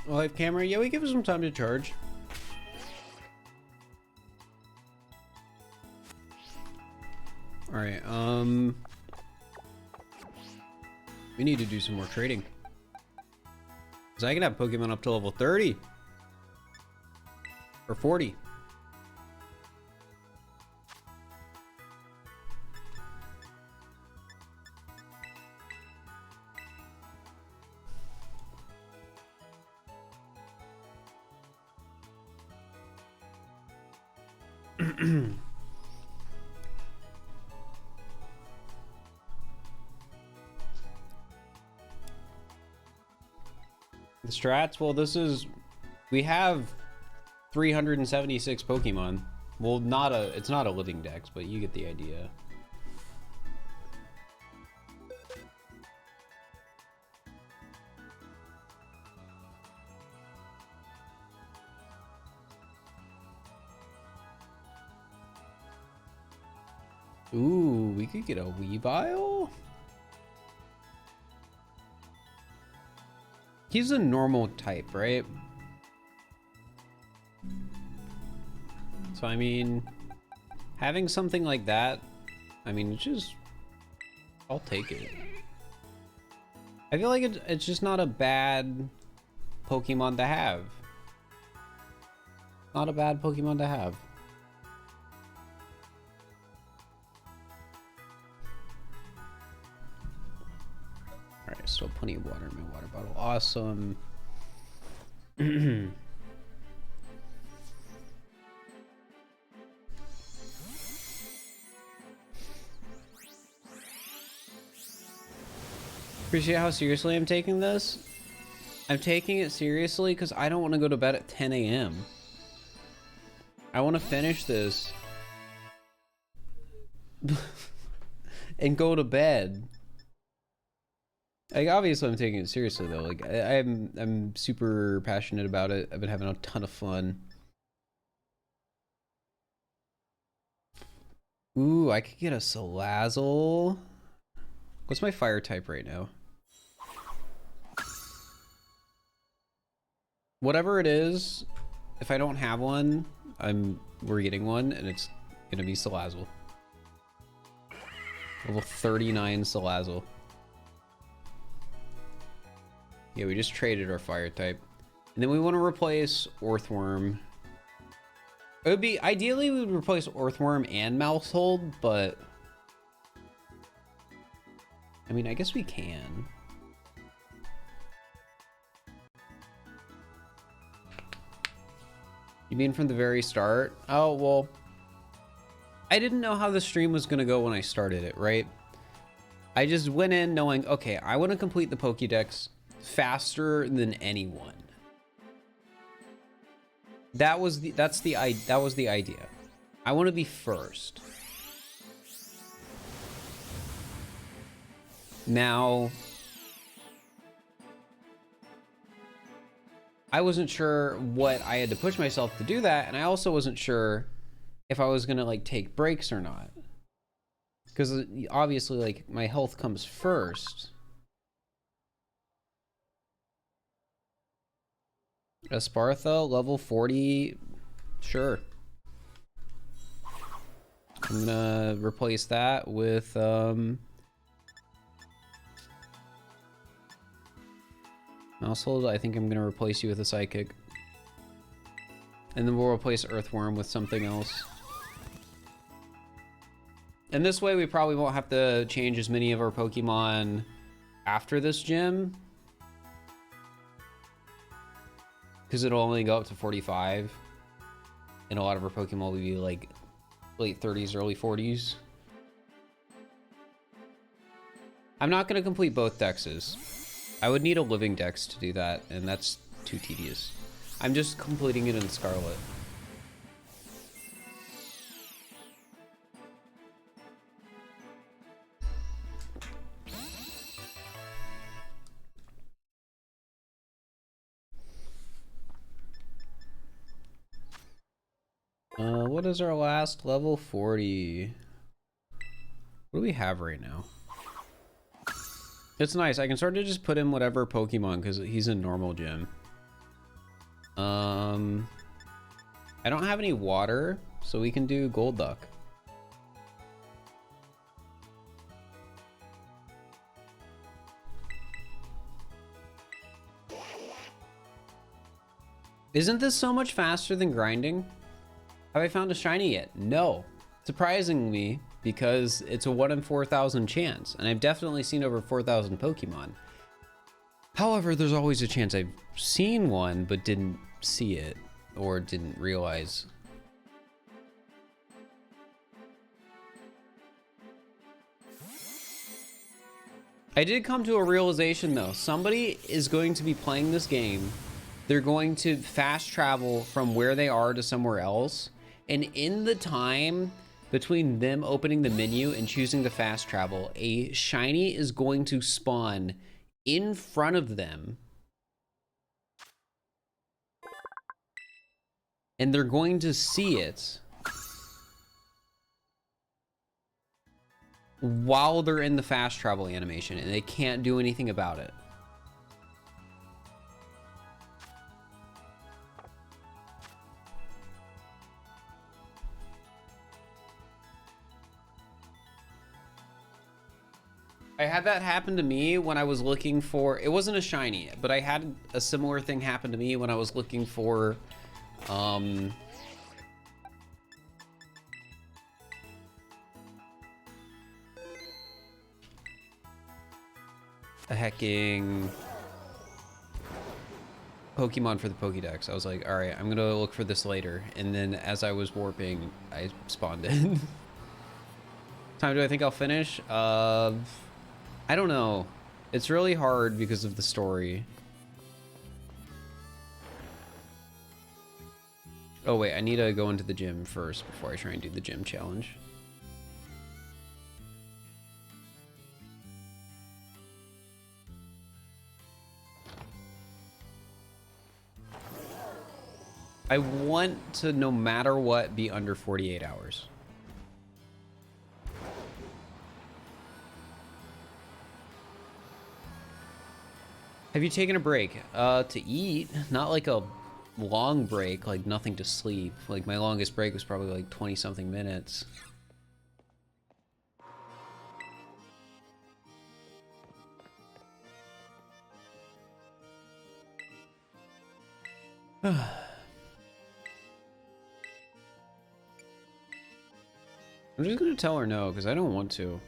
Live camera, yeah, we give it some time to charge. Alright, we need to do some more trading. Cause I can have Pokemon up to level 30. Or 40. The strats, well, we have 376 Pokemon. Well, it's not a living dex, but you get the idea. Ooh, we could get a Weavile? He's a normal type, right? So, I mean, having something like that, I mean, it's just, I'll take it. I feel like it's just not a bad Pokemon to have. Not a bad Pokemon to have. Alright, still plenty of water in my water bottle. Awesome. Appreciate how seriously I'm taking this. I'm taking it seriously because I don't want to go to bed at 10 a.m. I want to finish this and go to bed. Like, obviously I'm taking it seriously though. Like, I'm super passionate about it. I've been having a ton of fun. Ooh, I could get a Salazzle. What's my fire type right now? Whatever it is, if I don't have one, we're getting one, and it's gonna be Salazzle. Level 39 Salazzle. Yeah, we just traded our fire type. And then we want to replace Earthworm. It would be, ideally we would replace Earthworm and Mousehold, but I mean, I guess we can. You mean from the very start? Oh, well, I didn't know how the stream was gonna go when I started it, right? I just went in knowing, okay, I want to complete the Pokedex faster than anyone. That was the idea. I want to be first. Now, I wasn't sure what I had to push myself to do that, and I also wasn't sure if I was gonna like take breaks or not, because obviously like my health comes first. Espartha, level 40, sure. I'm gonna replace that with Mousehold. I think I'm gonna replace you with a Psychic. And then we'll replace Earthworm with something else. And this way we probably won't have to change as many of our Pokemon after this gym, because it'll only go up to 45. And a lot of our Pokemon will be like late 30s, early 40s. I'm not gonna complete both dexes. I would need a living dex to do that, and that's too tedious. I'm just completing it in Scarlet. what is our last level? 40. What do we have right now? It's nice. I can sort of just put in whatever Pokemon because he's a normal gym. I don't have any water, so we can do Golduck. Isn't this so much faster than grinding? Have I found a shiny yet? No. Surprisingly, because it's a 1 in 4,000 chance, and I've definitely seen over 4,000 Pokemon. However, there's always a chance I've seen one but didn't see it or didn't realize. I did come to a realization though. Somebody is going to be playing this game. They're going to fast travel from where they are to somewhere else. And in the time between them opening the menu and choosing to fast travel, a shiny is going to spawn in front of them. And they're going to see it while they're in the fast travel animation, and they can't do anything about it. I had that happen to me when I was looking for, it wasn't a shiny, but I had a similar thing happen to me when I was looking for a hecking Pokemon for the Pokedex. I was like, all right, I'm gonna look for this later. And then as I was warping, I spawned in. Time do I think I'll finish? I don't know. It's really hard because of the story. Oh wait, I need to go into the gym first before I try and do the gym challenge. I want to, no matter what, be under 48 hours. Have you taken a break? To eat, not like a long break, like nothing to sleep. Like my longest break was probably like 20 something minutes. I'm just gonna tell her no, because I don't want to.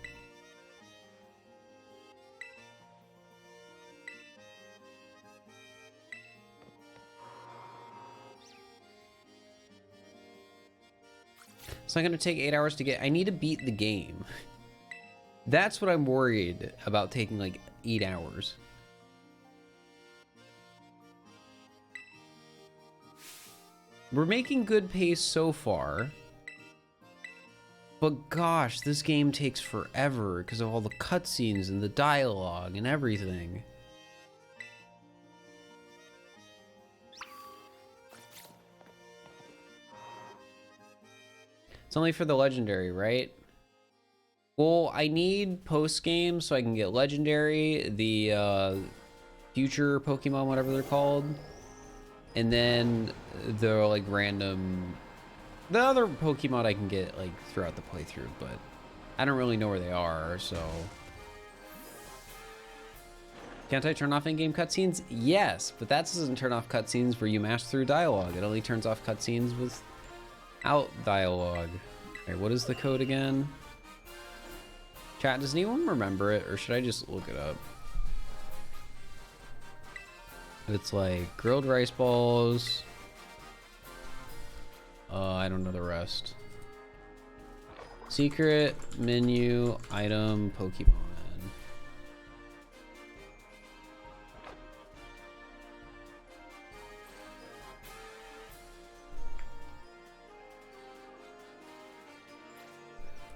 It's not gonna take 8 hours to get. I need to beat the game. That's what I'm worried about, taking like 8 hours. We're making good pace so far. But gosh, this game takes forever because of all the cutscenes and the dialogue and everything. It's only for the legendary, right? Well, I need post-game so I can get legendary, the future Pokemon, whatever they're called. And then the like random, the other Pokemon I can get like throughout the playthrough, but I don't really know where they are, so. Can't I turn off in-game cutscenes? Yes, but that doesn't turn off cutscenes where you mash through dialogue. It only turns off cutscenes without dialogue. Okay, what is the code again? Chat, does anyone remember it, or should I just look it up? It's like grilled rice balls. I don't know the rest. Secret menu item Pokemon.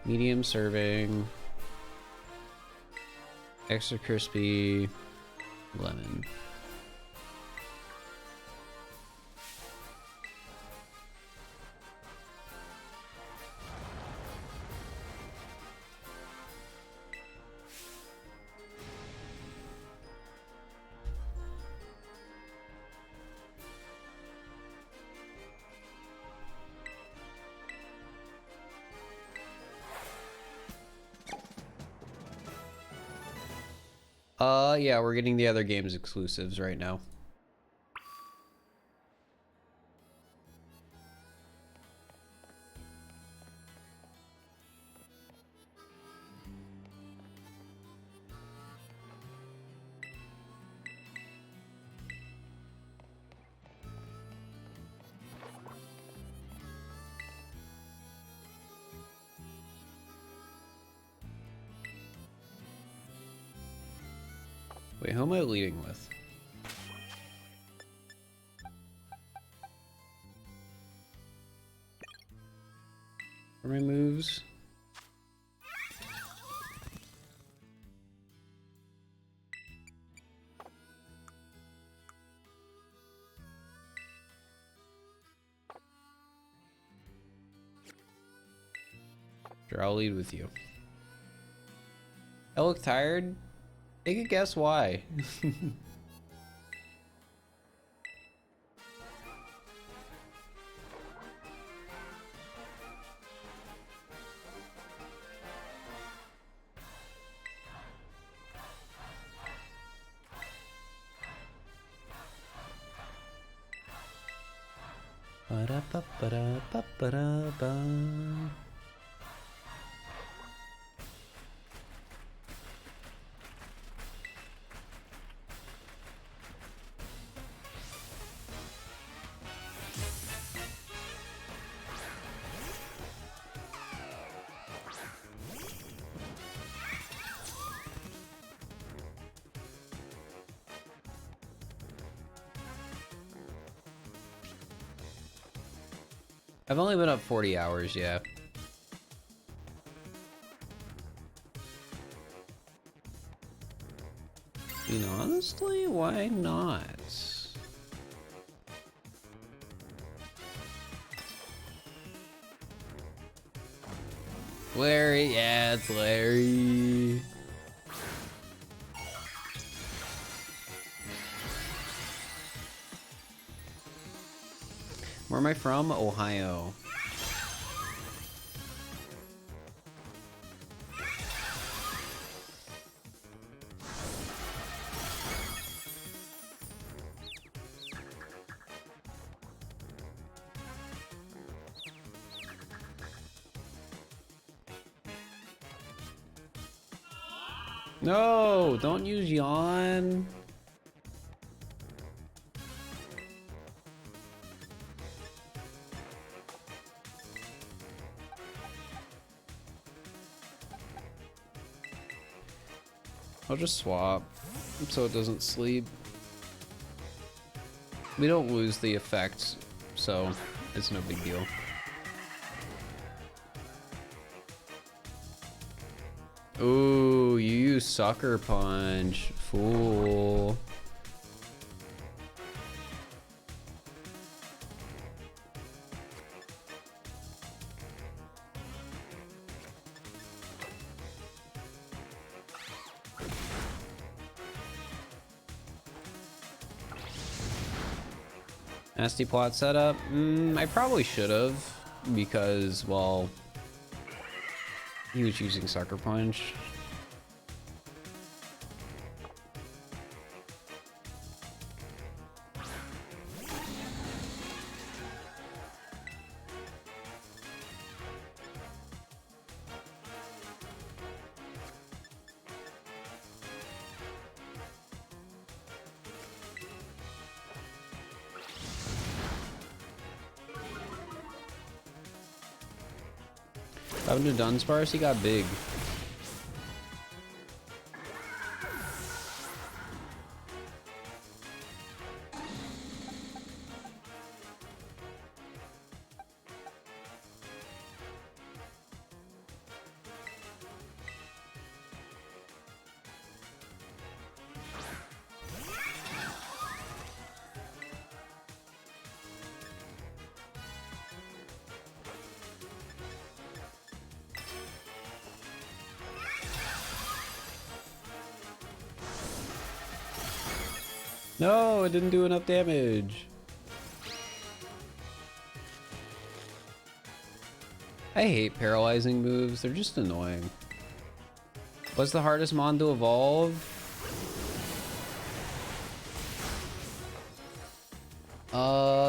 Medium serving. Extra crispy lemon. Yeah, we're getting the other games exclusives right now. Wait, who am I leading with? For my moves? Sure, I'll lead with you. I look tired? Take a guess why. Ba-da-ba-ba-da-ba-ba-da-ba. I've only been up 40 hours, yeah. You know, honestly, why not? Larry, yeah, it's Larry. Where am I from? Ohio. No, don't use yawn. I'll just swap so it doesn't sleep. We don't lose the effect, so it's no big deal. Ooh, you use Sucker Punch, fool. Nasty plot setup? I probably should have, because, well, he was using Sucker Punch. Happened to Dunsparce? He got big. No, it didn't do enough damage. I hate paralyzing moves. They're just annoying. What's the hardest mon to evolve?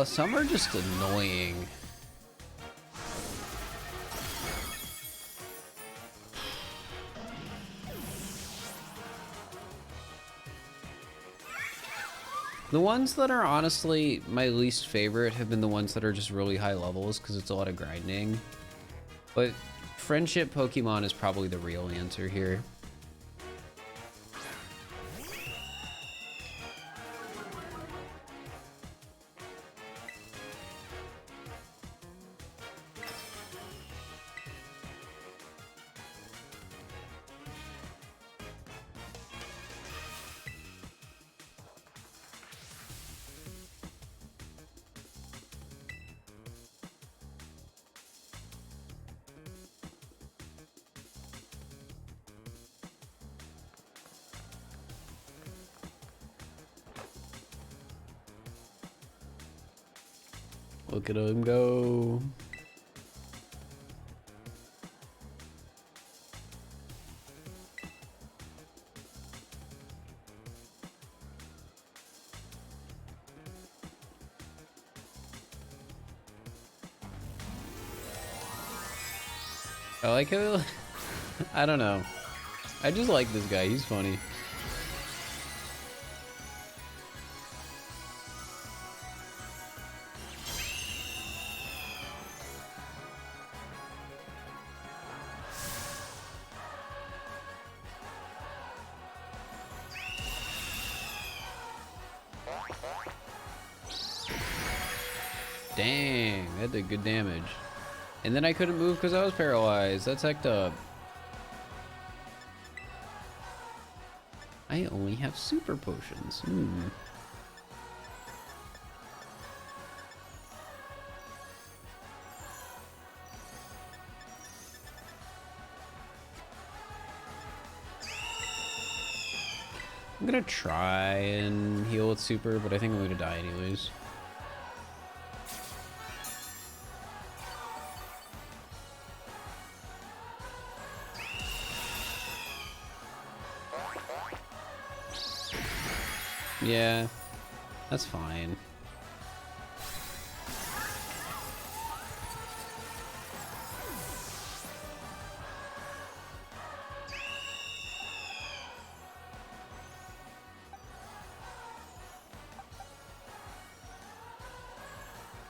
Some are just annoying. The ones that are honestly my least favorite have been the ones that are just really high levels because it's a lot of grinding. But friendship Pokemon is probably the real answer here. Look at him go. I like it. I don't know. I just like this guy. He's funny. Dang, that did good damage. And then I couldn't move because I was paralyzed. That's hecked up. I only have super potions. I'm gonna try and heal with super, but I think I'm gonna die anyways. Yeah, that's fine.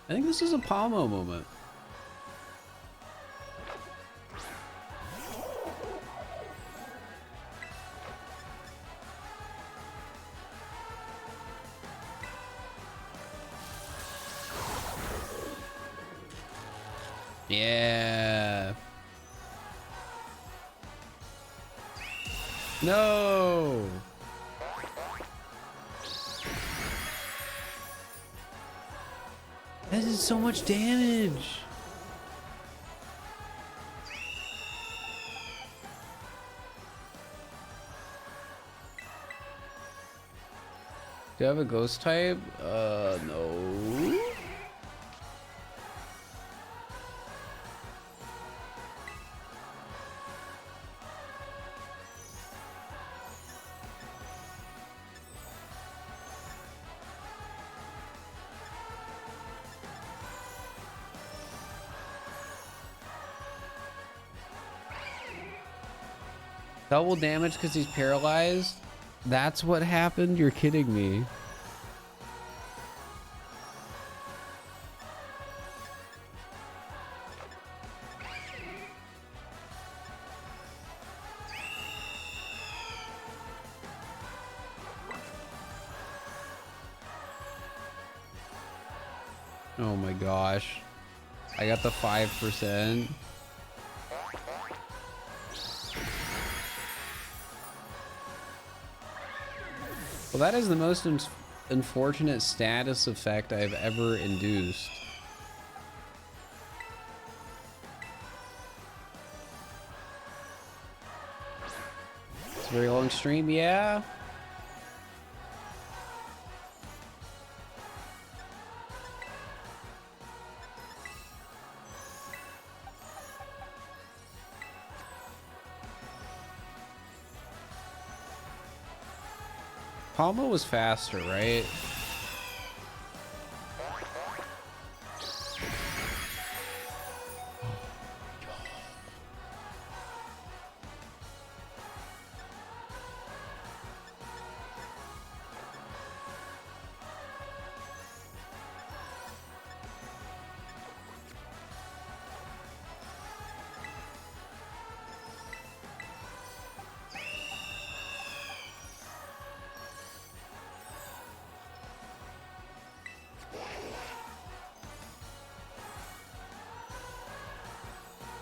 I think this is a Palmo moment. Yeah. No. That is so much damage. Do I have a ghost type? No. Double damage because he's paralyzed? That's what happened? You're kidding me. Oh my gosh. I got the 5%. Well, that is the most unfortunate status effect I've ever induced. It's a very long stream, yeah. Palma was faster, right?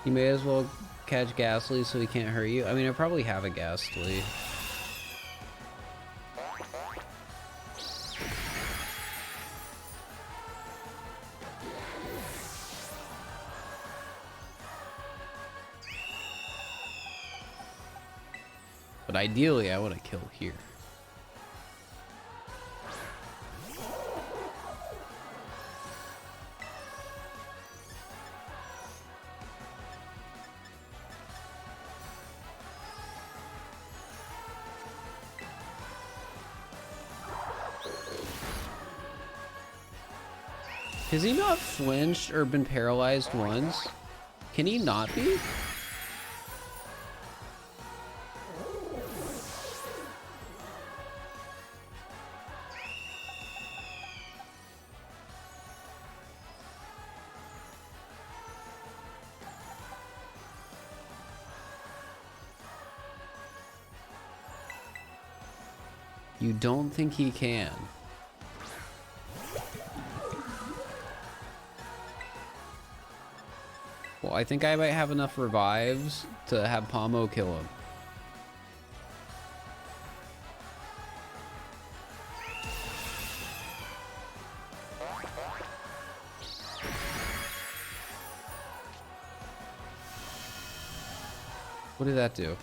You may as well catch Ghastly so he can't hurt you. I mean, I probably have a Ghastly. But ideally, I want to kill here. Has he not flinched or been paralyzed once? Can he not be? You don't think he can? Well, I think I might have enough revives to have Pomo kill him. What did that do?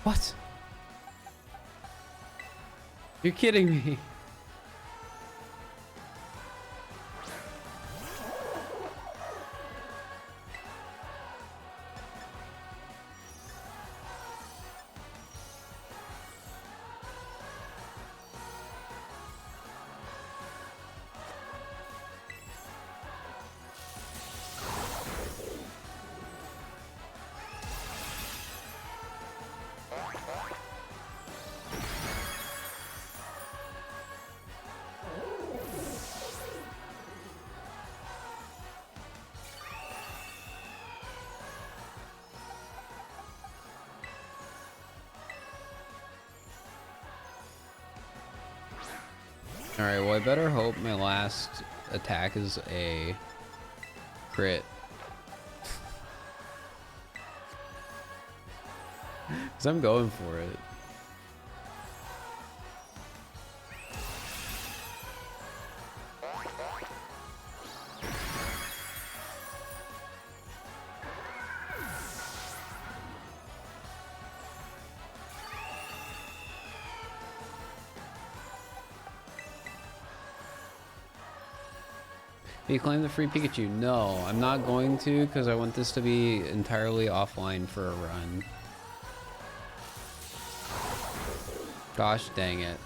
What? You're kidding me. Alright, well I better hope my last attack is a crit. Because I'm going for it. You claim the free Pikachu? No, I'm not going to because I want this to be entirely offline for a run. Gosh dang it.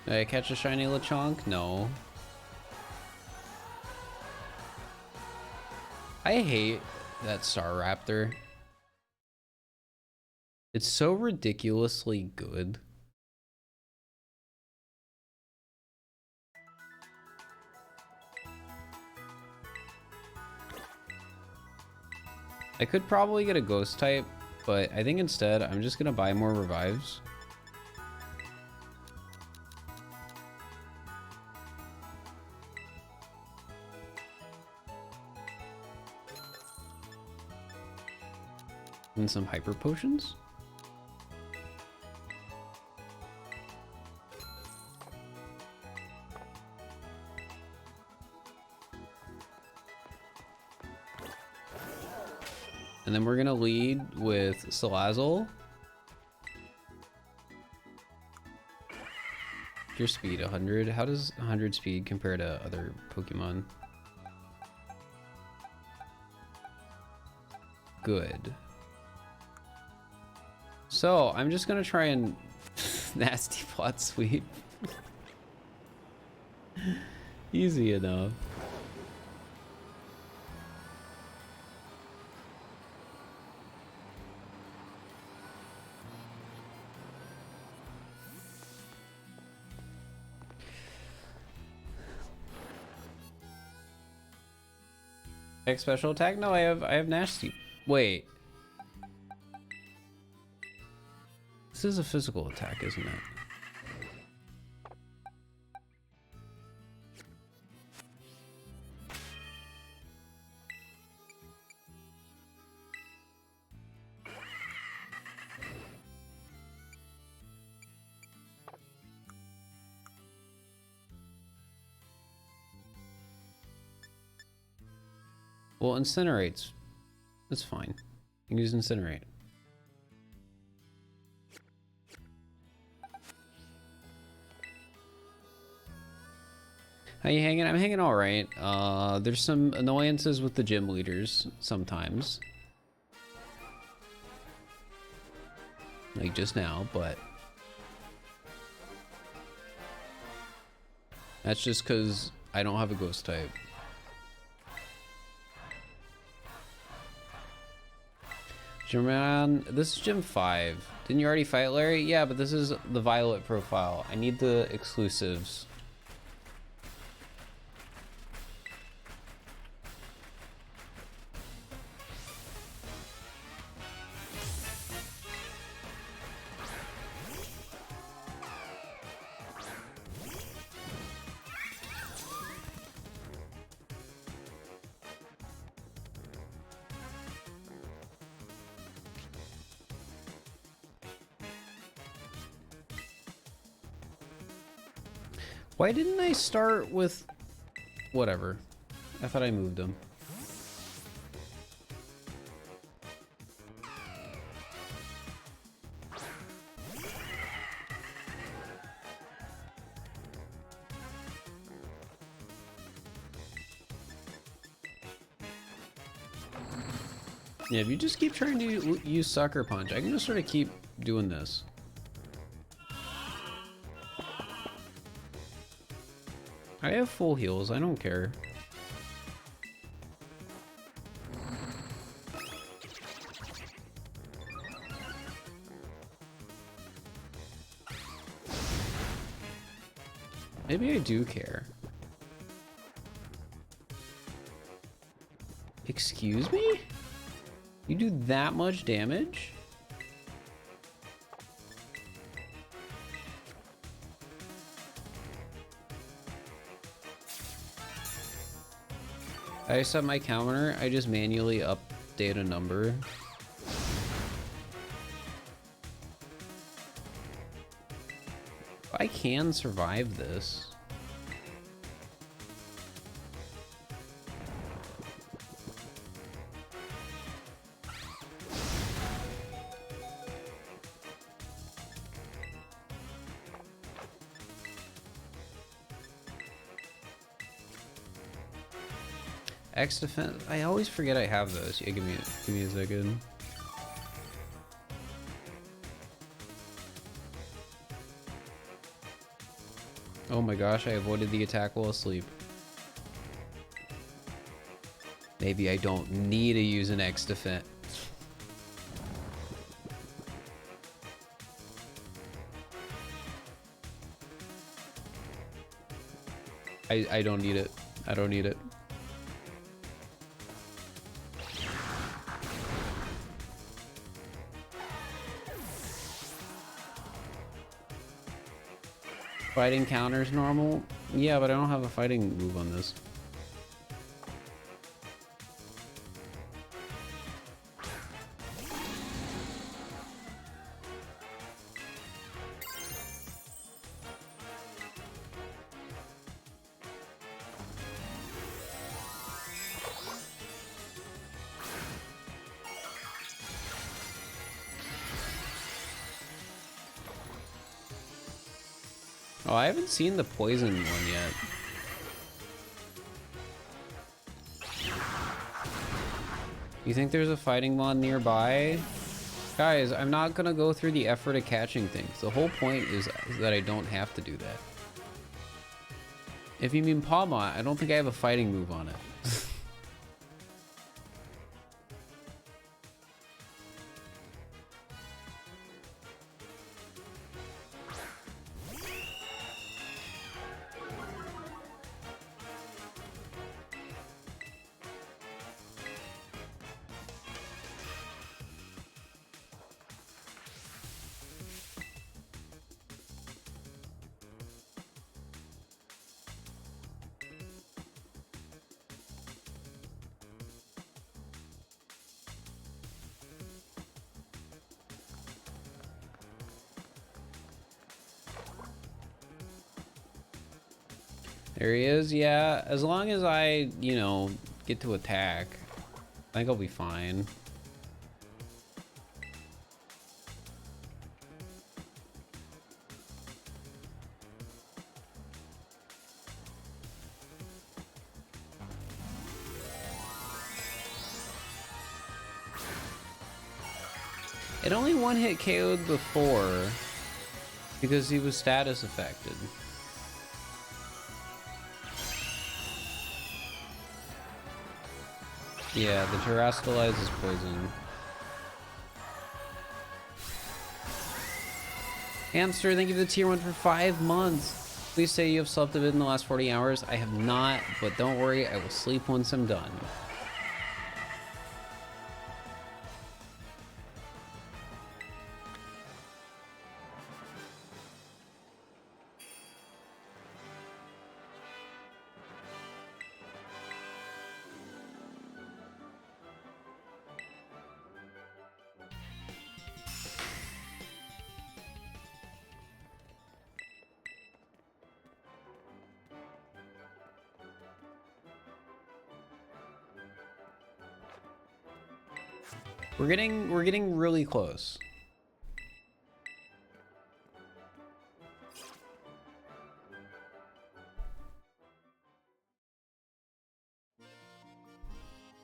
Did I catch a shiny Lechonk? No. I hate that Staraptor. It's so ridiculously good. I could probably get a ghost type, but I think instead I'm just gonna buy more revives. And some hyper potions. And then we're gonna lead with Salazzle. Your speed 100. How does 100 speed compare to other Pokemon? Good. So I'm just gonna try and nasty plot sweep. Easy enough. Next special attack? No, I have nasty. Wait. This is a physical attack, isn't it? Well, incinerates. That's fine. You can use incinerate. How you hanging? I'm hanging all right. There's some annoyances with the gym leaders sometimes. Like just now, but that's just because I don't have a ghost type. German, this is Gym 5. Didn't you already fight Larry? Yeah, but this is the Violet profile. I need the exclusives. Why didn't I start with whatever? I thought I moved them. Yeah, if you just keep trying to use Sucker Punch, I can just sort of keep doing this. I have full heals, I don't care. Maybe I do care. Excuse me? You do that much damage? I set my counter, I just manually update a number. I can survive this. X defense. I always forget I have those. Yeah, give me a second. Oh my gosh, I avoided the attack while asleep. Maybe I don't need to use an X defense. I don't need it. I don't need it. Fighting counters normal? Yeah, but I don't have a fighting move on this. Oh, I haven't seen the poison one yet. You think there's a fighting mod nearby? Guys, I'm not gonna go through the effort of catching things. The whole point is that I don't have to do that. If you mean Pawmot, I don't think I have a fighting move on it. There he is, yeah. As long as I, you know, get to attack, I think I'll be fine. It only one-hit KO'd before because he was status affected. Yeah, the Terrascalize is poison. Hamster, thank you for the tier 1 for 5 months. Please say you have slept a bit in the last 40 hours. I have not, but don't worry, I will sleep once I'm done. We're getting really close.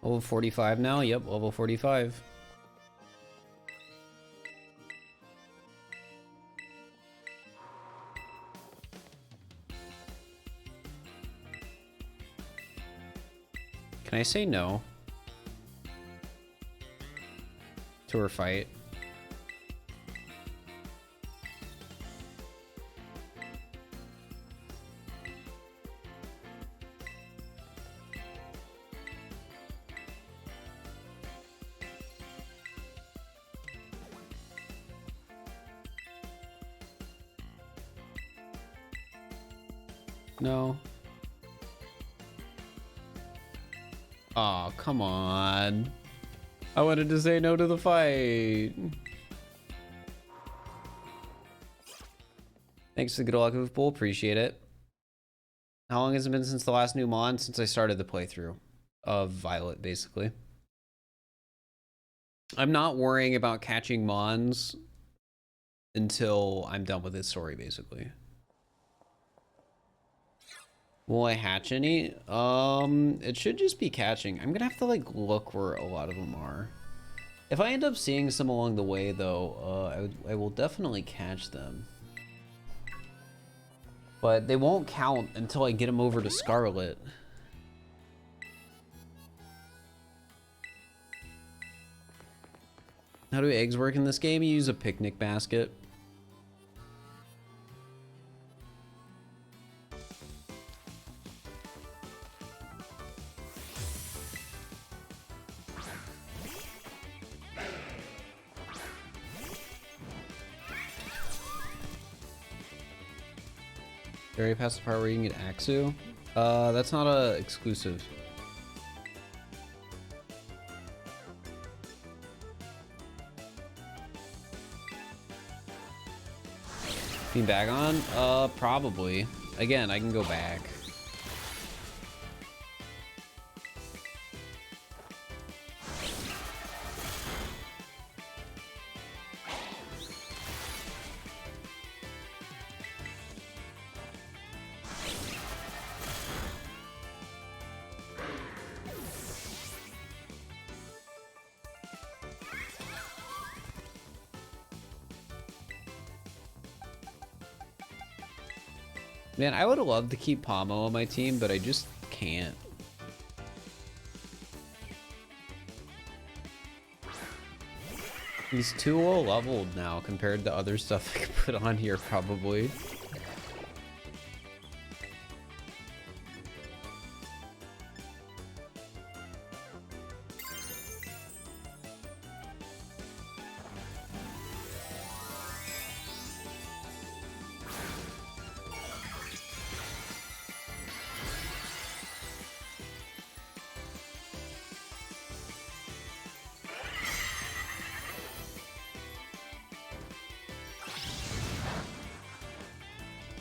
Level 45 now? Yep, level 45. Can I say no to her fight? No. Oh, come on. I wanted to say no to the fight. Thanks for the good luck of Bull. Appreciate it. How long has it been since the last new mod? Since I started the playthrough of Violet, basically. I'm not worrying about catching mons until I'm done with this story, basically. Will I hatch any? It should just be catching. I'm gonna have to like look where a lot of them are. If I end up seeing some along the way though, I will definitely catch them. But they won't count until I get them over to Scarlet. How do eggs work in this game? You use a picnic basket. Already past the part where you can get Axu? That's not a exclusive. Being back on? Probably. Again, I can go back. Man, I would have loved to keep Pomo on my team, but I just can't. He's too low leveled now compared to other stuff I could put on here, probably.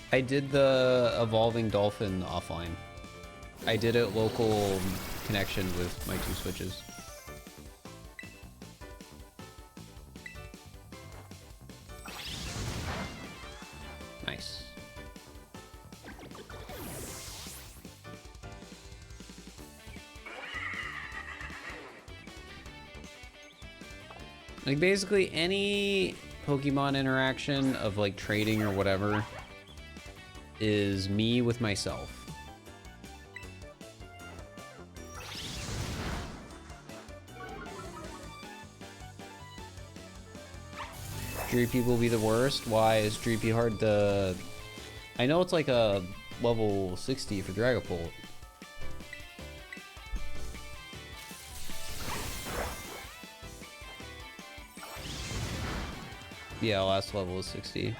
I did the evolving dolphin offline. I did it local connection with my 2 switches. Nice. Like basically any Pokemon interaction of like trading or whatever is me with myself. Dreepy will be the worst. Why is Dreepy hard to... I know it's like a level 60 for Dragapult. Yeah, last level was 60.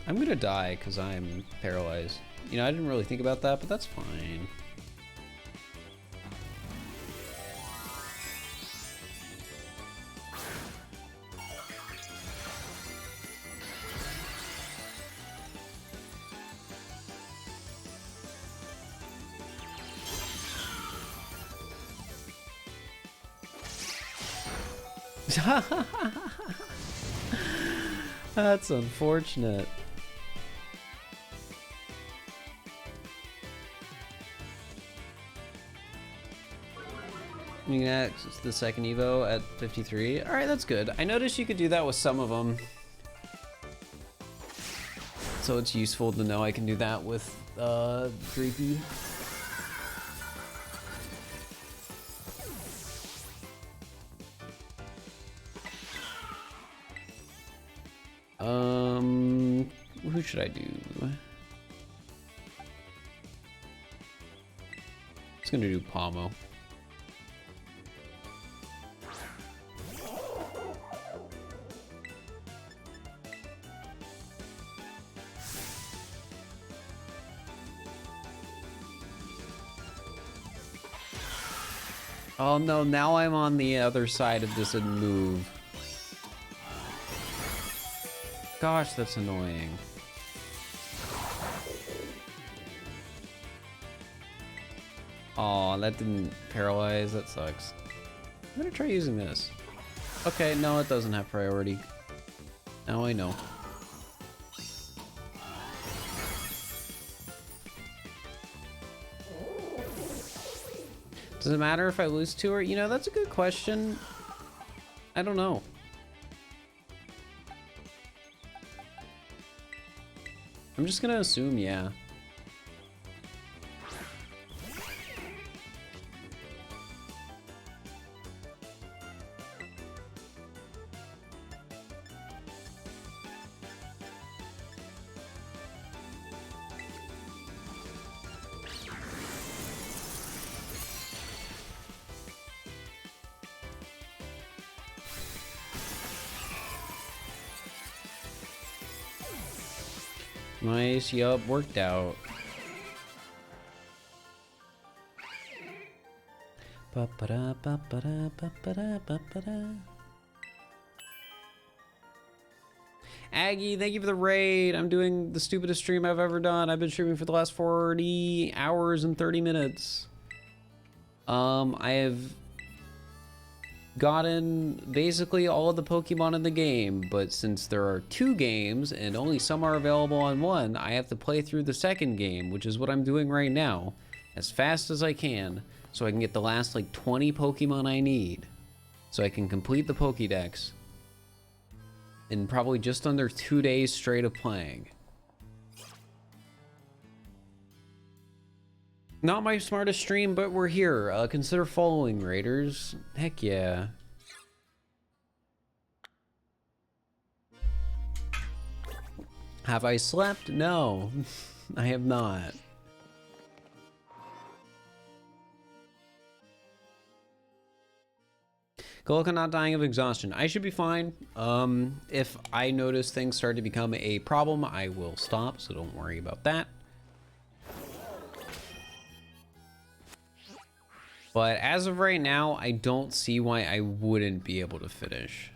I'm gonna die because I'm paralyzed. You know, I didn't really think about that, but that's fine. That's unfortunate. Next, the second Evo at 53. All right, that's good. I noticed you could do that with some of them. So it's useful to know I can do that with Dreepy. Who should I do? Just gonna do Pomo. Oh no, now I'm on the other side of this move. Gosh, that's annoying. Aw, that didn't paralyze. That sucks. I'm gonna try using this. Okay, no, it doesn't have priority. Now I know. Does it matter if I lose to her? You know, that's a good question. I don't know. I'm just gonna assume, yeah. Nice, yup, worked out. Aggie, thank you for the raid. I'm doing the stupidest stream I've ever done. I've been streaming for the last 40 hours and 30 minutes. I have gotten basically all of the Pokemon in the game, but since there are 2 games and only some are available on one, I have to play through the second game, which is what I'm doing right now, as fast as I can, so I can get the last like 20 Pokemon I need, so I can complete the Pokedex in probably just under 2 days straight of playing. Not my smartest stream, but we're here. Consider following, Raiders. Heck yeah. Have I slept? No, I have not. Go look, I'm not dying of exhaustion. I should be fine. If I notice things start to become a problem, I will stop, so don't worry about that. But as of right now, I don't see why I wouldn't be able to finish.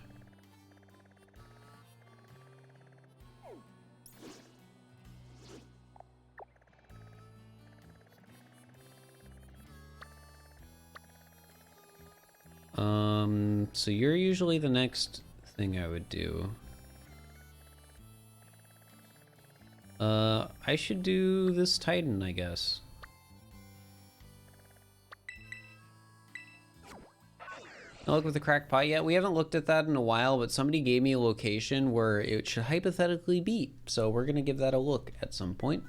So you're usually the next thing I would do. I should do this Titan, I guess. Now look with the cracked pie. Yeah, we haven't looked at that in a while, but somebody gave me a location where it should hypothetically be. So we're gonna give that a look at some point.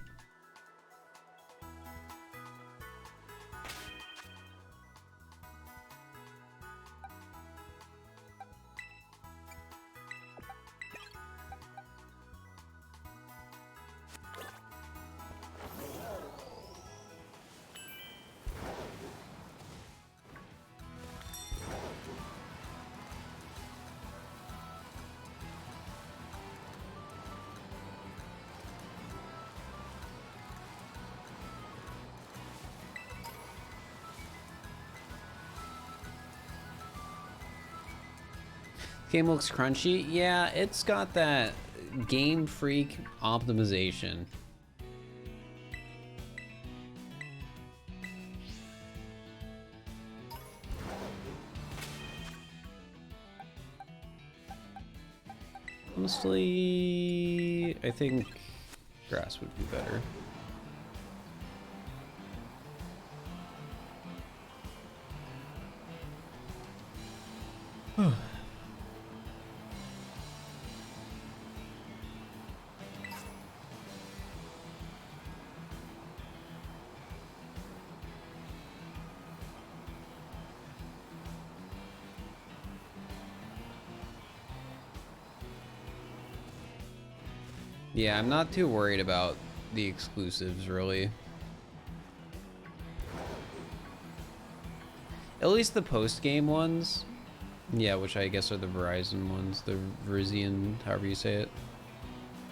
Game looks crunchy. Yeah, it's got that Game Freak optimization. Honestly, I think grass would be better. Yeah, I'm not too worried about the exclusives, really. At least the post-game ones. Yeah, which I guess are the Verizon ones. The Verizon, however you say it.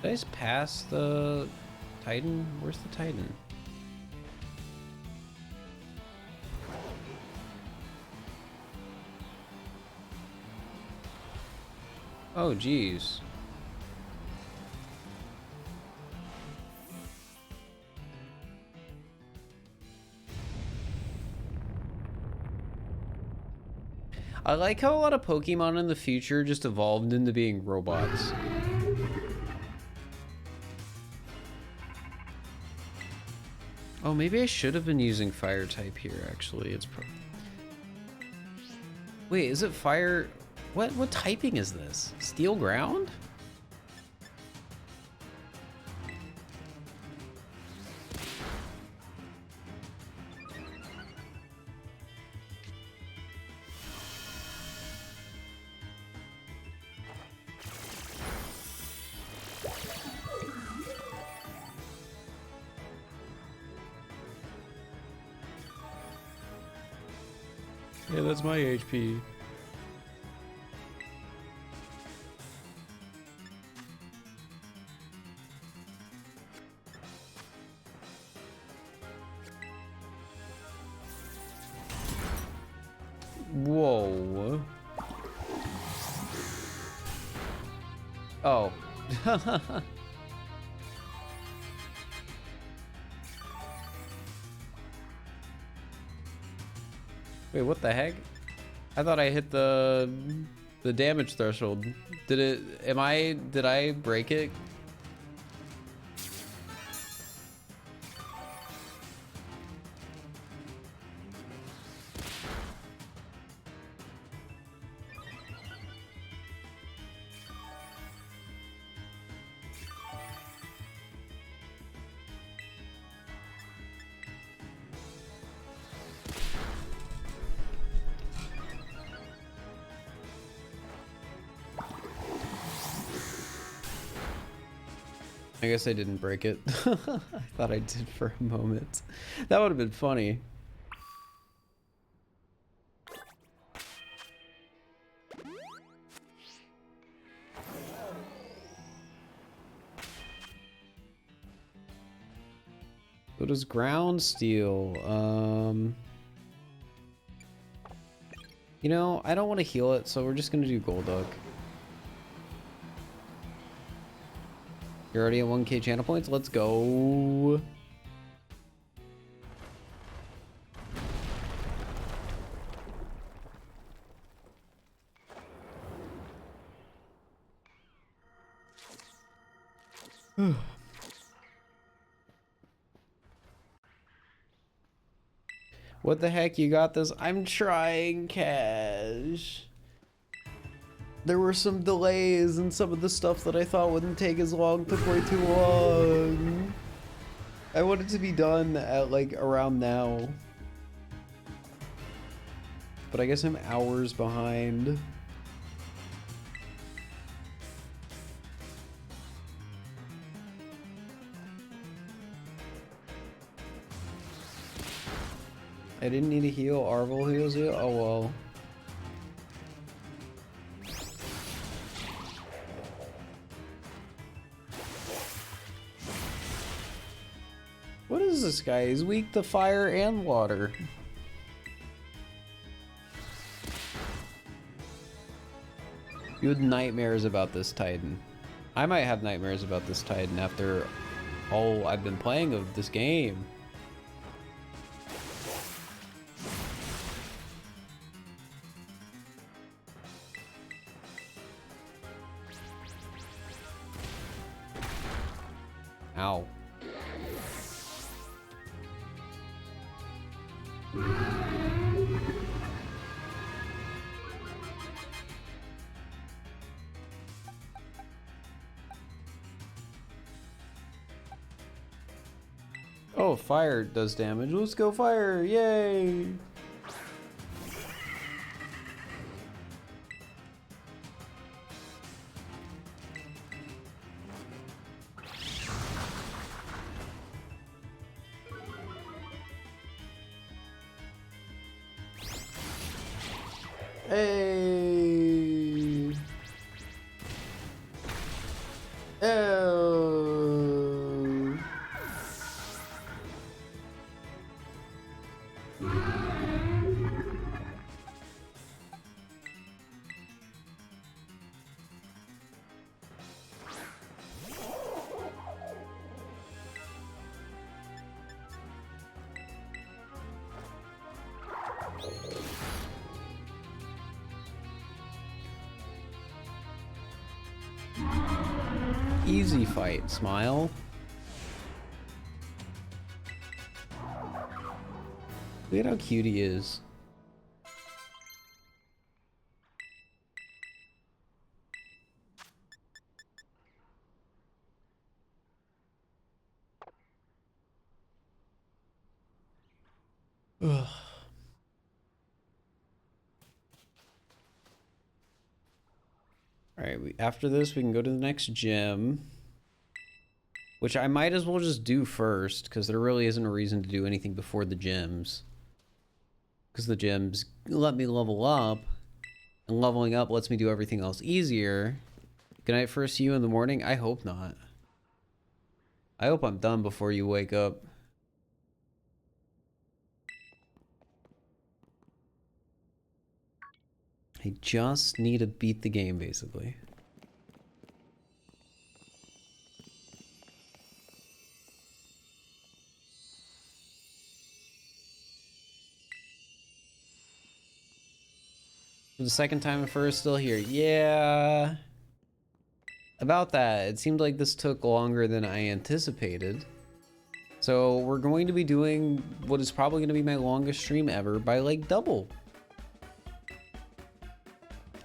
Did I just pass the Titan? Where's the Titan? Oh, geez. I like how a lot of Pokemon in the future just evolved into being robots. Oh, maybe I should have been using fire type here, actually. It's Wait, is it fire? What typing is this? Steel ground? Yeah, that's my HP. Whoa. Oh. Wait, what the heck? I thought I hit the damage threshold. Did I break it? I guess I didn't break it. I thought I did for a moment. That would have been funny. What is ground steel? You know, I don't want to heal it, so we're just gonna do Golduck. You're already at 1K channel points. Let's go. What the heck? You got this? I'm trying, Cash. There were some delays and some of the stuff that I thought wouldn't take as long took way too long. I wanted to be done at like around now. But I guess I'm hours behind. I didn't need to heal. Arvel heals you? Oh well. What is this guy? He's weak to fire and water. You had nightmares about this Titan. I might have nightmares about this Titan after all I've been playing of this game. Ow. Oh, fire does damage. Let's go fire! Yay! Hey! Oh! Easy fight, Smile. Look at how cute he is. Ugh. Alright, after this we can go to the next gym. Which I might as well just do first, because there really isn't a reason to do anything before the gyms. Because the gyms let me level up, and leveling up lets me do everything else easier. Good night first, see you in the morning? I hope not. I hope I'm done before you wake up. I just need to beat the game, basically. For the second time and Fir is still here. Yeah. About that, it seemed like this took longer than I anticipated. So we're going to be doing what is probably going to be my longest stream ever by like double.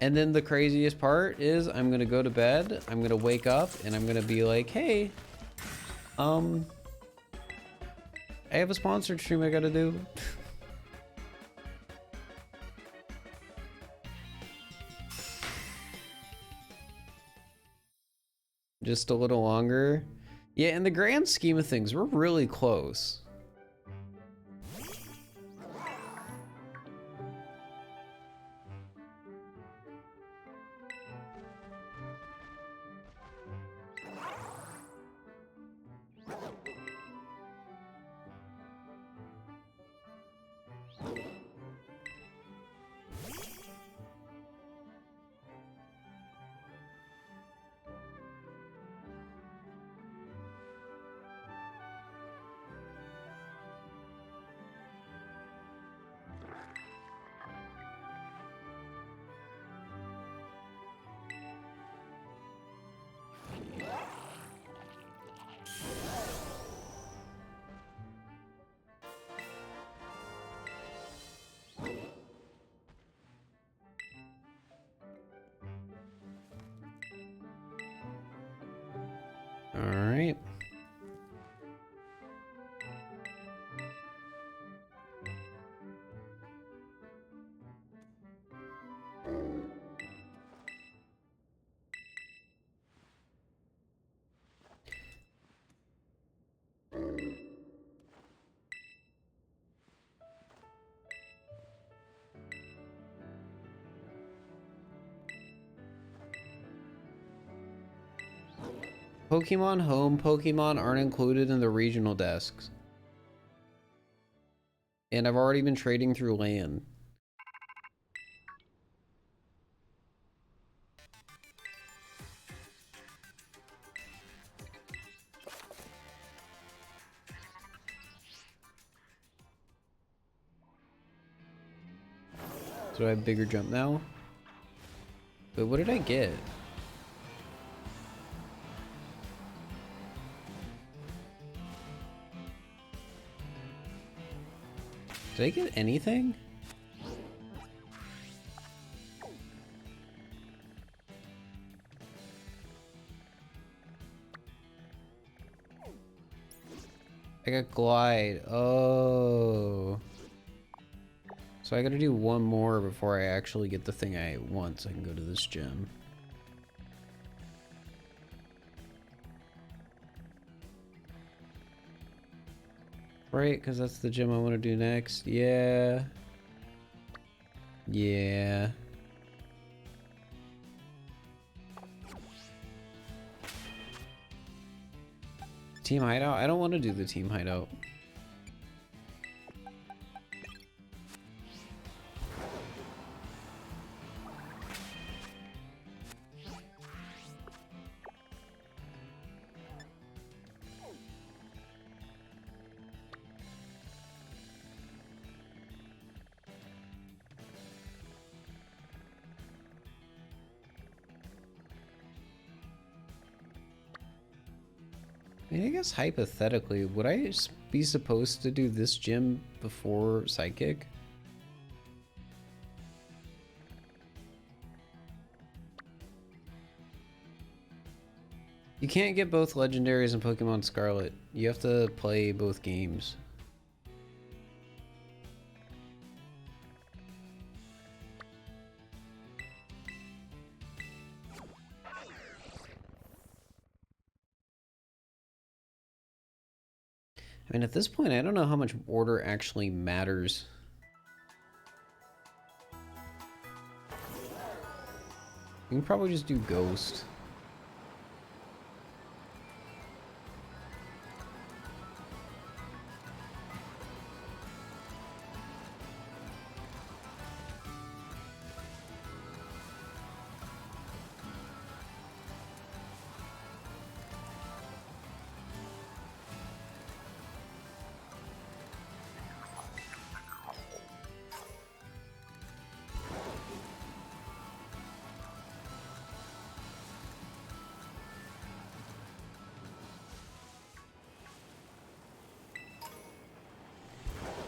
And then the craziest part is I'm going to go to bed, I'm going to wake up, and I'm going to be like, hey, I have a sponsored stream I got to do. Just a little longer. Yeah, in the grand scheme of things, we're really close. All right. Pokemon Home Pokemon aren't included in the regional desks. And I've already been trading through land. So I have bigger jump now? But what did I get? Did I get anything? I got glide. Oh. So I gotta do one more before I actually get the thing I want so I can go to this gym. Right, because that's the gym I want to do next. Yeah. Yeah. Team hideout? I don't want to do the team hideout. I mean, I guess hypothetically, would I be supposed to do this gym before Psychic? You can't get both legendaries in Pokemon Scarlet. You have to play both games. I mean, at this point, I don't know how much order actually matters. You can probably just do Ghost.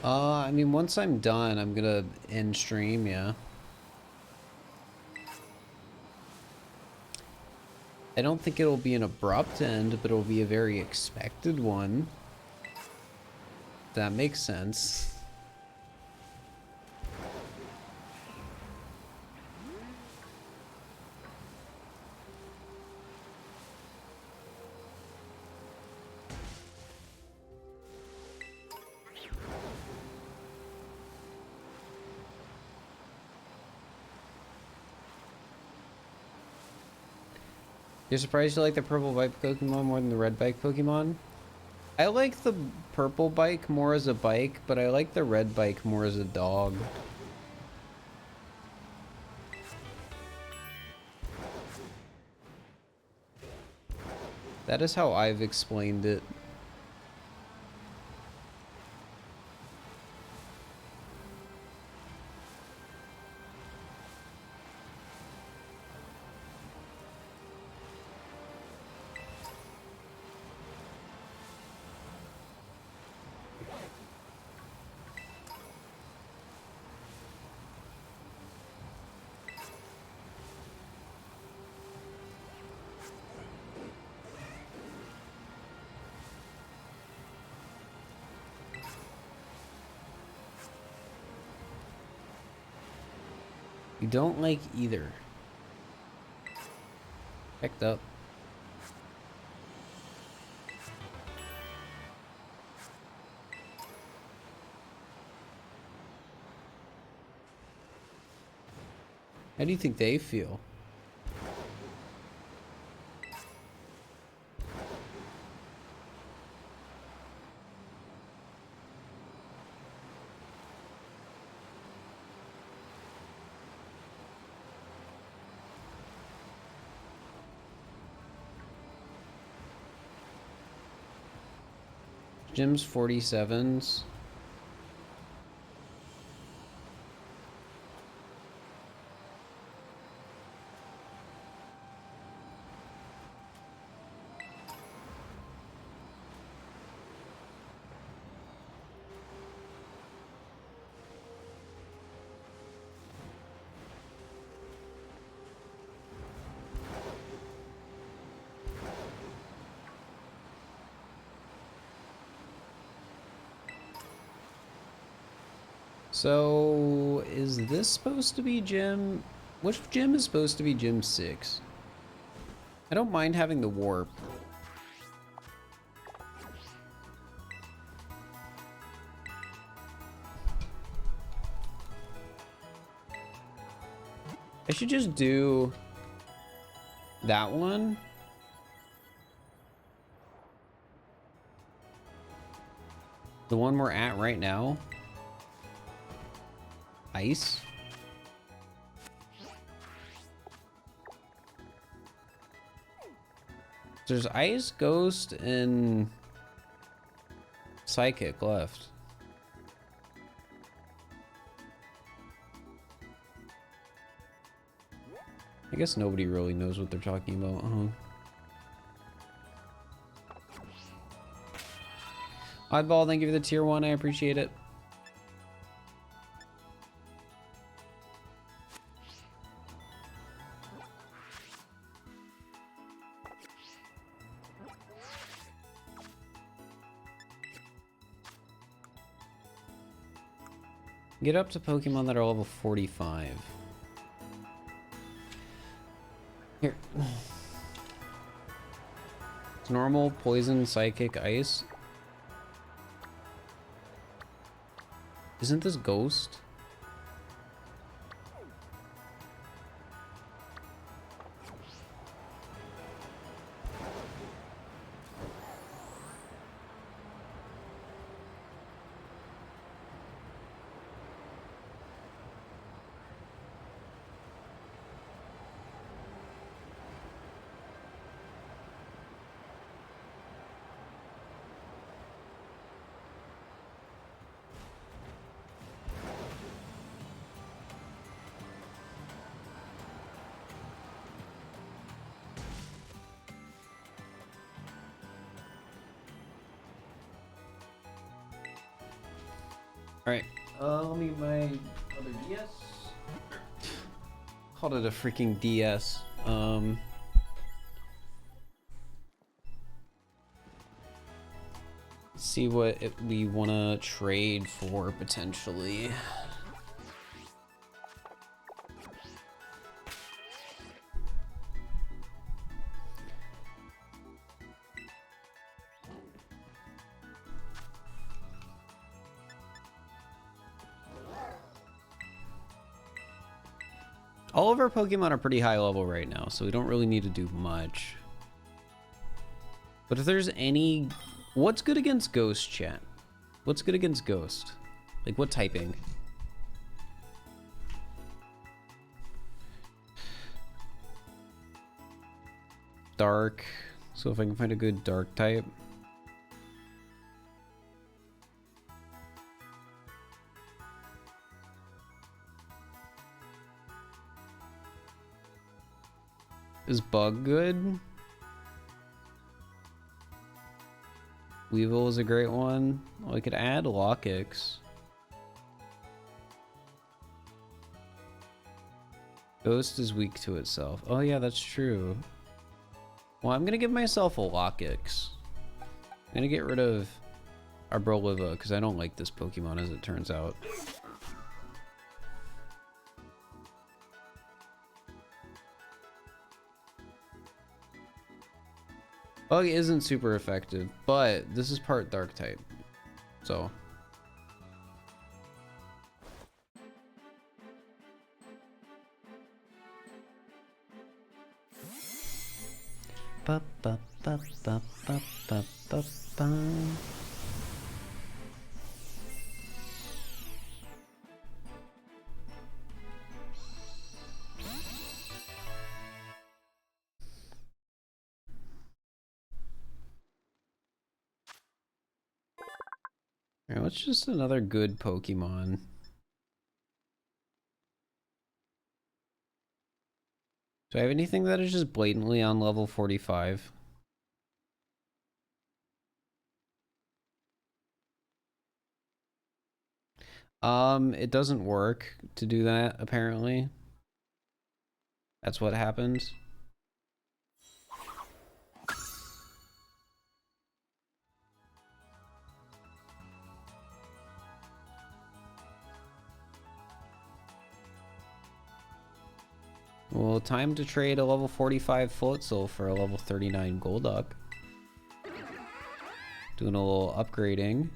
I mean, once I'm done, I'm gonna end stream, yeah. I don't think it'll be an abrupt end, but it'll be a very expected one. That makes sense. You're surprised you like the purple bike Pokemon more than the red bike Pokemon? I like the purple bike more as a bike, but I like the red bike more as a dog. That is how I've explained it. You don't like either. Picked up. How do you think they feel? Jim's 47s. So, is this supposed to be gym? Which gym is supposed to be gym 6? I don't mind having the warp. I should just do that one. The one we're at right now. Ice. There's ice, ghost, and psychic left. I guess nobody really knows what they're talking about, huh? Oddball, thank you for the tier 1. I appreciate it. Get up to Pokemon that are level 45. Here. It's normal, poison, psychic, ice. Isn't this ghost? Alright, let me get my other DS. Called it a freaking DS. See what we want to trade for potentially. All of our Pokemon are pretty high level right now, so we don't really need to do much. But if there's any... What's good against Ghost, chat? What's good against Ghost? Like, what typing? Dark. So if I can find a good dark type. Is Bug good? Weevil is a great one. Well, I could add Lockix. Ghost is weak to itself. Oh yeah, that's true. Well, I'm gonna give myself a Lockix. I'm gonna get rid of Arboliva because I don't like this Pokemon as it turns out. Bug isn't super effective, but this is part dark type, so. Ba, ba, ba, ba, ba, ba, ba, ba. Alright, what's just another good Pokemon? Do I have anything that is just blatantly on level 45? It doesn't work to do that, apparently. That's what happens. Well, time to trade a level 45 Floatzel for a level 39 Golduck. Doing a little upgrading.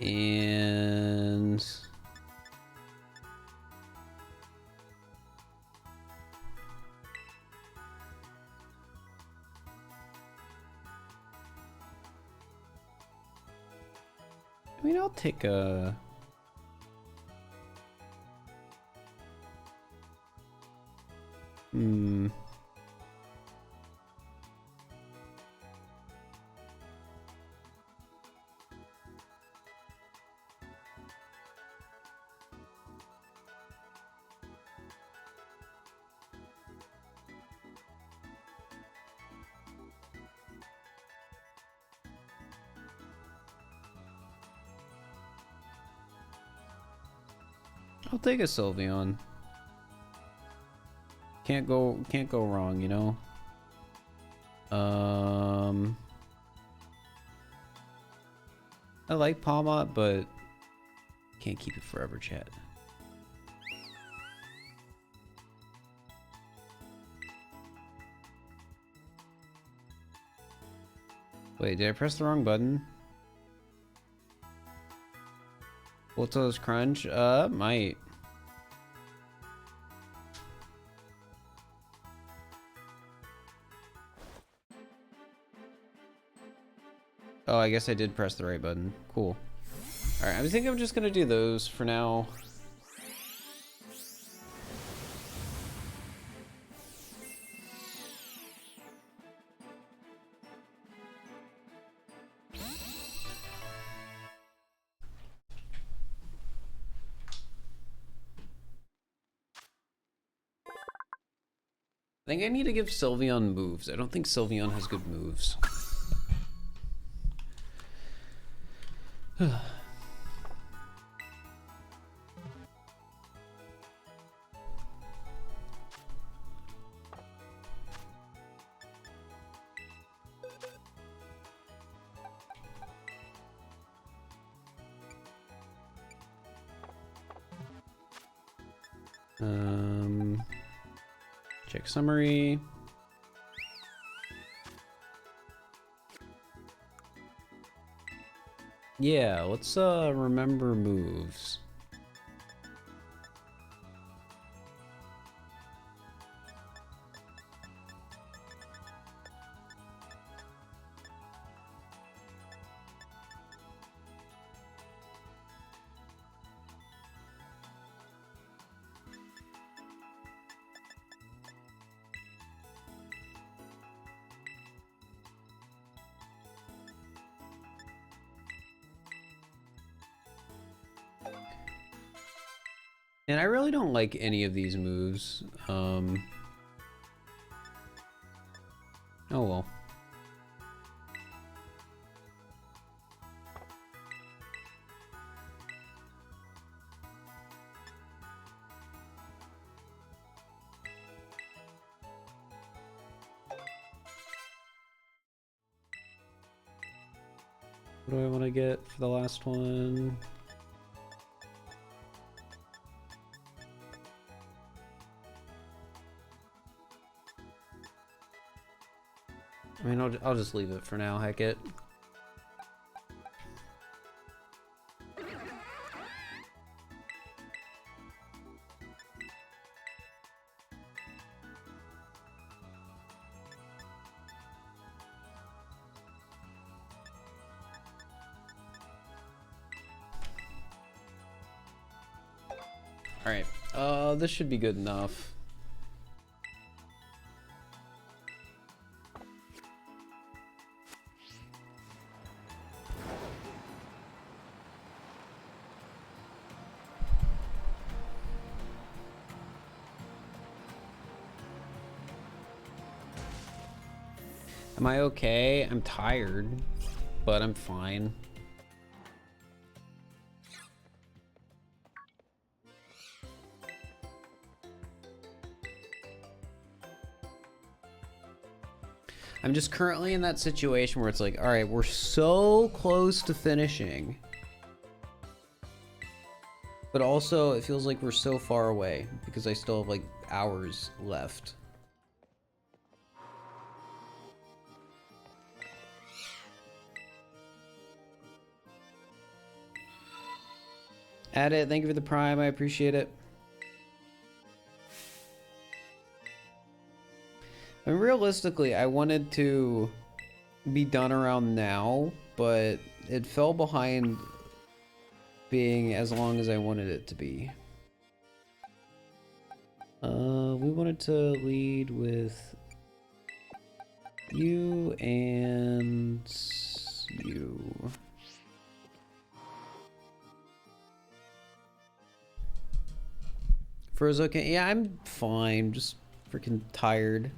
And I mean, I'll take a I'll take a Sylveon. Can't go wrong, you know. I like Palmot, but can't keep it forever, chat. Wait, did I press the wrong button? What's those crunch? Might. Oh, I guess I did press the right button. Cool. Alright, I think I'm just gonna do those for now. I think I need to give Sylveon moves. I don't think Sylveon has good moves. Check summary. Yeah, let's remember moves. And I really don't like any of these moves. Oh well. What do I want to get for the last one? I mean, I'll just leave it for now, heck it. Alright, this should be good enough. Am I okay? I'm tired, but I'm fine. I'm just currently in that situation where it's like, all right, we're so close to finishing, but also it feels like we're so far away because I still have like hours left. Add it. Thank you for the prime. I appreciate it. And realistically, I wanted to be done around now, but it fell behind being as long as I wanted it to be. We wanted to lead with you and you. Fro's okay. Yeah, I'm fine. Just freaking tired.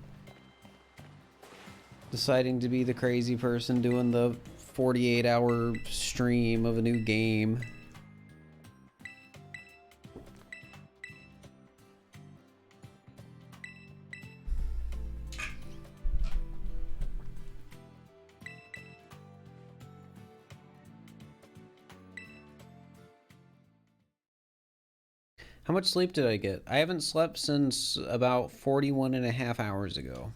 Deciding to be the crazy person doing the 48-hour stream of a new game. How much sleep did I get? I haven't slept since about 41.5 hours ago.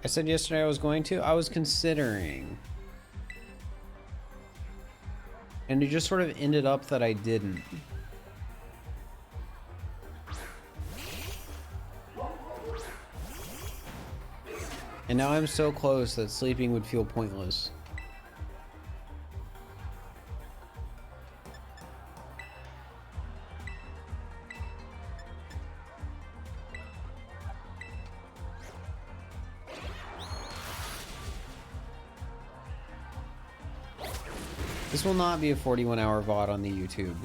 I said yesterday I was going to. I was considering. And it just sort of ended up that I didn't. And now I'm so close that sleeping would feel pointless. This will not be a 41-hour VOD on the YouTube.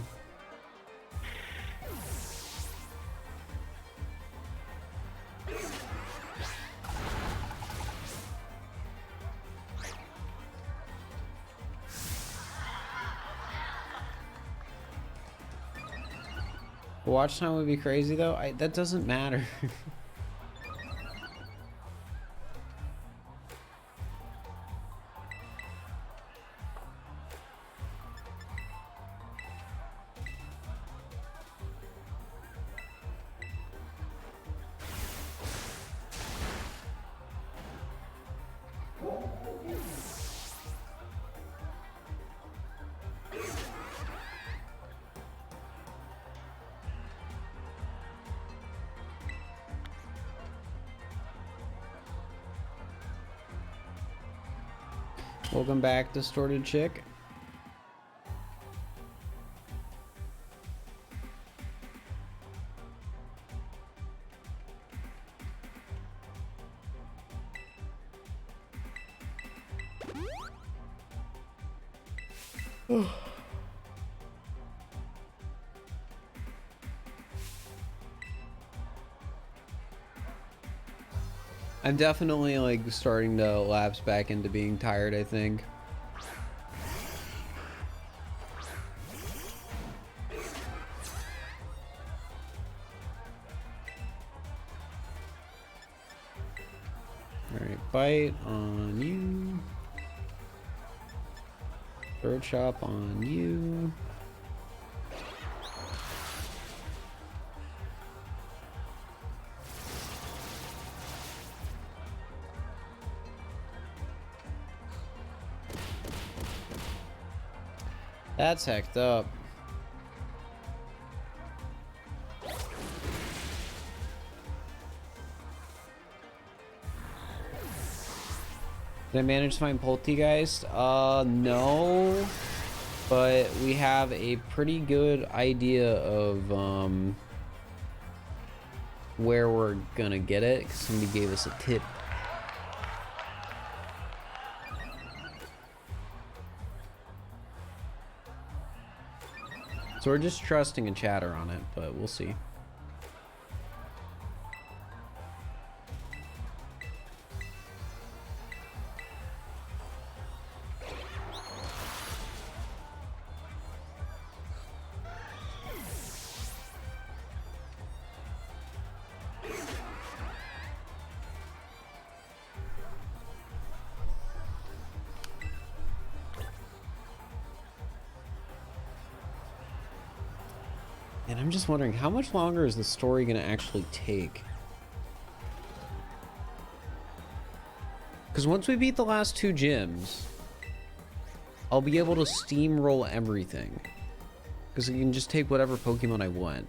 The watch time would be crazy though. That doesn't matter. Welcome back, Distorted Chick. I'm definitely like starting to lapse back into being tired, I think. Alright, bite on you. Throat chop on you. That's hecked up. Did I manage to find Poltergeist? No. But we have a pretty good idea of where we're gonna get it, because somebody gave us a tip. So we're just trusting a chatter on it, but we'll see. And I'm just wondering, how much longer is the story going to actually take? Because once we beat the last 2 gyms, I'll be able to steamroll everything. Because I can just take whatever Pokemon I want.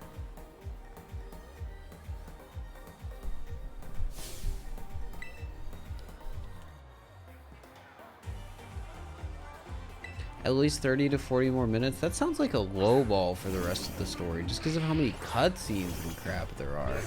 At least 30 to 40 more minutes? That sounds like a low ball for the rest of the story, just because of how many cutscenes and crap there are.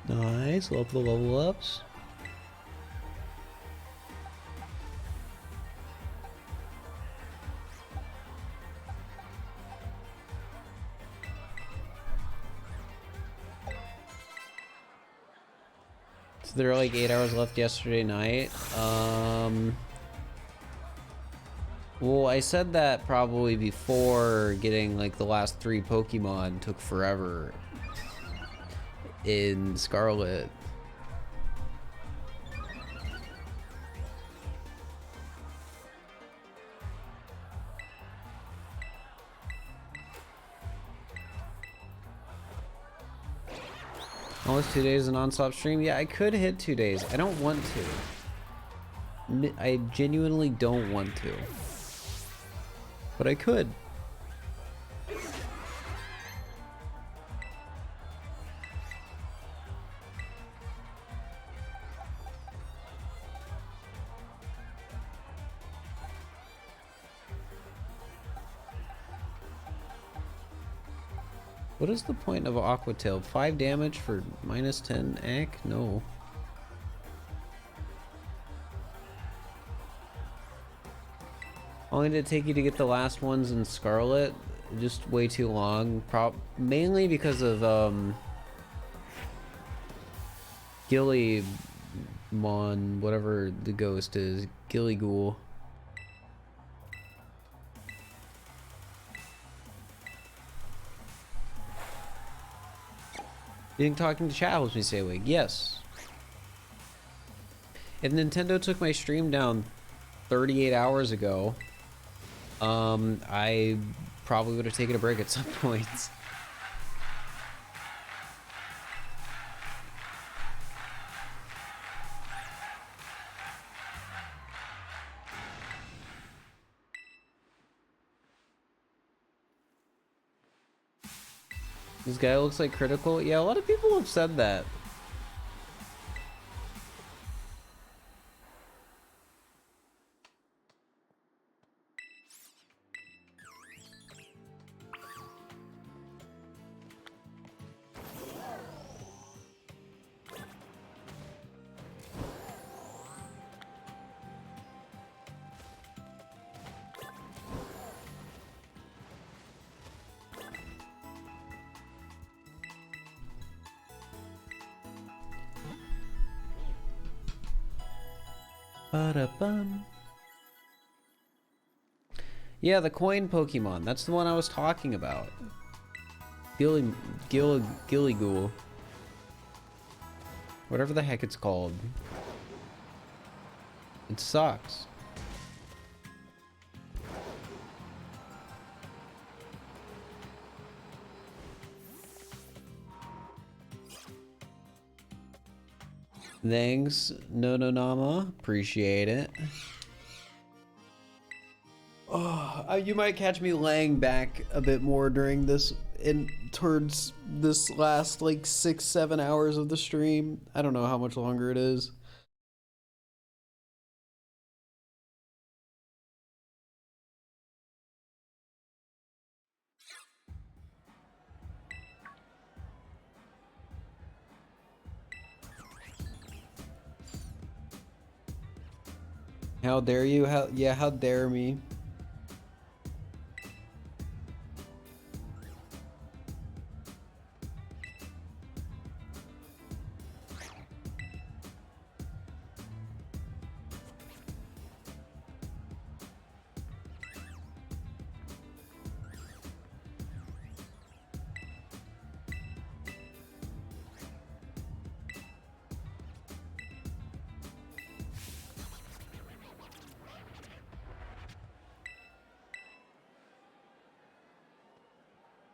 Nice, love the level ups. So there were like 8 hours left yesterday night. Well, I said that probably before getting like the last 3 Pokemon took forever in Scarlet. Almost 2 days of non-stop stream. Yeah, I could hit 2 days. I don't want to. I genuinely don't want to. But I could. What is the point of Aqua Tail? 5 damage for minus 10 AC? No. How long did it take you to get the last ones in Scarlet? Just way too long. Mainly because of Gillymon, whatever the ghost is. Gillighoul. You think talking to chat helps me stay awake? Yes. If Nintendo took my stream down 38 hours ago, I probably would have taken a break at some point. This guy looks like Critical. Yeah, a lot of people have said that. Yeah, the coin Pokemon. That's the one I was talking about. Gillighoul. Whatever the heck it's called. It sucks. Thanks, Nama. Appreciate it. Oh, you might catch me laying back a bit more during this, towards this last like 6-7 hours of the stream. I don't know how much longer it is. How dare you? How dare me?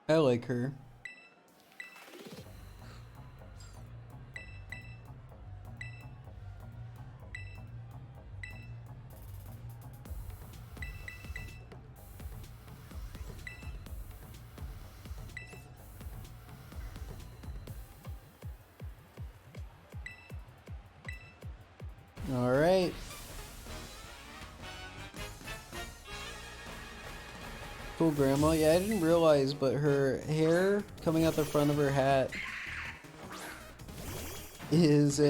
I like her. All right. Cool, Grandma. Yeah, I didn't realize, but her hair coming out the front of her hat is a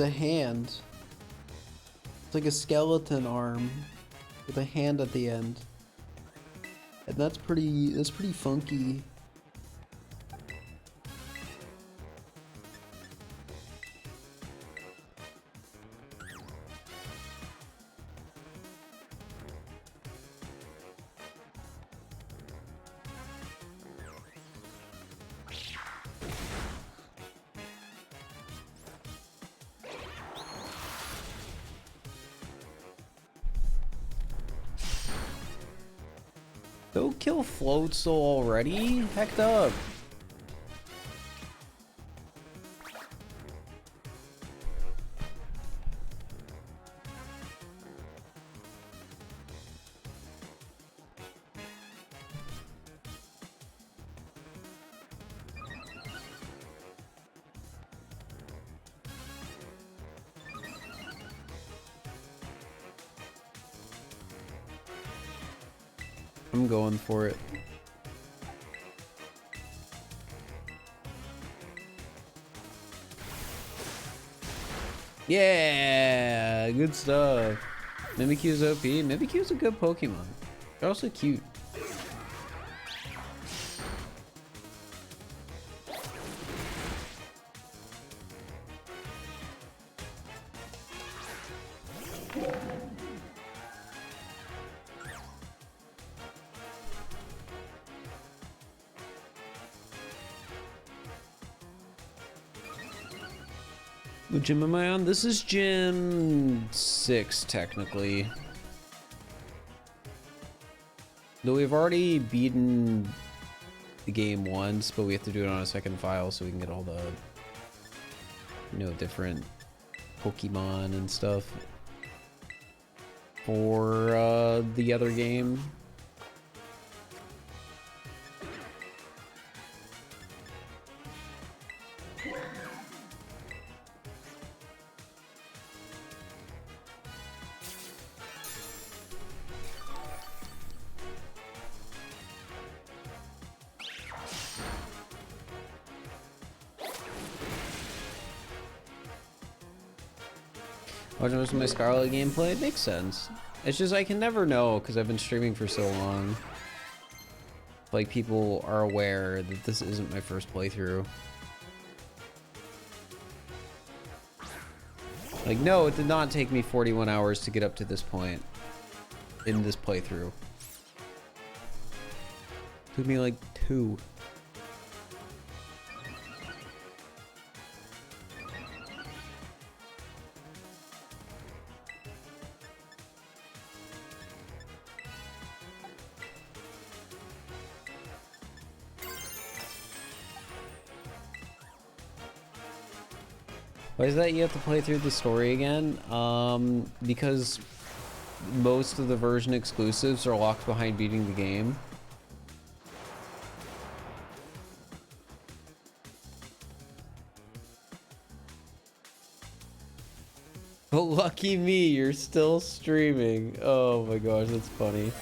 hand. It's like a skeleton arm with a hand at the end, and that's pretty funky. Go kill Floatzel already? Hecked up. I'm going for it. Yeah, good stuff. Mimikyu's OP. Mimikyu's a good Pokemon. They're also cute. What gym am I on? This is gym 6, technically. Though we've already beaten the game once, but we have to do it on a second file so we can get all the, you know, different Pokemon and stuff for the other game. Watching most of my Scarlet gameplay, it makes sense. It's just I can never know because I've been streaming for so long. Like, people are aware that this isn't my first playthrough. Like, no, it did not take me 41 hours to get up to this point in this playthrough. It took me like 2. Why is that you have to play through the story again? Because most of the version exclusives are locked behind beating the game. But lucky me, you're still streaming. Oh my gosh, that's funny.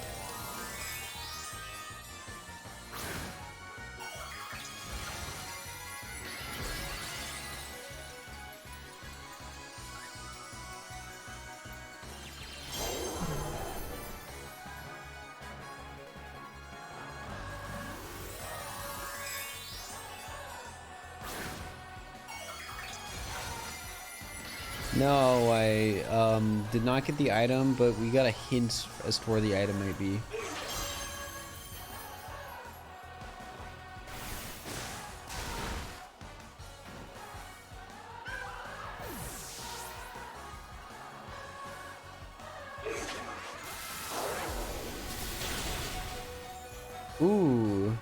No, I did not get the item, but we got a hint as to where the item might be. Ooh.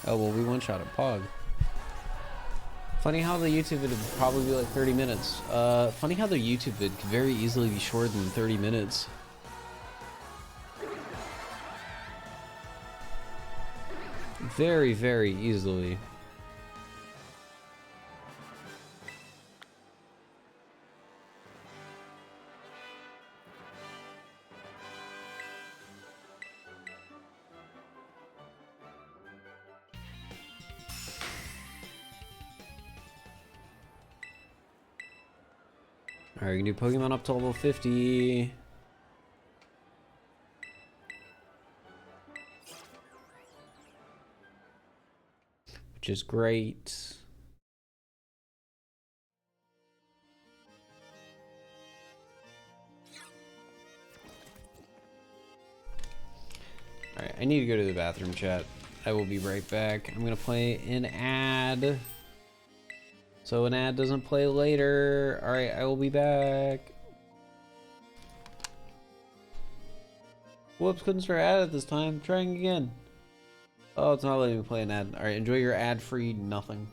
Oh, well, we one-shot at Pog. Funny how the YouTube vid would probably be like 30 minutes. Funny how the YouTube vid could very easily be shorter than 30 minutes. Very, very easily. Alright, we can do Pokemon up to level 50. Which is great. Alright, I need to go to the bathroom, chat. I will be right back. I'm gonna play an ad. So an ad doesn't play later. Alright, I will be back. Whoops, couldn't start ad at this time. Trying again. Oh, it's not letting me play an ad. Alright, enjoy your ad-free nothing.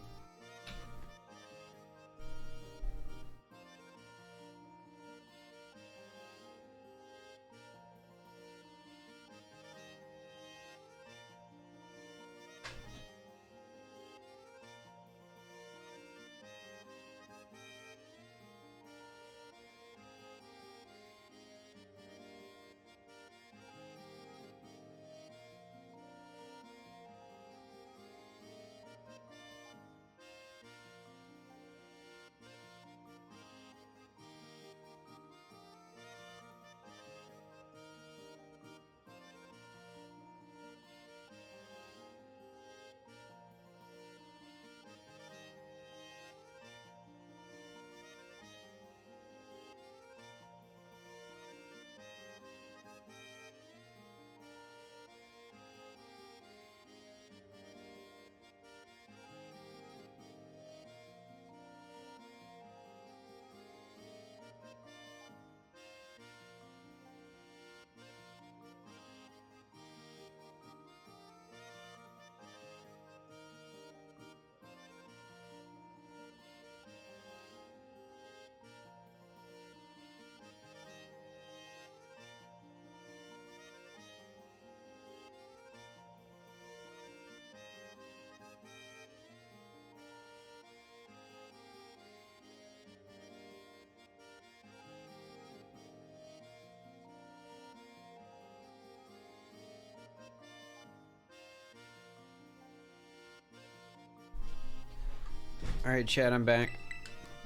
Alright, chat, I'm back.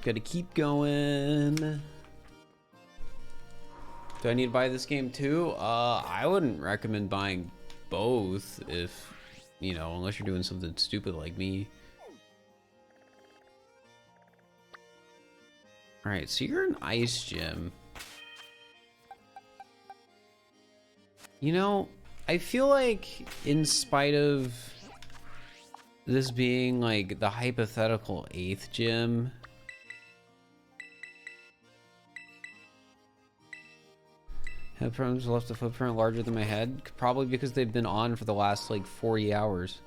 Gotta keep going. Do I need to buy this game too? I wouldn't recommend buying both if, you know, unless you're doing something stupid like me. Alright, so you're an ice gym. You know, I feel like in spite of this being like the hypothetical 8th gym, headphones left a footprint larger than my head, probably because they've been on for the last like 40 hours.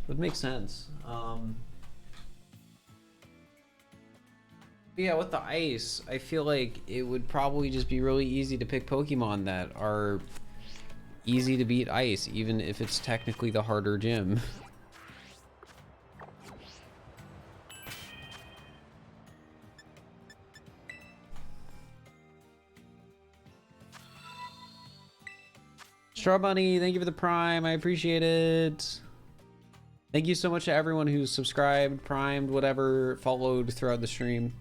Would make sense. Yeah, with the ice, I feel like it would probably just be really easy to pick Pokemon that are easy to beat ice, even if it's technically the harder gym. Straw Bunny, thank you for the Prime. I appreciate it. Thank you so much to everyone who's subscribed, primed, whatever, followed throughout the stream.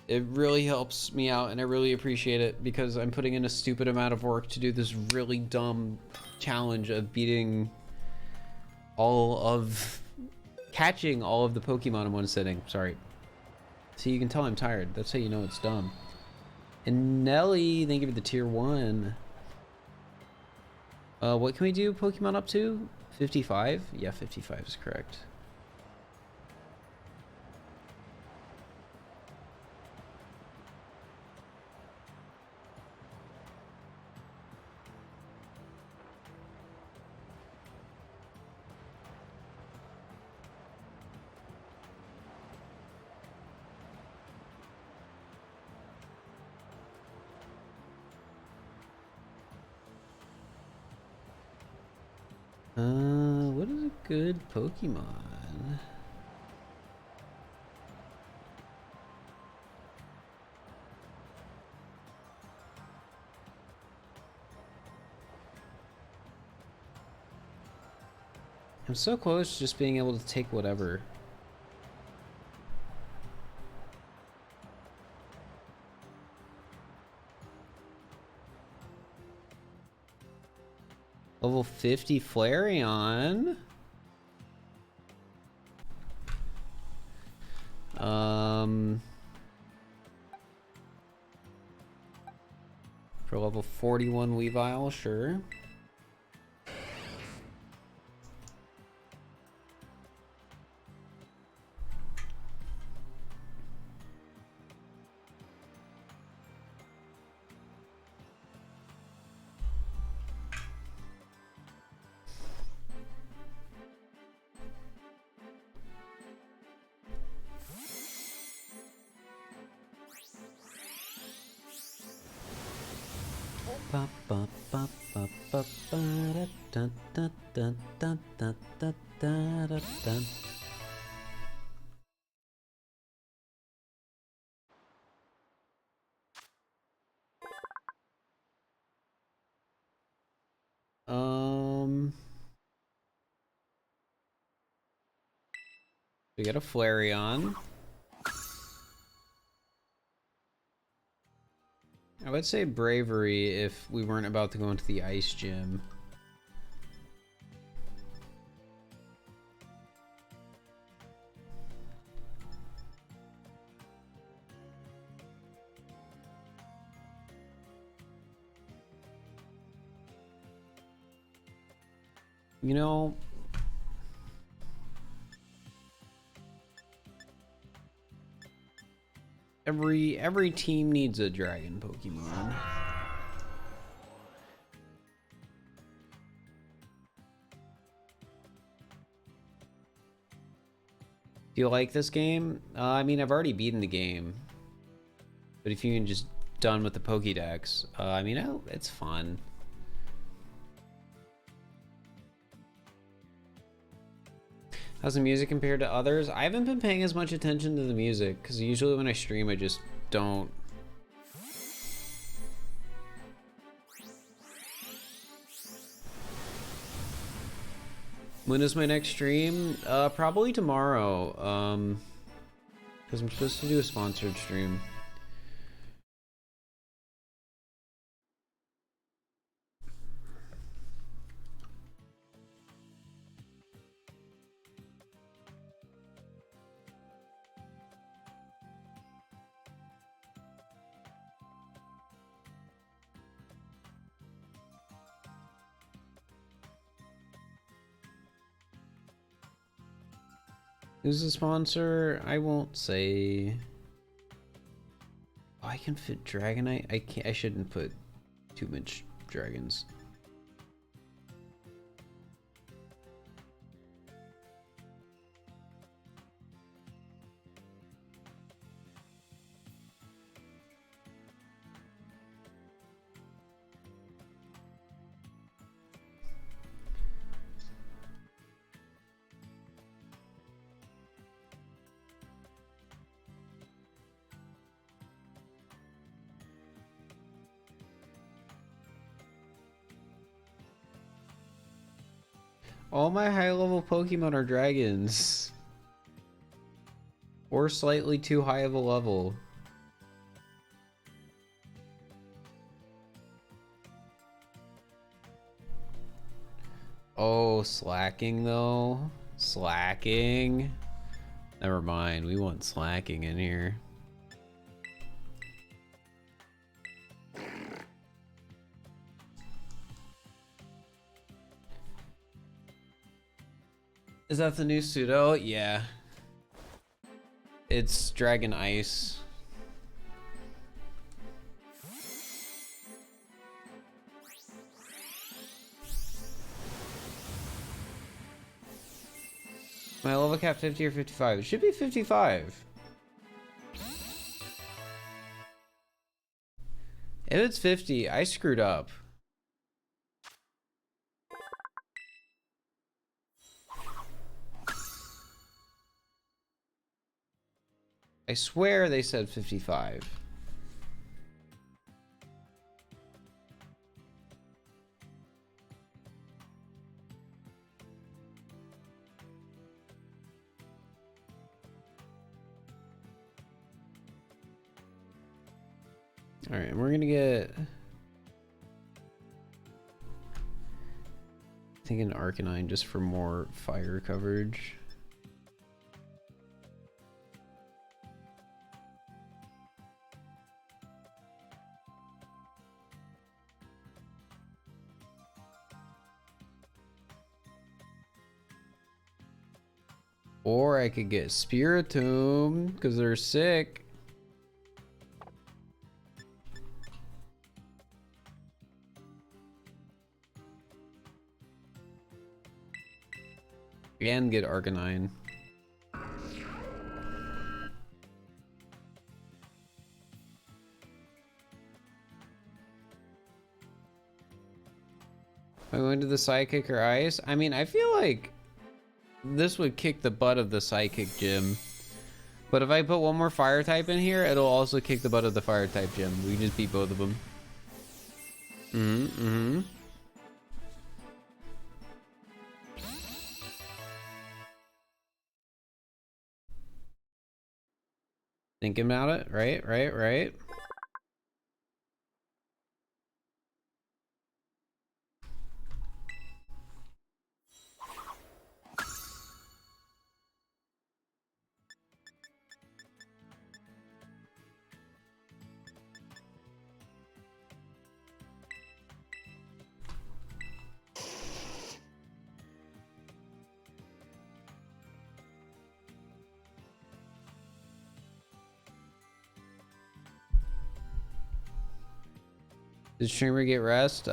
It really helps me out and I really appreciate it because I'm putting in a stupid amount of work to do this really dumb challenge of catching all of the Pokemon in one sitting. Sorry. See, you can tell I'm tired. That's how you know it's dumb. And Nelly, thank you for the tier 1. What can we do Pokemon up to? 55? Yeah, 55 is correct. What is a good Pokemon? I'm so close to just being able to take whatever. Level 50 Flareon. For level 41 Weavile, sure. We got a Flareon. I would say Bravery if we weren't about to go into the ice gym. You know, every team needs a dragon Pokemon. Do you like this game? I mean, I've already beaten the game, but if you can just done with the Pokedex, I mean, it's fun. How's the music compared to others? I haven't been paying as much attention to the music because usually when I stream, I just don't. When is my next stream? Probably tomorrow. Because I'm supposed to do a sponsored stream. Who's the sponsor? I won't say. Oh, I can fit Dragonite. I can't. I shouldn't put too much dragons. All my high-level Pokemon are dragons. Or slightly too high of a level. Oh, slacking though? Slacking? Never mind, we want slacking in here. Is that the new pseudo? Yeah. It's Dragon Ice. My level cap 50 or 55? It should be 55. If it's 50, I screwed up. I swear they said 55. All right, we're gonna get, I think, an Arcanine just for more fire coverage. Or I could get Spiritomb because they're sick. And get Arcanine. Am I going to the Psychic or Ice? I mean, I feel like this would kick the butt of the Psychic gym. But if I put one more Fire type in here, it'll also kick the butt of the Fire type gym. We just beat both of them. Thinking about it, right. Did streamer get rest?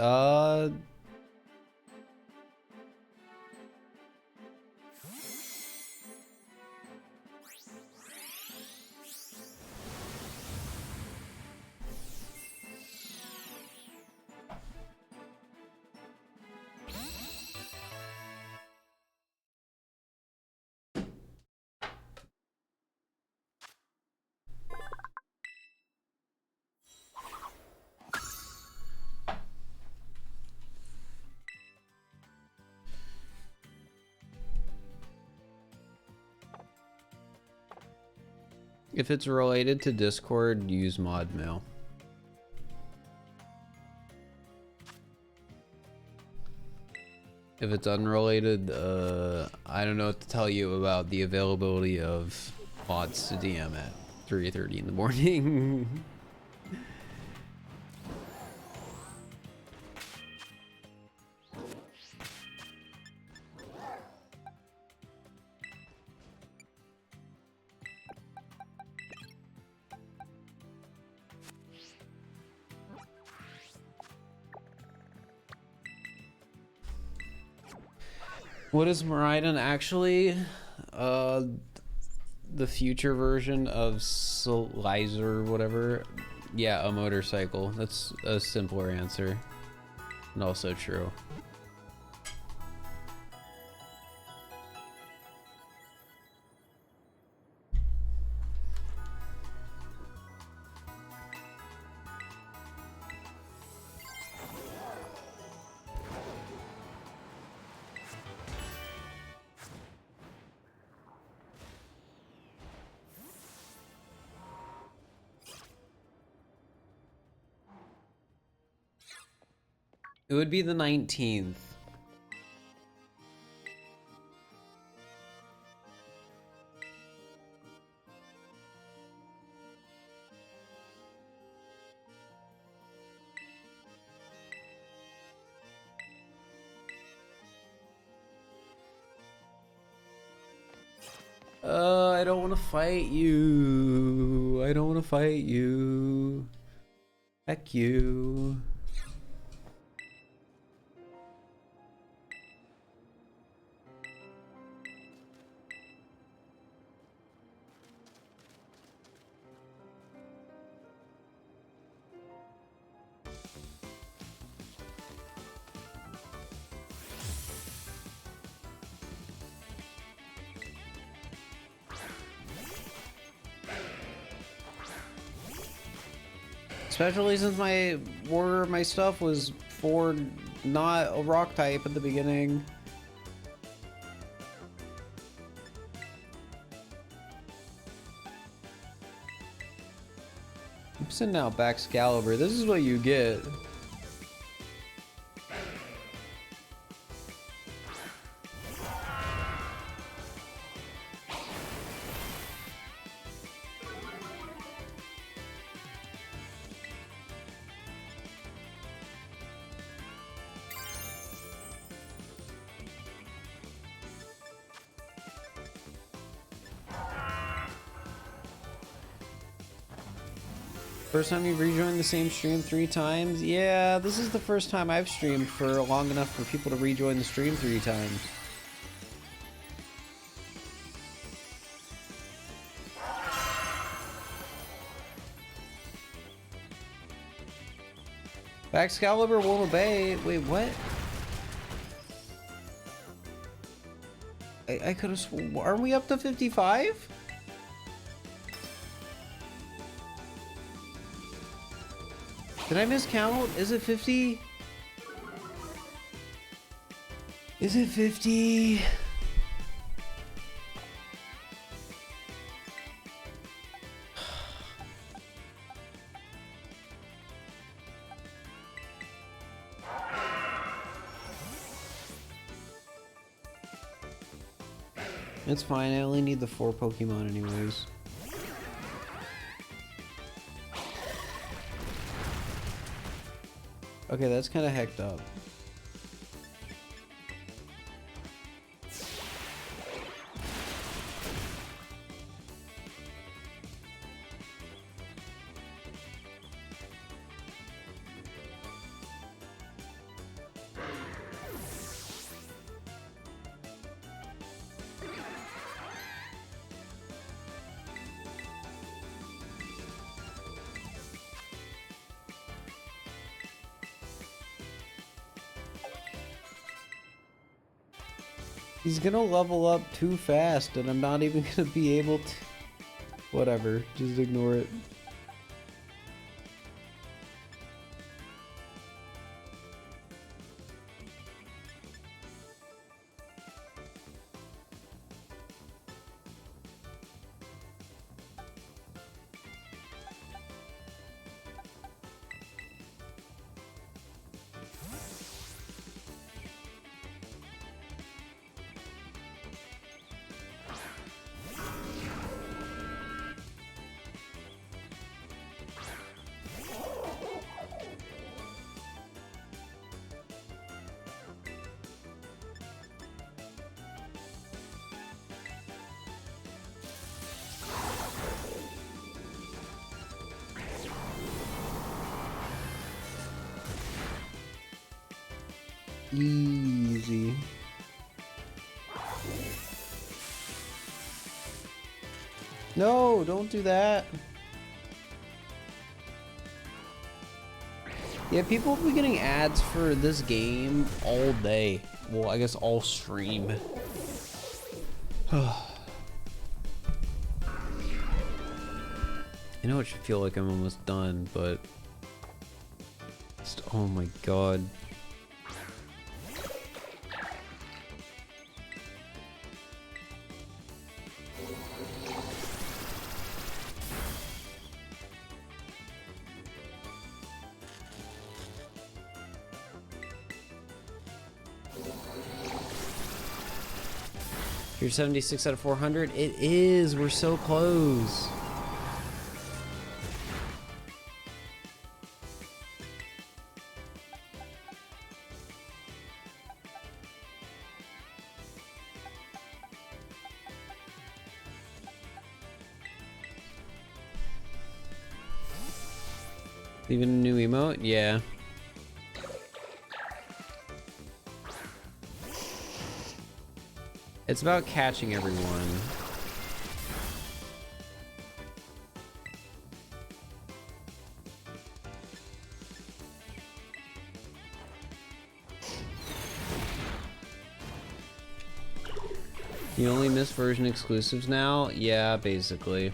If it's related to Discord, use mod mail. If it's unrelated, I don't know what to tell you about the availability of mods to DM at 3:30 in the morning. What is Miraidon actually? The future version of Slizer, whatever. Yeah, a motorcycle. That's a simpler answer. And also true. It would be the 19th. I don't want to fight you. I don't want to fight you. Heck you. Especially since my order of my stuff was for not a rock type at the beginning. I'm sending out Baxcalibur. This is what you get. First time you've rejoined the same stream 3 times? Yeah, this is the first time I've streamed for long enough for people to rejoin the stream 3 times. Baxcalibur won't obey. Wait, what? I could have. Aren't we up to 55? Did I miscount? Is it 50? Is it 50? It's fine, I only need the 4 Pokemon anyways. Okay, that's kind of hecked up. He's gonna level up too fast and I'm not even gonna be able to... Whatever, just ignore it. Easy. No, don't do that. Yeah, people will be getting ads for this game all day. Well, I guess all stream. I know it should feel like I'm almost done, but... Just, oh my god. You're 76 out of 400? It is! We're so close! Even a new emote? Yeah. It's about catching everyone. You only miss version exclusives now? Yeah, basically.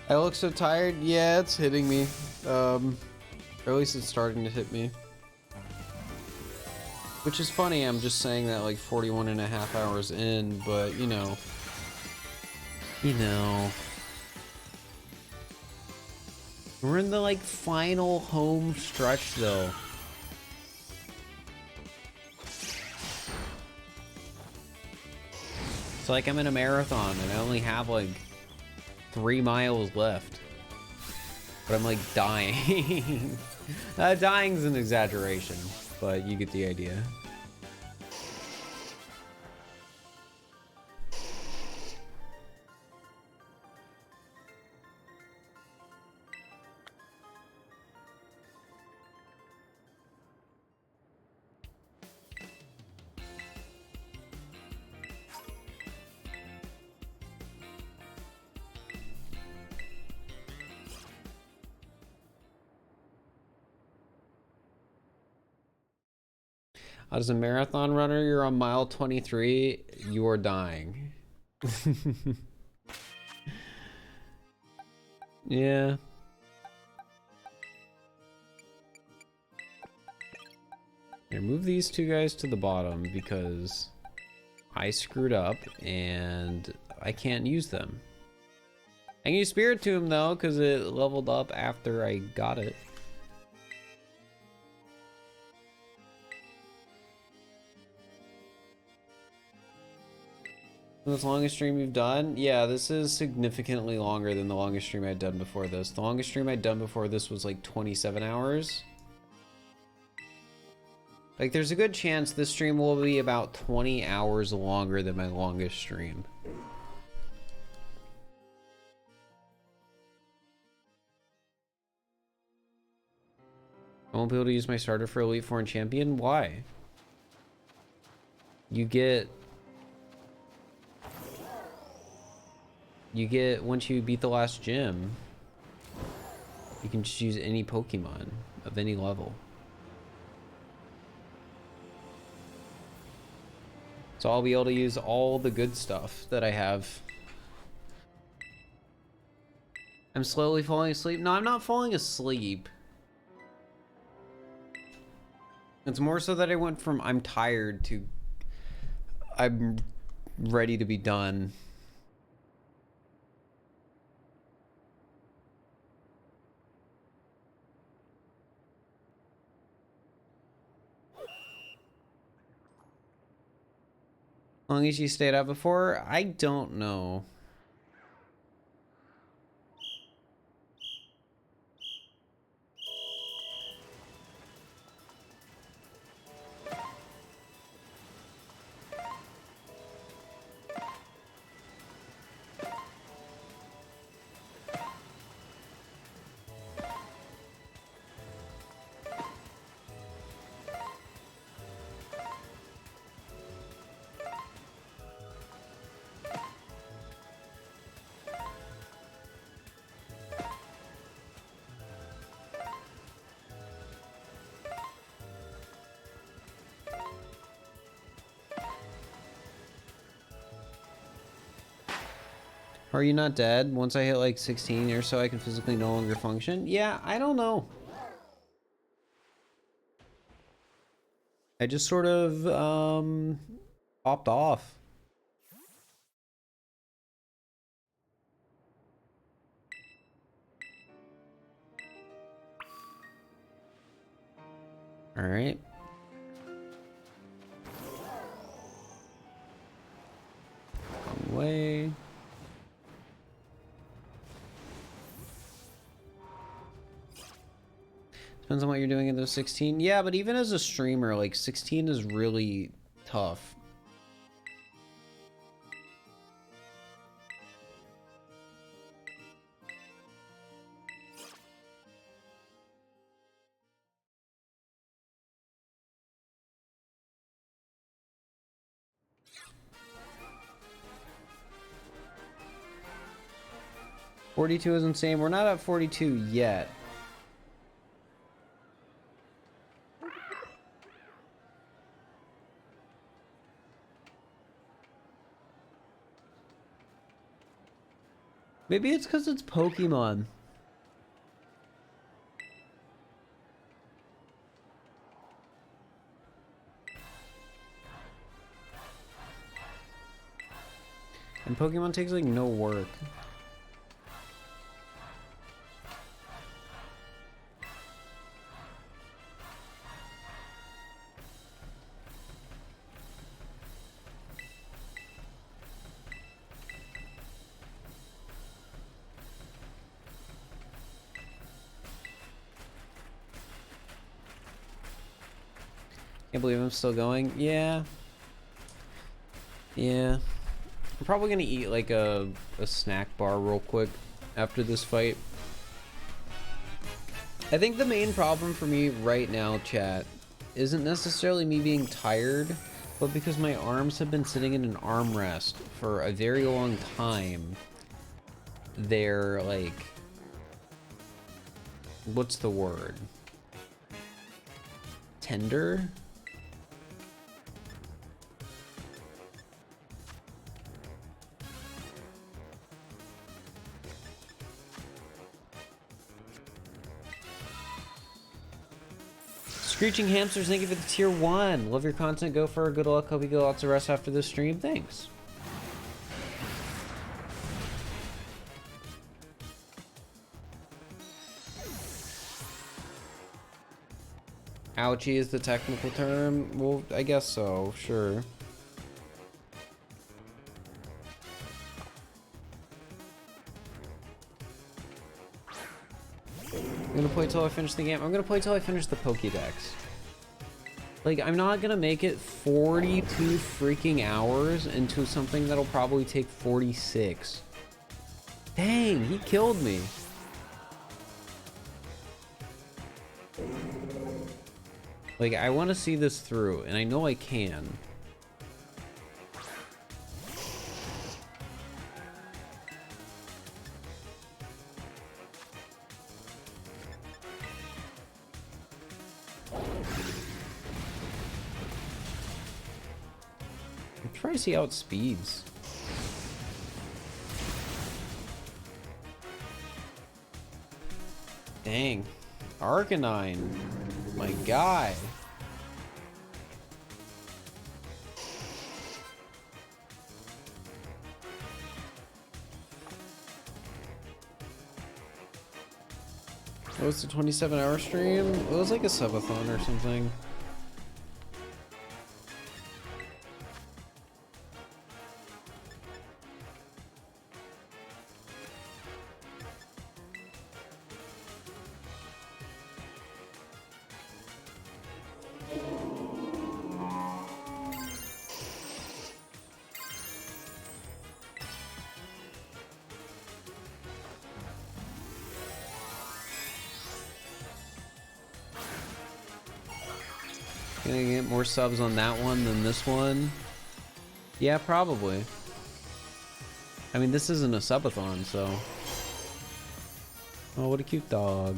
I look so tired. Yeah, it's hitting me. Or at least it's starting to hit me. Which is funny, I'm just saying that like 41 and a half hours in, but you know. We're in the like final home stretch though. It's like I'm in a marathon and I only have like 3 miles left, but I'm like dying. Dying's an exaggeration, but you get the idea. As a marathon runner, you're on mile 23, you're dying. Yeah. Here, move these two guys to the bottom because I screwed up and I can't use them. I can use Spirit Tomb though because it leveled up after I got it. This longest stream you've done? Yeah, this is significantly longer than the longest stream I'd done before this. The longest stream I'd done before this was like 27 hours. Like, there's a good chance this stream will be about 20 hours longer than my longest stream. I won't be able to use my starter for Elite Four and Champion? Why? You get, once you beat the last gym, you can just use any Pokemon of any level. So I'll be able to use all the good stuff that I have. I'm slowly falling asleep. No, I'm not falling asleep. It's more so that I went from I'm tired to I'm ready to be done. How long as you stayed out before? I don't know. Are you not dead? Once I hit like 16 or so, I can physically no longer function? Yeah, I don't know. I just sort of, popped off. All right. Wrong way. Depends on what you're doing in those 16. Yeah, but even as a streamer, like 16 is really tough. $42 is insane. We're not at 42 yet. Maybe it's because it's Pokemon. And Pokemon takes like no work. Can't believe I'm still going. Yeah. Yeah. I'm probably gonna eat like a snack bar real quick after this fight. I think the main problem for me right now, chat, isn't necessarily me being tired, but because my arms have been sitting in an armrest for a very long time. They're like, what's the word? Tender? Screeching Hamsters, thank you for the tier 1. Love your content. Go for good luck. Hope you get lots of rest after this stream. Thanks. Ouchie is the technical term. Well, I guess so. Sure. I'm gonna play till I finish the game. I'm gonna play till I finish the Pokedex. Like, I'm not gonna make it 42 freaking hours into something that'll probably take 46. Dang, he killed me. Like, I want to see this through, and I know I can. I'm trying to see how it speeds. Dang. Arcanine. My guy. Oh, it's a 27-hour stream? It was like a subathon or something. Gonna get more subs on that one than this one? Yeah, probably. I mean, this isn't a subathon, so... Oh, what a cute dog.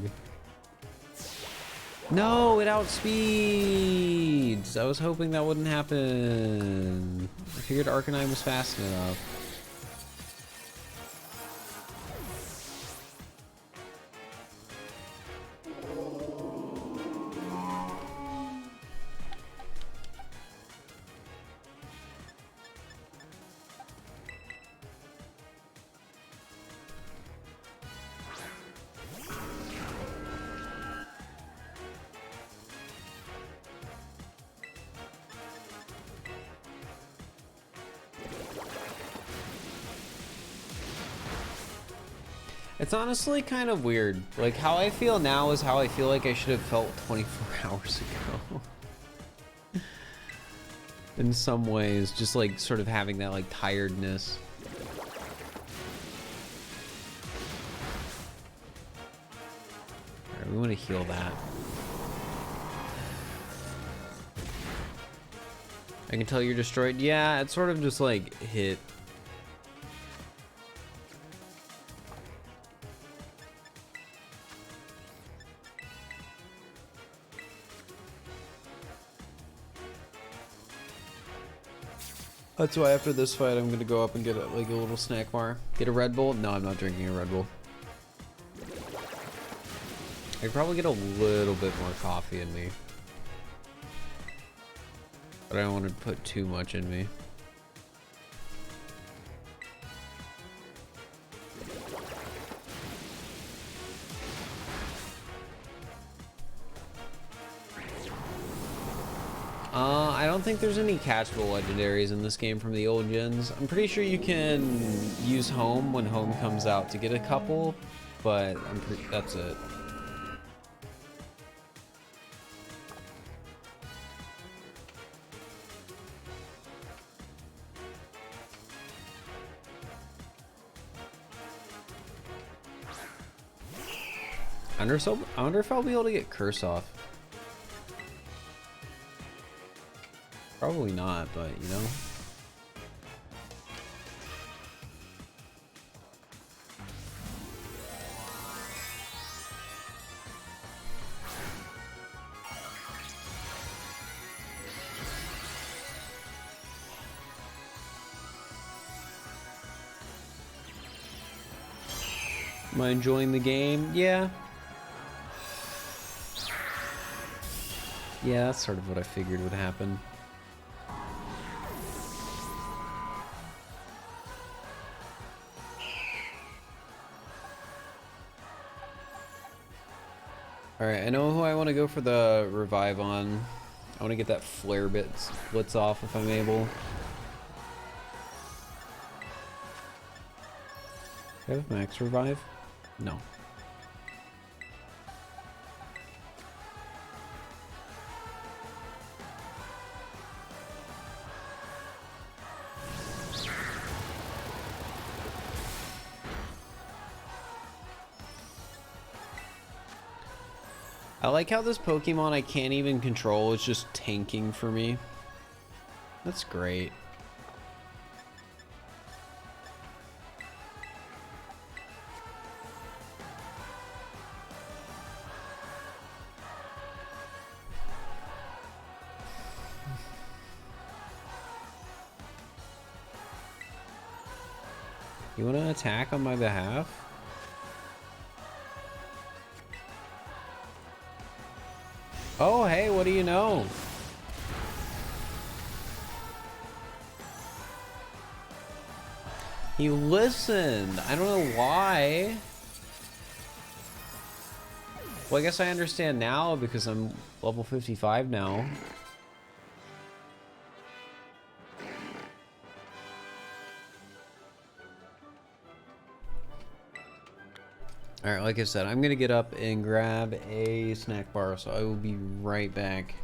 No, it outspeeds! I was hoping that wouldn't happen. I figured Arcanine was fast enough. It's honestly kind of weird. Like, how I feel now is how I feel like I should have felt 24 hours ago. In some ways, just like sort of having that like tiredness. Alright, we want to heal that. I can tell you're destroyed. Yeah, it's sort of just like hit. That's why after this fight, I'm gonna go up and get like a little snack bar. Get a Red Bull. No, I'm not drinking a Red Bull. I could probably get a little bit more coffee in me. But I don't want to put too much in me. I don't think there's any catchable legendaries in this game from the old gens. I'm pretty sure you can use home when home comes out to get a couple, but that's it. I wonder if I'll be able to get Curse off. Probably not, but you know. Am I enjoying the game? Yeah. Yeah, that's sort of what I figured would happen. Alright, I know who I want to go for the revive on. I want to get that flare bit splits off if I'm able. Do I have max revive? No. I like how this Pokemon I can't even control, it's just tanking for me. That's great. You want to attack on my behalf? Oh, hey, what do you know? He listened. I don't know why. Well, I guess I understand now because I'm level 55 now. Alright, like I said, I'm gonna get up and grab a snack bar, so I will be right back.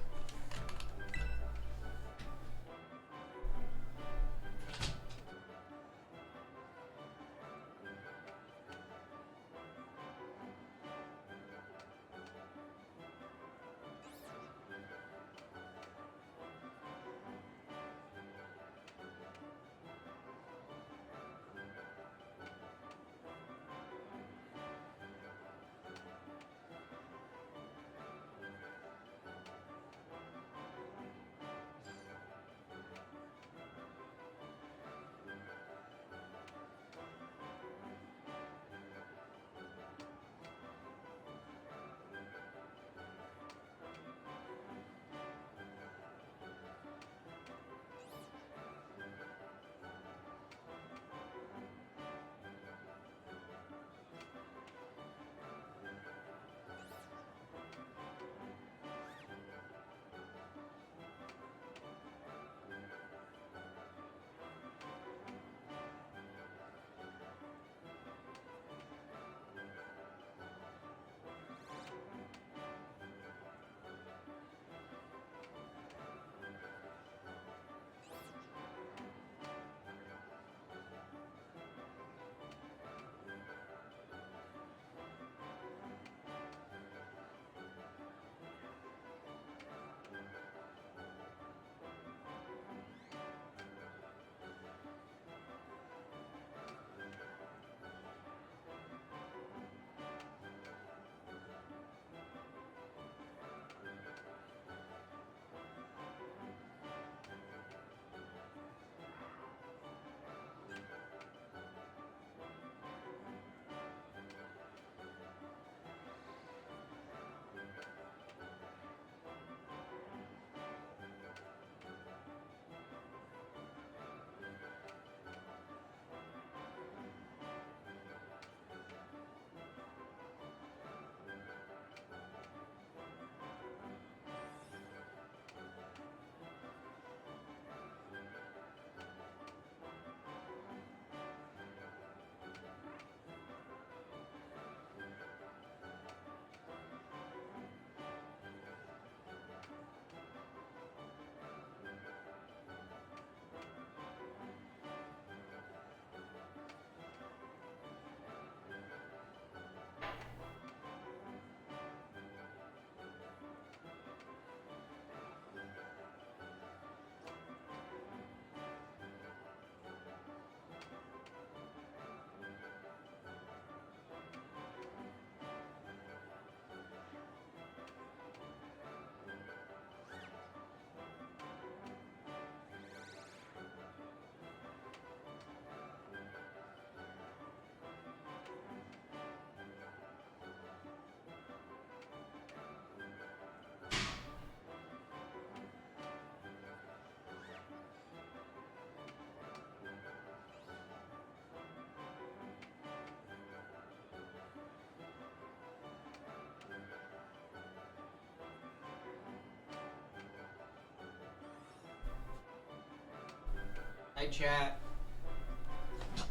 Hi, chat.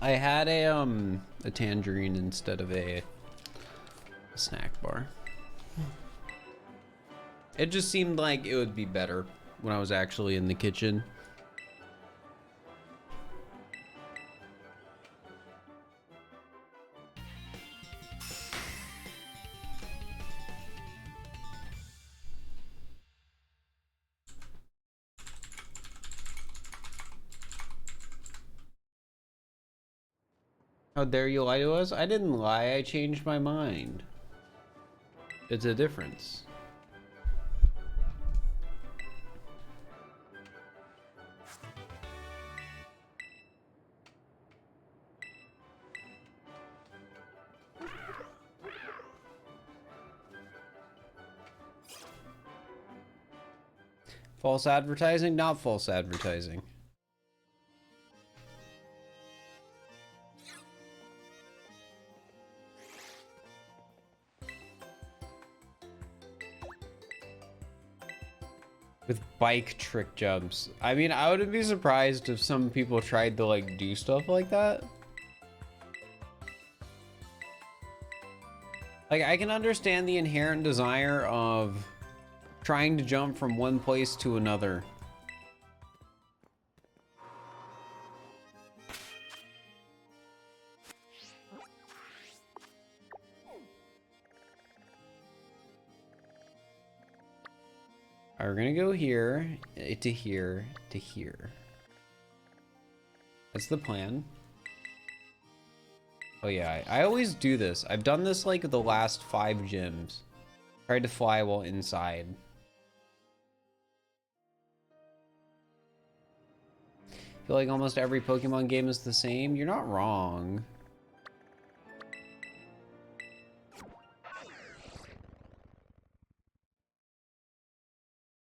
I had a tangerine instead of a snack bar. It just seemed like it would be better when I was actually in the kitchen. How dare you lie to us? I didn't lie, I changed my mind. It's a difference. False advertising? Not false advertising. With bike trick jumps. I mean, I wouldn't be surprised if some people tried to like do stuff like that. Like, I can understand the inherent desire of trying to jump from one place to another. All right, we're gonna go here, to here, to here. That's the plan. Oh yeah, I always do this. I've done this like the last 5 gyms. Tried to fly while inside. I feel like almost every Pokemon game is the same. You're not wrong.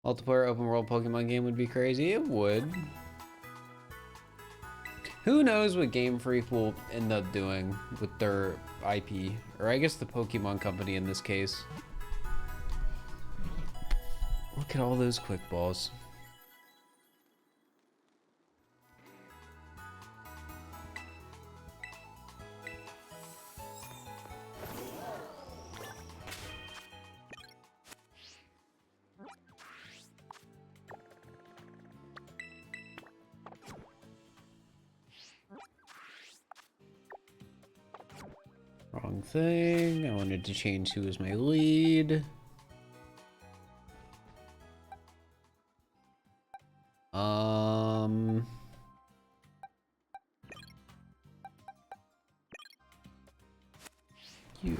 Multiplayer open world Pokemon game would be crazy. It would. Who knows what Game Freak will end up doing with their IP, or I guess the Pokemon company in this case. Look at all those quick balls. Wrong thing. I wanted to change who was my lead. You.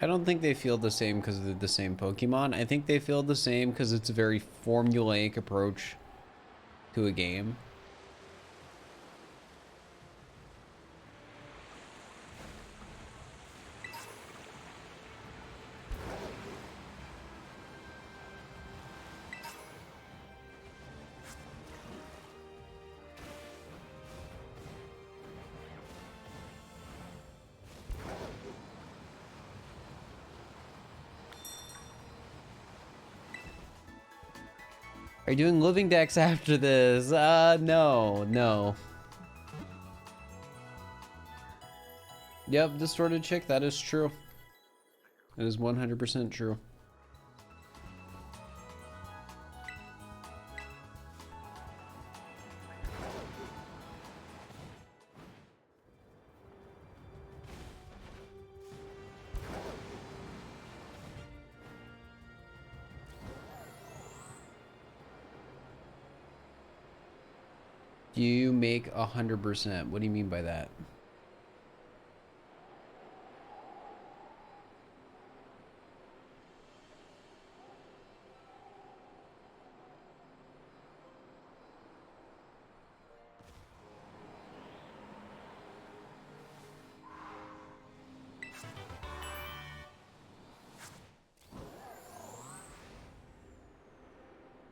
I don't think they feel the same because they're the same Pokemon. I think they feel the same because it's a very formulaic approach to a game. Are you doing living decks after this? No. Yep, distorted chick, that is true. That is 100% true. You make 100%. What do you mean by that?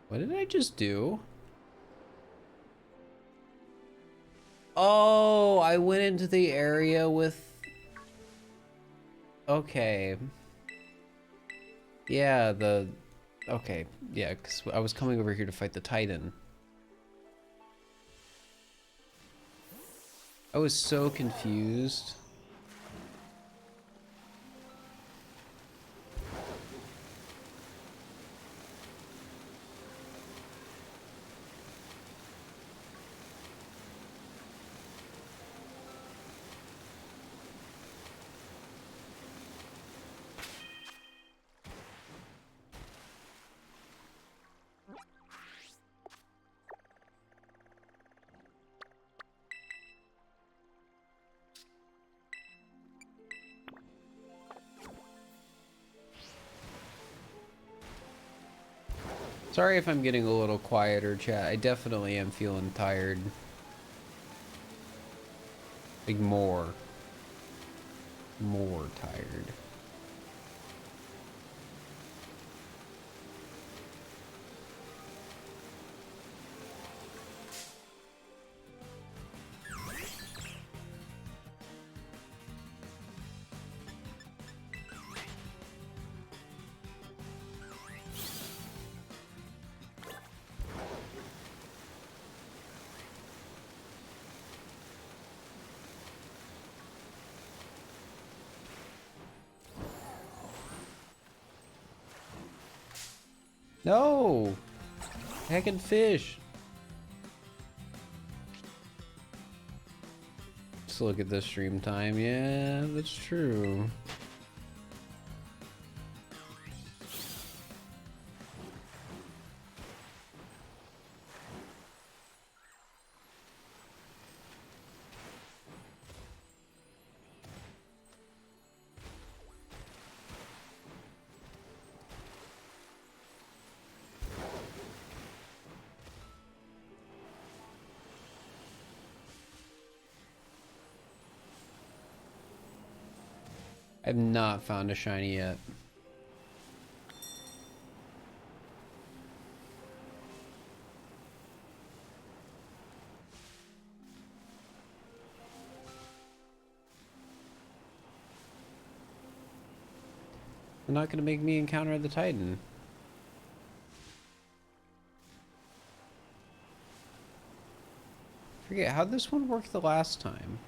What did I just do? Oh, I went into the area with... Okay. Yeah, the... Okay, yeah, because I was coming over here to fight the Titan. I was so confused. Sorry if I'm getting a little quieter, chat. I definitely am feeling tired. Like more tired. No! Heckin' fish! Just look at the stream time. Yeah, that's true. I've not found a shiny yet. They're not gonna make me encounter the Titan. Forget, how'd this one work the last time?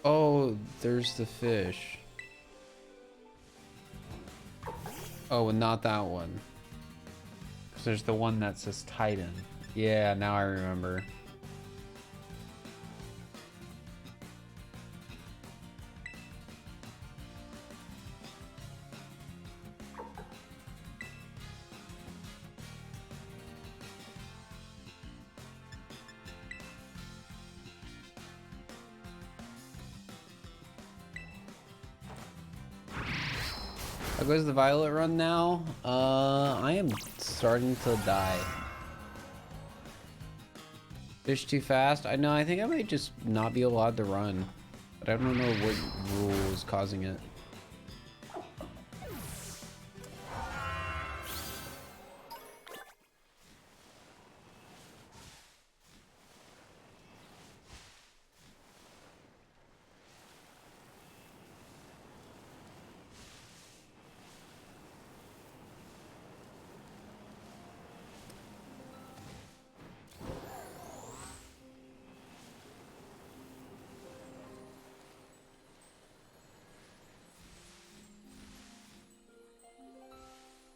Oh, there's the fish. Oh, and not that one. Because there's the one that says Titan. Yeah, now I remember. How goes the Violet run now? I am starting to die. Fish too fast? I know, I think I might just not be allowed to run. But I don't know what rule is causing it.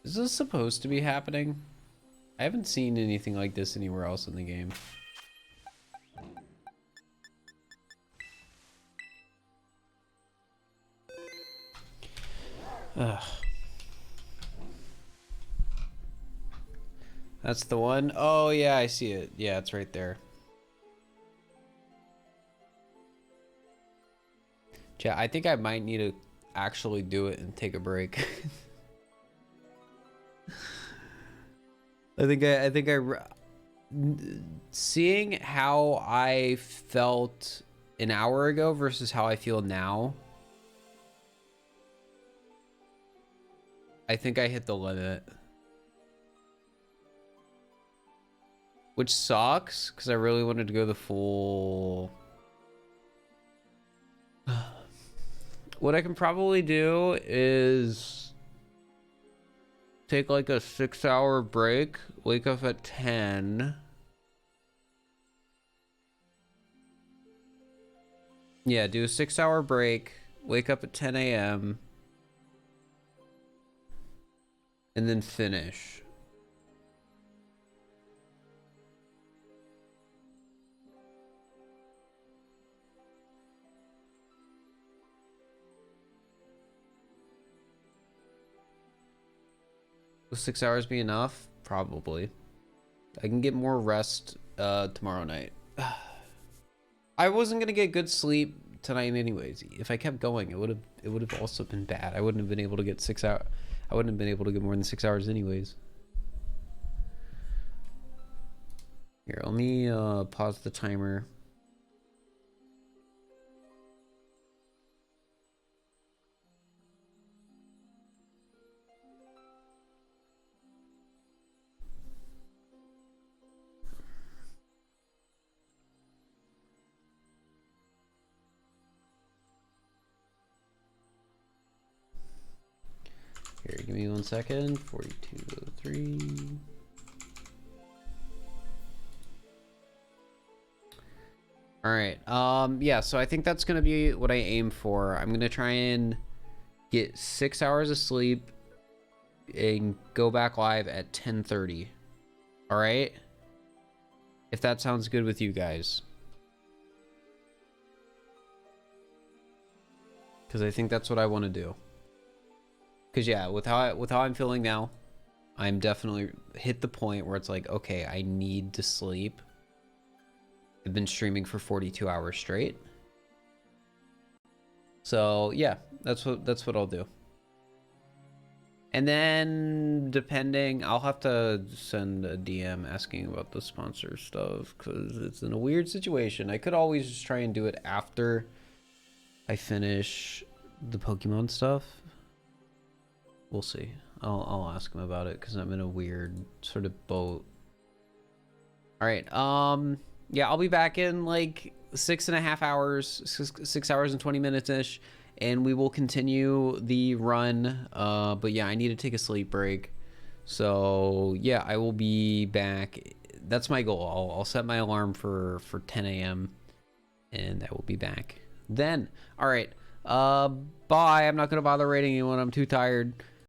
Is this supposed to be happening? I haven't seen anything like this anywhere else in the game. Ugh. That's the one. Oh yeah, I see it. Yeah, it's right there. Chat, I think I might need to... actually do it and take a break. Seeing how I felt an hour ago versus how I feel now, I think I hit the limit. Which sucks, because I really wanted to go the full... What I can probably do is take like a 6-hour break, wake up at 10. Yeah, do a 6-hour break, wake up at 10 a.m. and then finish. Will 6 hours be enough? Probably. I can get more rest tomorrow night. I wasn't gonna get good sleep tonight anyways. If I kept going, it would have also been bad. I wouldn't have been able to get 6 hours. I wouldn't have been able to get more than 6 hours anyways. Here, let me pause the timer. Here, give me 1 second. 4203. All right. Yeah, so I think that's gonna be what I aim for. I'm gonna try and get 6 hours of sleep and go back live at 10:30. All right. If that sounds good with you guys. Because I think that's what I want to do. Because yeah, with how I'm feeling now, I'm definitely hit the point where it's like, okay, I need to sleep. I've been streaming for 42 hours straight. So yeah, that's what I'll do. And then depending, I'll have to send a DM asking about the sponsor stuff because it's in a weird situation. I could always just try and do it after I finish the Pokemon stuff. We'll see. I'll ask him about it because I'm in a weird sort of boat. All right. Yeah, I'll be back in like 6.5 hours, 6 hours and 20 minutes ish, and we will continue the run. But yeah, I need to take a sleep break. So yeah, I will be back. That's my goal. I'll set my alarm for 10 a.m. and I will be back then. All right. Bye. I'm not gonna bother rating anyone. I'm too tired.